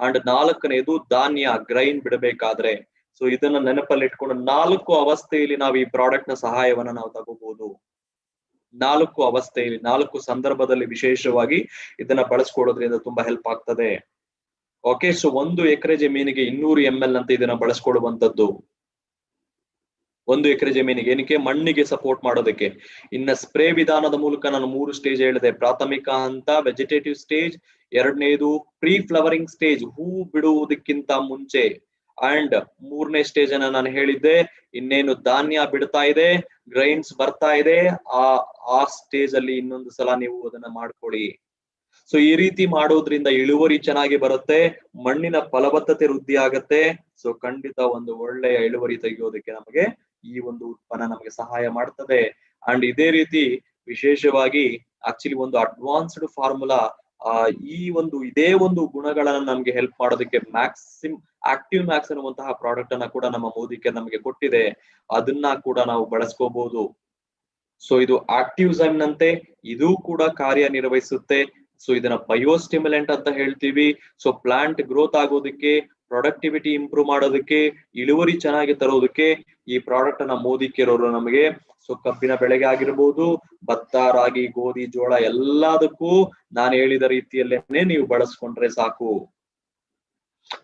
ಅಂಡ್ 4ನೇದು ಧಾನ್ಯ ಗ್ರೈನ್ ಬಿಡಬೇಕಾದ್ರೆ. ಸೊ ಇದನ್ನ ನೆನಪಲ್ಲಿ ಇಟ್ಕೊಂಡು 4 ಅವಸ್ಥೆಯಲ್ಲಿ ನಾವು ಈ ಪ್ರಾಡಕ್ಟ್ ನ ಸಹಾಯವನ್ನ ನಾವು ತಗೋಬಹುದು. 4 ಅವಸ್ಥೆಯಲ್ಲಿ, 4 ಸಂದರ್ಭದಲ್ಲಿ ವಿಶೇಷವಾಗಿ ಇದನ್ನ ಬಳಸ್ಕೊಳ್ಳೋದ್ರಿಂದ ತುಂಬಾ ಹೆಲ್ಪ್ ಆಗ್ತದೆ. ಓಕೆ, ಸೊ 1 ಎಕರೆ ಜಮೀನಿಗೆ 200 ml ಅಂತ ಇದನ್ನ ಬಳಸ್ಕೊಳ್ಳುವಂತದ್ದು. 1 ಎಕರೆ ಜಮೀನಿಗೆ ಏನಕ್ಕೆ? ಮಣ್ಣಿಗೆ ಸಪೋರ್ಟ್ ಮಾಡೋದಕ್ಕೆ. ಇನ್ನ ಸ್ಪ್ರೇ ವಿಧಾನದ ಮೂಲಕ ನಾನು 3 ಸ್ಟೇಜ್ ಹೇಳಿದೆ. ಪ್ರಾಥಮಿಕ ಹಂತ ವೆಜಿಟೇಟಿವ್ ಸ್ಟೇಜ್, ಎರಡನೇದು ಪ್ರೀ ಫ್ಲವರಿಂಗ್ ಸ್ಟೇಜ್ ಹೂ ಬಿಡುವುದಕ್ಕಿಂತ ಮುಂಚೆ, ಅಂಡ್ 3ನೇ ಸ್ಟೇಜ್ ಅನ್ನ ನಾನು ಹೇಳಿದ್ದೆ ಇನ್ನೇನು ಧಾನ್ಯ ಬಿಡ್ತಾ ಇದೆ, ಗ್ರೈನ್ಸ್ ಬರ್ತಾ ಇದೆ, ಆ ಸ್ಟೇಜ್ ಅಲ್ಲಿ ಇನ್ನೊಂದು ಸಲ ನೀವು ಅದನ್ನ ಮಾಡ್ಕೊಳ್ಳಿ. ಸೊ ಈ ರೀತಿ ಮಾಡೋದ್ರಿಂದ ಇಳುವರಿ ಚೆನ್ನಾಗಿ ಬರುತ್ತೆ, ಮಣ್ಣಿನ ಫಲವತ್ತತೆ ವೃದ್ಧಿ ಆಗತ್ತೆ. ಸೊ ಖಂಡಿತ ಒಂದು ಒಳ್ಳೆಯ ಇಳುವರಿ ತೆಗೆಯೋದಕ್ಕೆ ನಮಗೆ ಈ ಒಂದು ಉತ್ಪನ್ನ ನಮಗೆ ಸಹಾಯ ಮಾಡ್ತದೆ. ಅಂಡ್ ಇದೇ ರೀತಿ ವಿಶೇಷವಾಗಿ ಆಕ್ಚುಲಿ ಒಂದು ಅಡ್ವಾನ್ಸ್ಡ್ ಫಾರ್ಮುಲಾ ಇದೇ ಒಂದು ಗುಣಗಳನ್ನ ನಮ್ಗೆ ಹೆಲ್ಪ್ ಮಾಡೋದಕ್ಕೆ ಆಕ್ಟಿವ್ ಮ್ಯಾಕ್ಸ್ ಅನ್ನುವಂತಹ ಪ್ರಾಡಕ್ಟ್ ಅನ್ನ ಕೂಡ ನಮ್ಮ ಮೋದಿಕೆ ನಮಗೆ ಕೊಟ್ಟಿದೆ. ಅದನ್ನ ಕೂಡ ನಾವು ಬಳಸ್ಕೋಬಹುದು. ಸೊ ಇದು ಆಕ್ಟಿವ್ಸೈಮ್ ನಂತೆ ಇದು ಕೂಡ ಕಾರ್ಯನಿರ್ವಹಿಸುತ್ತೆ. ಸೊ ಇದನ್ನ ಬಯೋಸ್ಟಿಮ್ಯುಲೆಂಟ್ ಅಂತ ಹೇಳ್ತೀವಿ. ಸೊ ಪ್ಲಾಂಟ್ ಗ್ರೋತ್ ಆಗೋದಕ್ಕೆ, ಪ್ರೊಡಕ್ಟಿವಿಟಿ ಇಂಪ್ರೂವ್ ಮಾಡೋದಕ್ಕೆ, ಇಳುವರಿ ಚೆನ್ನಾಗಿ ತರೋದಕ್ಕೆ ಈ ಪ್ರಾಡಕ್ಟ್ ಅನ್ನ ಮೋದಿಕೆರೋರು ನಮಗೆ ಸೊ ಕಬ್ಬಿನ ಬೆಳೆಗೆ ಆಗಿರ್ಬೋದು, ಭತ್ತ, ರಾಗಿ, ಗೋಧಿ, ಜೋಳ ಎಲ್ಲದಕ್ಕೂ ನಾನು ಹೇಳಿದ ರೀತಿಯಲ್ಲೇನೆ ನೀವು ಬಳಸ್ಕೊಂಡ್ರೆ ಸಾಕು.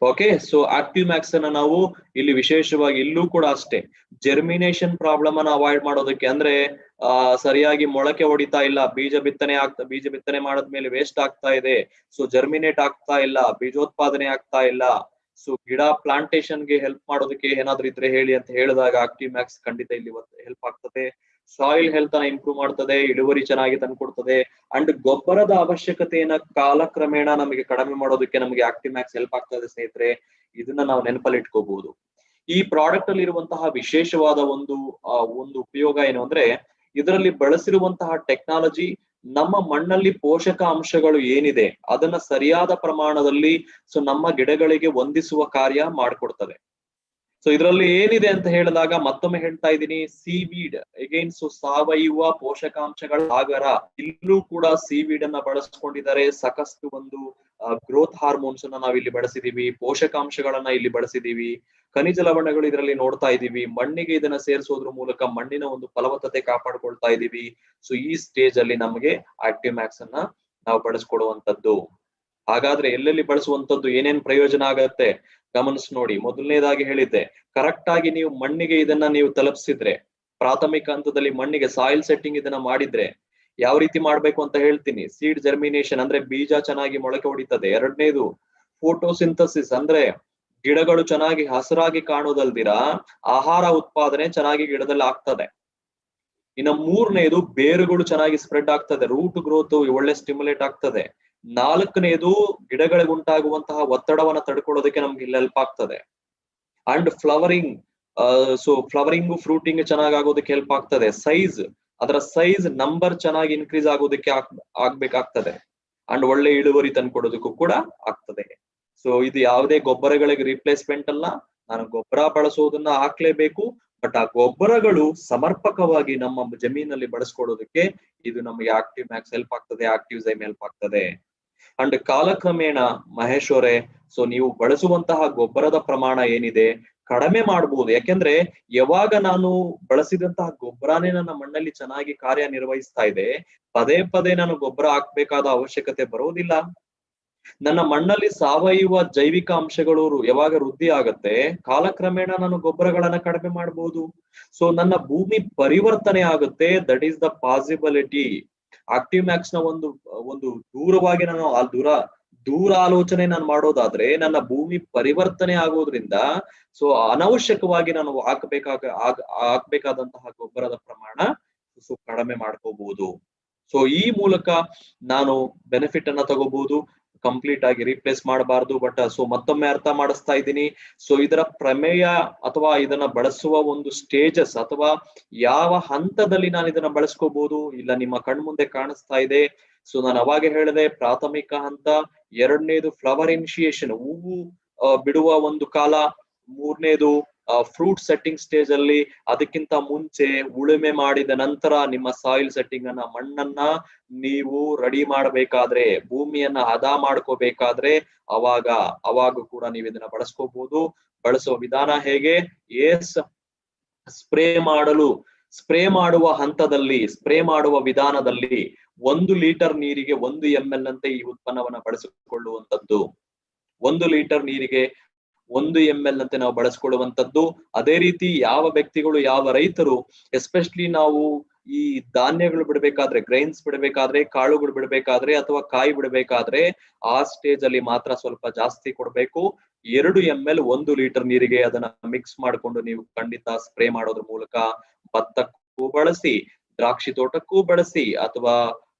ಓಕೆ, ಸೊ ಆಕ್ಟಿವ್ ಮ್ಯಾಕ್ಸ್ ಅನ್ನ ನಾವು ಇಲ್ಲಿ ವಿಶೇಷವಾಗಿ ಇಲ್ಲೂ ಕೂಡ ಅಷ್ಟೇ ಜರ್ಮಿನೇಷನ್ ಪ್ರಾಬ್ಲಮ್ ಅನ್ನ ಅವಾಯ್ಡ್ ಮಾಡೋದಕ್ಕೆ, ಅಂದ್ರೆ ಸರಿಯಾಗಿ ಮೊಳಕೆ ಹೊಡಿತಾ ಇಲ್ಲ, ಬೀಜ ಬಿತ್ತನೆ ಮಾಡದ್ಮೇಲೆ ವೇಸ್ಟ್ ಆಗ್ತಾ ಇದೆ, ಸೊ ಜರ್ಮಿನೇಟ್ ಆಗ್ತಾ ಇಲ್ಲ, ಬೀಜೋತ್ಪಾದನೆ ಆಗ್ತಾ ಇಲ್ಲ. ಸೊ ಗಿಡ ಪ್ಲಾಂಟೇಶನ್ ಗೆ ಹೆಲ್ಪ್ ಮಾಡೋದಕ್ಕೆ ಏನಾದ್ರೂ ಇದ್ರೆ ಹೇಳಿ ಅಂತ ಹೇಳಿದಾಗ ಆಕ್ಟಿವ್ ಮ್ಯಾಕ್ಸ್ ಖಂಡಿತ ಇಲ್ಲಿ ಹೆಲ್ಪ್ ಆಗ್ತದೆ. ಸಾಯಿಲ್ ಹೆಲ್ತ್ ಅನ್ನ ಇಂಪ್ರೂವ್ ಮಾಡ್ತದೆ, ಇಳುವರಿ ಚೆನ್ನಾಗಿ ತಂದ್ಕೊಡ್ತದೆ. ಅಂಡ್ ಗೊಬ್ಬರದ ಅವಶ್ಯಕತೆಯನ್ನ ಕಾಲಕ್ರಮೇಣ ನಮಗೆ ಕಡಿಮೆ ಮಾಡೋದಕ್ಕೆ ನಮಗೆ ಆಕ್ಟಿವ್ ಮ್ಯಾಕ್ಸ್ ಹೆಲ್ಪ್ ಆಗ್ತದೆ ಸ್ನೇಹಿತರೆ. ಇದನ್ನ ನಾವು ನೆನಪಲ್ಲಿ ಇಟ್ಕೋಬಹುದು. ಈ ಪ್ರಾಡಕ್ಟ್ ಅಲ್ಲಿ ಇರುವಂತಹ ವಿಶೇಷವಾದ ಒಂದು ಉಪಯೋಗ ಏನು ಅಂದ್ರೆ, ಇದರಲ್ಲಿ ಬಳಸಿರುವಂತಹ ಟೆಕ್ನಾಲಜಿ ನಮ್ಮ ಮಣ್ಣಲ್ಲಿ ಪೋಷಕ ಅಂಶಗಳು ಏನಿದೆ ಅದನ್ನ ಸರಿಯಾದ ಪ್ರಮಾಣದಲ್ಲಿ ನಮ್ಮ ಗಿಡಗಳಿಗೆ ಹೊಂದಿಸುವ ಕಾರ್ಯ ಮಾಡ್ಕೊಡ್ತದೆ. ಇದರಲ್ಲಿ ಏನಿದೆ ಅಂತ ಹೇಳಿದಾಗ ಮತ್ತೊಮ್ಮೆ ಹೇಳ್ತಾ ಇದ್ದೀನಿ, ಸೀವೀಡ್ ಅಗೈನ್ ಸಾವಯವ ಪೋಷಕಾಂಶಗಳ ಸಾಗರ. ಇಲ್ಲೂ ಕೂಡ ಸೀವೀಡ್ ಅನ್ನ ಬಳಸ್ಕೊಂಡಿದ್ದಾರೆ. ಸಾಕಷ್ಟು ಒಂದು ಗ್ರೋತ್ ಹಾರ್ಮೋನ್ಸ್ ಅನ್ನ ನಾವು ಇಲ್ಲಿ ಬಳಸಿದೀವಿ, ಪೋಷಕಾಂಶಗಳನ್ನ ಇಲ್ಲಿ ಬಳಸಿದೀವಿ, ಖನಿಜ ಲವಣಗಳು ಇದರಲ್ಲಿ ನೋಡ್ತಾ ಇದೀವಿ. ಮಣ್ಣಿಗೆ ಇದನ್ನ ಸೇರಿಸೋದ್ರ ಮೂಲಕ ಮಣ್ಣಿನ ಒಂದು ಫಲವತ್ತತೆ ಕಾಪಾಡ್ಕೊಳ್ತಾ ಇದೀವಿ. ಈ ಸ್ಟೇಜ್ ಅಲ್ಲಿ ನಮಗೆ ಆಕ್ಟಿವ್ ಮ್ಯಾಕ್ಸ್ ಅನ್ನ ನಾವು ಬಳಸ್ಕೊಡುವಂತದ್ದು. ಹಾಗಾದ್ರೆ ಎಲ್ಲೆಲ್ಲಿ ಬಳಸುವಂತದ್ದು, ಏನೇನ್ ಪ್ರಯೋಜನ ಆಗತ್ತೆ ಗಮನಿಸಿ ನೋಡಿ. ಮೊದಲನೇದಾಗಿ ಹೇಳಿದ್ದೆ, ಕರೆಕ್ಟ್ ಆಗಿ ನೀವು ಮಣ್ಣಿಗೆ ಇದನ್ನ ನೀವು ತಲುಪಿಸಿದ್ರೆ, ಪ್ರಾಥಮಿಕ ಹಂತದಲ್ಲಿ ಮಣ್ಣಿಗೆ ಸಾಯಿಲ್ ಸೆಟ್ಟಿಂಗ್ ಇದನ್ನ ಮಾಡಿದ್ರೆ ಯಾವ ರೀತಿ ಮಾಡ್ಬೇಕು ಅಂತ ಹೇಳ್ತೀನಿ. ಸೀಡ್ ಜರ್ಮಿನೇಷನ್ ಅಂದ್ರೆ ಬೀಜ ಚೆನ್ನಾಗಿ ಮೊಳಕೆ ಹೊಡಿತದೆ. ಎರಡನೇದು ಫೋಟೋಸಿಂಥಸಿಸ್ ಅಂದ್ರೆ ಗಿಡಗಳು ಚೆನ್ನಾಗಿ ಹಸಿರಾಗಿ ಕಾಣೋದಲ್ದಿರ ಆಹಾರ ಉತ್ಪಾದನೆ ಚೆನ್ನಾಗಿ ಗಿಡದಲ್ಲಿ ಆಗ್ತದೆ. ಇನ್ನು ಮೂರನೇದು ಬೇರುಗಳು ಚೆನ್ನಾಗಿ ಸ್ಪ್ರೆಡ್ ಆಗ್ತದೆ, ರೂಟ್ ಗ್ರೋತ್ ಒಳ್ಳೆ ಸ್ಟಿಮ್ಯುಲೇಟ್ ಆಗ್ತದೆ. ನಾಲ್ಕನೇದು ಗಿಡಗಳಿಗೆ ಉಂಟಾಗುವಂತಹ ಒತ್ತಡವನ್ನ ತಡ್ಕೊಳ್ಳೋದಕ್ಕೆ ನಮ್ಗೆ ಇಲ್ಲಿ ಹೆಲ್ಪ್ ಆಗ್ತದೆ. ಅಂಡ್ ಫ್ಲವರಿಂಗ್, ಫ್ಲವರಿಂಗ್ ಫ್ರೂಟಿಂಗ್ ಚೆನ್ನಾಗಿ ಆಗೋದಕ್ಕೆ ಹೆಲ್ಪ್ ಆಗ್ತದೆ. ಅದರ ಸೈಜ್ ನಂಬರ್ ಚೆನ್ನಾಗಿ ಇನ್ಕ್ರೀಸ್ ಆಗೋದಕ್ಕೆ ಆಗ್ಬೇಕಾಗ್ತದೆ. ಅಂಡ್ ಒಳ್ಳೆ ಇಳುವರಿ ತಂದ್ಕೊಡೋದಕ್ಕೂ ಕೂಡ ಆಗ್ತದೆ. ಇದು ಯಾವುದೇ ಗೊಬ್ಬರಗಳಿಗೆ ರಿಪ್ಲೇಸ್ಮೆಂಟ್ ಅಲ್ಲ. ನಾನು ಗೊಬ್ಬರ ಬಳಸೋದನ್ನ ಹಾಕ್ಲೇಬೇಕು, ಬಟ್ ಆ ಗೊಬ್ಬರಗಳು ಸಮರ್ಪಕವಾಗಿ ನಮ್ಮ ಜಮೀನಲ್ಲಿ ಬಳಸ್ಕೊಡೋದಕ್ಕೆ ಇದು ನಮಗೆ ಆಕ್ಟಿವ್ ಮ್ಯಾಕ್ಸ್ ಹೆಲ್ಪ್ ಆಗ್ತದೆ, ಆಕ್ಟಿವ್ ಝೈಮ್ ಹೆಲ್ಪ್ ಆಗ್ತದೆ. ಅಂಡ್ ಕಾಲಕ್ರಮೇಣ ಮಹೇಶ್ ಅವರೇ, ನೀವು ಬಳಸುವಂತಹ ಗೊಬ್ಬರದ ಪ್ರಮಾಣ ಏನಿದೆ ಕಡಿಮೆ ಮಾಡಬಹುದು. ಯಾಕೆಂದ್ರೆ ಯಾವಾಗ ನಾನು ಬಳಸಿದಂತಹ ಗೊಬ್ಬರನೇ ನನ್ನ ಮಣ್ಣಲ್ಲಿ ಚೆನ್ನಾಗಿ ಕಾರ್ಯನಿರ್ವಹಿಸ್ತಾ ಇದೆ, ಪದೇ ಪದೇ ನಾನು ಗೊಬ್ಬರ ಹಾಕ್ಬೇಕಾದ ಅವಶ್ಯಕತೆ ಬರೋದಿಲ್ಲ. ನನ್ನ ಮಣ್ಣಲ್ಲಿ ಸಾವಯವ ಜೈವಿಕ ಅಂಶಗಳು ಯಾವಾಗ ವೃದ್ಧಿ ಆಗತ್ತೆ, ಕಾಲಕ್ರಮೇಣ ನಾನು ಗೊಬ್ಬರಗಳನ್ನ ಕಡಿಮೆ ಮಾಡಬಹುದು. ನನ್ನ ಭೂಮಿ ಪರಿವರ್ತನೆ ಆಗುತ್ತೆ. That is the possibility. Active Max ನ ಒಂದು ದೂರವಾಗಿ ನಾನು ದೂರ ಆಲೋಚನೆ ನಾನು ಮಾಡೋದಾದ್ರೆ ನನ್ನ ಭೂಮಿ ಪರಿವರ್ತನೆ ಆಗೋದ್ರಿಂದ ಅನವಶ್ಯಕವಾಗಿ ನಾನು ಹಾಕ್ಬೇಕಾದಂತಹ ಗೊಬ್ಬರದ ಪ್ರಮಾಣ ಕಡಿಮೆ ಮಾಡ್ಕೋಬಹುದು. ಈ ಮೂಲಕ ನಾನು ಬೆನಿಫಿಟ್ ಅನ್ನ ತಗೋಬಹುದು. ಕಂಪ್ಲೀಟ್ ಆಗಿ ರೀಪ್ಲೇಸ್ ಮಾಡಬಾರ್ದು. ಬಟ್ ಮತ್ತೊಮ್ಮೆ ಅರ್ಥ ಮಾಡಿಸ್ತಾ ಇದ್ದೀನಿ. ಇದರ ಪ್ರಮೇಯ ಅಥವಾ ಇದನ್ನ ಬಳಸುವ ಒಂದು ಸ್ಟೇಜಸ್ ಅಥವಾ ಯಾವ ಹಂತದಲ್ಲಿ ನಾನು ಇದನ್ನ ಬಳಸ್ಕೋಬಹುದು, ಇಲ್ಲ ನಿಮ್ಮ ಕಣ್ಮುಂದೆ ಕಾಣಿಸ್ತಾ ಇದೆ. ನಾನು ಅವಾಗ ಹೇಳಿದೆ, ಪ್ರಾಥಮಿಕ ಹಂತ. ಎರಡನೇದು ಫ್ಲವರ್ ಇನಿಷಿಯೇಷನ್, ಹೂವು ಬಿಡುವ ಒಂದು ಕಾಲ. ಮೂರನೇದು ಫ್ರೂಟ್ ಸೆಟ್ಟಿಂಗ್ ಸ್ಟೇಜ್ ಅಲ್ಲಿ, ಅದಕ್ಕಿಂತ ಮುಂಚೆ ಉಳುಮೆ ಮಾಡಿದ ನಂತರ ನಿಮ್ಮ ಸಾಯಿಲ್ ಸೆಟ್ಟಿಂಗ್ ಅನ್ನ, ಮಣ್ಣನ್ನ ನೀವು ರೆಡಿ ಮಾಡಬೇಕಾದ್ರೆ, ಭೂಮಿಯನ್ನ ಹದ ಮಾಡ್ಕೋಬೇಕಾದ್ರೆ ಅವಾಗ ಕೂಡ ನೀವು ಇದನ್ನ ಬಳಸ್ಕೋಬಹುದು. ಬಳಸುವ ವಿಧಾನ ಹೇಗೆ? ಸ್ಪ್ರೇ ಮಾಡುವ ಹಂತದಲ್ಲಿ, ಸ್ಪ್ರೇ ಮಾಡುವ ವಿಧಾನದಲ್ಲಿ 1 ಲೀಟರ್ ನೀರಿಗೆ 1 ml ಅಂತೆ ಈ ಉತ್ಪನ್ನವನ್ನ ಬಳಸಿಕೊಳ್ಳುವಂತದ್ದು. 1 ಲೀಟರ್ ನೀರಿಗೆ 1 ml ಅಂತೆ ನಾವು ಬಳಸ್ಕೊಳ್ಳುವಂತದ್ದು. ಅದೇ ರೀತಿ ಯಾವ ವ್ಯಕ್ತಿಗಳು, ಯಾವ ರೈತರು, ಎಸ್ಪೆಷಲಿ ನಾವು ಈ ಧಾನ್ಯಗಳು ಬಿಡಬೇಕಾದ್ರೆ, ಗ್ರೈನ್ಸ್ ಬಿಡಬೇಕಾದ್ರೆ, ಕಾಳುಗಳು ಬಿಡಬೇಕಾದ್ರೆ ಅಥವಾ ಕಾಯಿ ಬಿಡಬೇಕಾದ್ರೆ ಆ ಸ್ಟೇಜ್ ಅಲ್ಲಿ ಮಾತ್ರ ಸ್ವಲ್ಪ ಜಾಸ್ತಿ ಕೊಡ್ಬೇಕು. 2 ml 1 ಲೀಟರ್ ನೀರಿಗೆ ಅದನ್ನ ಮಿಕ್ಸ್ ಮಾಡ್ಕೊಂಡು ನೀವು ಖಂಡಿತ ಸ್ಪ್ರೇ ಮಾಡೋದ್ರ ಮೂಲಕ ಭತ್ತಕ್ಕೂ ಬಳಸಿ, ದ್ರಾಕ್ಷಿ ತೋಟಕ್ಕೂ ಬಳಸಿ, ಅಥವಾ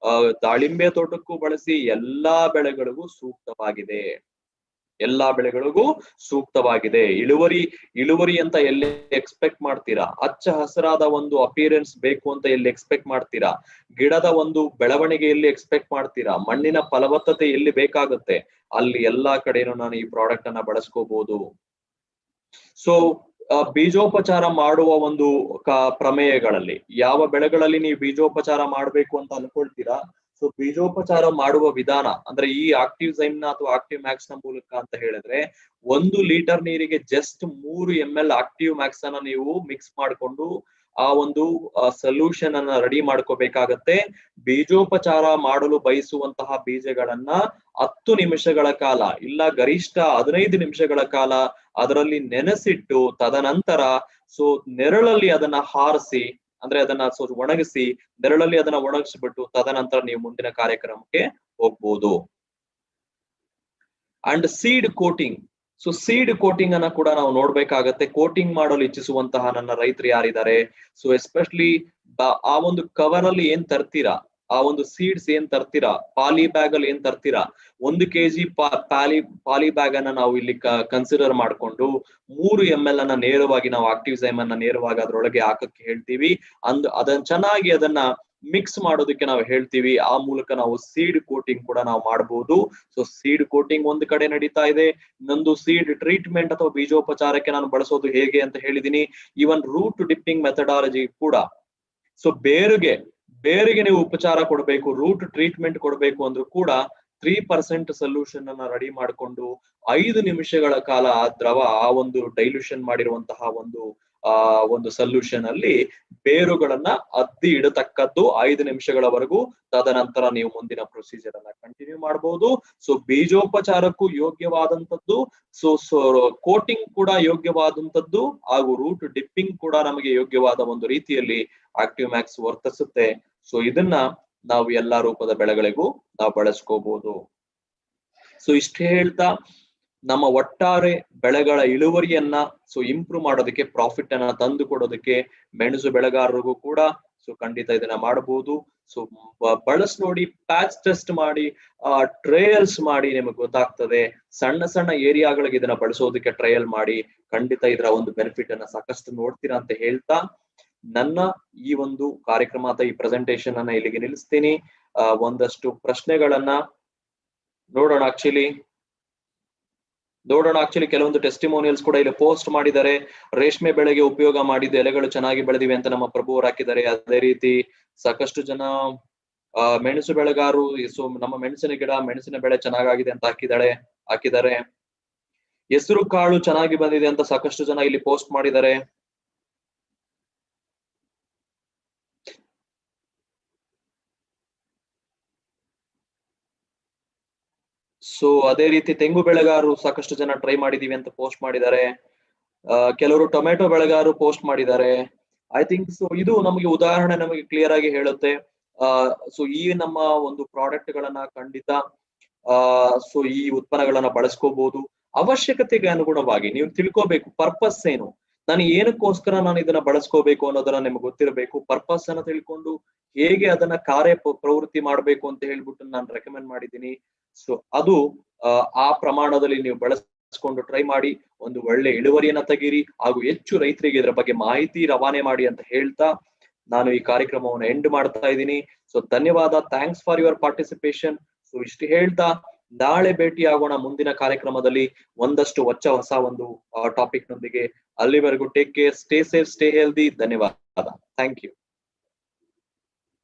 ದಾಳಿಂಬೆ ತೋಟಕ್ಕೂ ಬಳಸಿ, ಎಲ್ಲಾ ಬೆಳೆಗಳಿಗೂ ಸೂಕ್ತವಾಗಿದೆ. ಇಳುವರಿ ಅಂತ ಎಲ್ಲಿ ಎಕ್ಸ್ಪೆಕ್ಟ್ ಮಾಡ್ತೀರಾ? ಹಚ್ಚ ಹಸಿರಾದ ಒಂದು ಅಪಿಯರೆನ್ಸ್ ಬೇಕು ಅಂತ ಎಲ್ಲಿ ಎಕ್ಸ್ಪೆಕ್ಟ್ ಮಾಡ್ತೀರಾ? ಗಿಡದ ಒಂದು ಬೆಳವಣಿಗೆಯಲ್ಲಿ ಎಕ್ಸ್ಪೆಕ್ಟ್ ಮಾಡ್ತೀರಾ? ಮಣ್ಣಿನ ಫಲವತ್ತತೆ ಎಲ್ಲಿ ಬೇಕಾಗುತ್ತೆ ಅಲ್ಲಿ ಎಲ್ಲಾ ಕಡೆನೂ ನಾನು ಈ ಪ್ರಾಡಕ್ಟ್ ಅನ್ನ ಬಳಸ್ಕೋಬಹುದು. ಬೀಜೋಪಚಾರ ಮಾಡುವ ಒಂದು ಪ್ರಮೇಯಗಳಲ್ಲಿ ಯಾವ ಬೆಳೆಗಳಲ್ಲಿ ನೀವು ಬೀಜೋಪಚಾರ ಮಾಡ್ಬೇಕು ಅಂತ ಅನ್ಕೊಳ್ತೀರಾ, ಬೀಜೋಪಚಾರ ಮಾಡುವ ವಿಧಾನ ಅಂದ್ರೆ ಈ ಆಕ್ಟಿವ್ ಝೈಮ್ ನ ಅಥವಾ ಆಕ್ಟಿವ್ ಮ್ಯಾಕ್ಸ್ ನ ಮೂಲಕ ಅಂತ ಹೇಳಿದ್ರೆ 1 ಲೀಟರ್ ನೀರಿಗೆ ಜಸ್ಟ್ 3 ml ಆಕ್ಟಿವ್ ಮ್ಯಾಕ್ಸ್ ಅನ್ನ ನೀವು ಮಿಕ್ಸ್ ಮಾಡ್ಕೊಂಡು ಆ ಒಂದು ಸೊಲ್ಯೂಷನ್ ಅನ್ನ ರೆಡಿ ಮಾಡ್ಕೋಬೇಕಾಗತ್ತೆ. ಬೀಜೋಪಚಾರ ಮಾಡಲು ಬಯಸುವಂತಹ ಬೀಜಗಳನ್ನ 10 ನಿಮಿಷಗಳ ಕಾಲ, ಇಲ್ಲ ಗರಿಷ್ಠ 15 ನಿಮಿಷಗಳ ಕಾಲ ಅದರಲ್ಲಿ ನೆನೆಸಿಟ್ಟು, ತದನಂತರ ನೆರಳಲ್ಲಿ ಅದನ್ನ ಹಾರಿಸಿ, ಅಂದ್ರೆ ಅದನ್ನ ಒಣಗಿಸಿ, ನೆರಳಲ್ಲಿ ಅದನ್ನ ಒಣಗಿಸ್ಬಿಟ್ಟು ತದನಂತರ ನೀವು ಮುಂದಿನ ಕಾರ್ಯಕ್ರಮಕ್ಕೆ ಹೋಗ್ಬೋದು. And seed coating. So seed coating ಅನ್ನ ಕೂಡ ನಾವು ನೋಡ್ಬೇಕಾಗತ್ತೆ. ಕೋಟಿಂಗ್ ಮಾಡಲು ಇಚ್ಛಿಸುವಂತಹ ನನ್ನ ರೈತರು ಯಾರಿದ್ದಾರೆ, ಸೊ ಎಸ್ಪೆಷಲಿ ಆ ಒಂದು ಕವರ್ ಅಲ್ಲಿ ಏನ್ ತರ್ತೀರಾ, ಆ ಒಂದು ಸೀಡ್ಸ್ ಏನ್ ತರ್ತೀರಾ, ಪಾಲಿ ಬ್ಯಾಗ್ ಅಲ್ಲಿ ಏನ್ ತರ್ತೀರಾ, 1 kg ಪಾಲಿ ಬ್ಯಾಗ್ ಅನ್ನ ನಾವು ಇಲ್ಲಿ ಕನ್ಸಿಡರ್ ಮಾಡ್ಕೊಂಡು 3 ml ಅನ್ನ ನೇರವಾಗಿ ನಾವು ಆಕ್ಟಿವ್ಸೈಮ್ ಅನ್ನ ನೇರವಾಗಿ ಅದ್ರೊಳಗೆ ಹಾಕಕ್ಕೆ ಹೇಳ್ತೀವಿ. ಅದನ್ನ ಚೆನ್ನಾಗಿ ಅದನ್ನ ಮಿಕ್ಸ್ ಮಾಡೋದಕ್ಕೆ ನಾವು ಹೇಳ್ತೀವಿ. ಆ ಮೂಲಕ ನಾವು ಸೀಡ್ ಕೋಟಿಂಗ್ ಕೂಡ ನಾವು ಮಾಡಬಹುದು. ಸೊ ಸೀಡ್ ಕೋಟಿಂಗ್ ಒಂದು ಕಡೆ ನಡೀತಾ ಇದೆ. ಇನ್ನೊಂದು ಸೀಡ್ ಟ್ರೀಟ್ಮೆಂಟ್ ಅಥವಾ ಬೀಜೋಪಚಾರಕ್ಕೆ ನಾನು ಬಳಸೋದು ಹೇಗೆ ಅಂತ ಹೇಳಿದೀನಿ. ಈವನ್ ರೂಟ್ ಡಿಪ್ಪಿಂಗ್ ಮೆಥಡಾಲಜಿ ಕೂಡ, ಸೊ ಬೇರಿಗೆ ನೀವು ಉಪಚಾರ ಕೊಡಬೇಕು, ರೂಟ್ ಟ್ರೀಟ್ಮೆಂಟ್ ಕೊಡಬೇಕು ಅಂದ್ರೂ ಕೂಡ 3% ಸೊಲ್ಯೂಷನ್ ಅನ್ನ ರೆಡಿ ಮಾಡಿಕೊಂಡು 5 ನಿಮಿಷಗಳ ಕಾಲ ಆ ದ್ರವ, ಆ ಒಂದು ಡೈಲ್ಯೂಷನ್ ಮಾಡಿರುವಂತಹ ಒಂದು ಸೊಲ್ಯೂಷನ್ ಅಲ್ಲಿ ಬೇರುಗಳನ್ನ ಅದ್ದಿ ಇಡತಕ್ಕದ್ದು 5 ನಿಮಿಷಗಳವರೆಗೂ. ತದನಂತರ ನೀವು ಮುಂದಿನ ಪ್ರೊಸೀಜರ್ ಅನ್ನ ಕಂಟಿನ್ಯೂ ಮಾಡಬಹುದು. ಸೊ ಬೀಜೋಪಚಾರಕ್ಕೂ ಯೋಗ್ಯವಾದಂತದ್ದು, ಸೊ ಕೋಟಿಂಗ್ ಕೂಡ ಯೋಗ್ಯವಾದಂತದ್ದು, ಹಾಗೂ ರೂಟ್ ಡಿಪ್ಪಿಂಗ್ ಕೂಡ ನಮಗೆ ಯೋಗ್ಯವಾದ ಒಂದು ರೀತಿಯಲ್ಲಿ ಆಕ್ಟಿವ್ ಮ್ಯಾಕ್ಸ್ ವರ್ತಿಸುತ್ತೆ. ಸೊ ಇದನ್ನ ನಾವು ಎಲ್ಲಾ ರೂಪದ ಬೆಳೆಗಳಿಗೂ ನಾವು ಬಳಸ್ಕೋಬಹುದು. ಸೊ ಇಷ್ಟು ಹೇಳ್ತಾ ನಮ್ಮ ಒಟ್ಟಾರೆ ಬೆಳೆಗಳ ಇಳುವರಿಯನ್ನ ಸೊ ಇಂಪ್ರೂವ್ ಮಾಡೋದಕ್ಕೆ, ಪ್ರಾಫಿಟ್ ಅನ್ನ ತಂದು ಕೊಡೋದಕ್ಕೆ ಮೆಣಸು ಬೆಳೆಗಾರರಿಗೂ ಕೂಡ ಸೊ ಖಂಡಿತ ಇದನ್ನ ಮಾಡಬಹುದು. ಸೊ ಬಳಸ್ ನೋಡಿ, ಪ್ಯಾಚ್ ಟೆಸ್ಟ್ ಮಾಡಿ, ಟ್ರಯಲ್ಸ್ ಮಾಡಿ, ನಿಮಗೆ ಗೊತ್ತಾಗ್ತದೆ. ಸಣ್ಣ ಏರಿಯಾಗಳಿಗೆ ಇದನ್ನ ಬಳಸೋದಕ್ಕೆ ಟ್ರಯಲ್ ಮಾಡಿ, ಖಂಡಿತ ಇದರ ಒಂದು ಬೆನಿಫಿಟ್ ಅನ್ನ ಸಾಕಷ್ಟು ನೋಡ್ತೀರಾ ಅಂತ ಹೇಳ್ತಾ ನನ್ನ ಈ ಒಂದು ಕಾರ್ಯಕ್ರಮ ಅಥವಾ ಈ ಪ್ರೆಸೆಂಟೇಶನ್ ಅನ್ನ ಇಲ್ಲಿಗೆ ನಿಲ್ಲಿಸ್ತೀನಿ. ಒಂದಷ್ಟು ಪ್ರಶ್ನೆಗಳನ್ನ ನೋಡೋಣ. ಆಕ್ಚುಲಿ ಕೆಲವೊಂದು ಟೆಸ್ಟಿಮೋನಿಯಲ್ಸ್ ಕೂಡ ಇಲ್ಲಿ ಪೋಸ್ಟ್ ಮಾಡಿದ್ದಾರೆ. ರೇಷ್ಮೆ ಬೆಳೆಗೆ ಉಪಯೋಗ ಮಾಡಿದ ಎಲೆಗಳು ಚೆನ್ನಾಗಿ ಬೆಳೆದಿವೆ ಅಂತ ನಮ್ಮ ಪ್ರಭು ಅವರು ಹಾಕಿದ್ದಾರೆ. ಅದೇ ರೀತಿ ಸಾಕಷ್ಟು ಜನ ಮೆಣಸು ಬೆಳೆಗಾರರು, ಸೊ ನಮ್ಮ ಮೆಣಸಿನ ಬೆಳೆ ಚೆನ್ನಾಗಿದೆ ಅಂತ ಹಾಕಿದ್ದಾರೆ. ಹೆಸರು ಕಾಳು ಚೆನ್ನಾಗಿ ಬಂದಿದೆ ಅಂತ ಸಾಕಷ್ಟು ಜನ ಇಲ್ಲಿ ಪೋಸ್ಟ್ ಮಾಡಿದ್ದಾರೆ. ಸೊ ಅದೇ ರೀತಿ ತೆಂಗು ಬೆಳೆಗಾರರು ಸಾಕಷ್ಟು ಜನ ಟ್ರೈ ಮಾಡಿದೀವಿ ಅಂತ ಪೋಸ್ಟ್ ಮಾಡಿದ್ದಾರೆ. ಕೆಲವರು ಟೊಮೆಟೊ ಬೆಳೆಗಾರರು ಪೋಸ್ಟ್ ಮಾಡಿದ್ದಾರೆ. ಐ ಥಿಂಕ್ ಸೊ ಇದು ನಮಗೆ ಉದಾಹರಣೆ ನಮಗೆ ಕ್ಲಿಯರ್ ಆಗಿ ಹೇಳುತ್ತೆ. ಸೊ ಈ ನಮ್ಮ ಒಂದು ಪ್ರಾಡಕ್ಟ್ ಗಳನ್ನ ಖಂಡಿತ ಸೊ ಈ ಉತ್ಪನ್ನಗಳನ್ನ ಬಳಸ್ಕೋಬಹುದು. ಅವಶ್ಯಕತೆಗೆ ಅನುಗುಣವಾಗಿ ನೀವು ತಿಳ್ಕೋಬೇಕು ಪರ್ಪಸ್ ಏನು, ನಾನು ಏನಕ್ಕೋಸ್ಕರ ನಾನು ಇದನ್ನ ಬಳಸ್ಕೋಬೇಕು ಅನ್ನೋದನ್ನ ನಿಮ್ಗೆ ಗೊತ್ತಿರಬೇಕು. ಪರ್ಪಸ್ ಅನ್ನ ತಿಳ್ಕೊಂಡು ಹೇಗೆ ಅದನ್ನ ಪ್ರವೃತ್ತಿ ಮಾಡ್ಬೇಕು ಅಂತ ಹೇಳ್ಬಿಟ್ಟು ನಾನು ರೆಕಮೆಂಡ್ ಮಾಡಿದ್ದೀನಿ. ಸೊ ಅದು ಆ ಪ್ರಮಾಣದಲ್ಲಿ ನೀವು ಬಳಸ್ಕೊಂಡು ಟ್ರೈ ಮಾಡಿ, ಒಂದು ಒಳ್ಳೆ ಇಳುವರಿಯನ್ನ ತೆಗೀರಿ, ಹಾಗೂ ಹೆಚ್ಚು ರೈತರಿಗೆ ಇದರ ಬಗ್ಗೆ ಮಾಹಿತಿ ರವಾನೆ ಮಾಡಿ ಅಂತ ಹೇಳ್ತಾ ನಾನು ಈ ಕಾರ್ಯಕ್ರಮವನ್ನು ಎಂಡ್ ಮಾಡ್ತಾ ಇದ್ದೀನಿ. ಸೊ ಧನ್ಯವಾದ, thanks for your participation. So ಇಷ್ಟು ಹೇಳ್ತಾ ನಾಳೆ ಭೇಟಿ ಆಗೋಣ ಮುಂದಿನ ಕಾರ್ಯಕ್ರಮದಲ್ಲಿ ಒಂದಷ್ಟು ಹೊಸ ಒಂದು ಟಾಪಿಕ್ ನೊಂದಿಗೆ. ಅಲ್ಲಿವರೆಗೂ take care, stay safe, stay healthy. ಧನ್ಯವಾದ, ಥ್ಯಾಂಕ್ ಯು.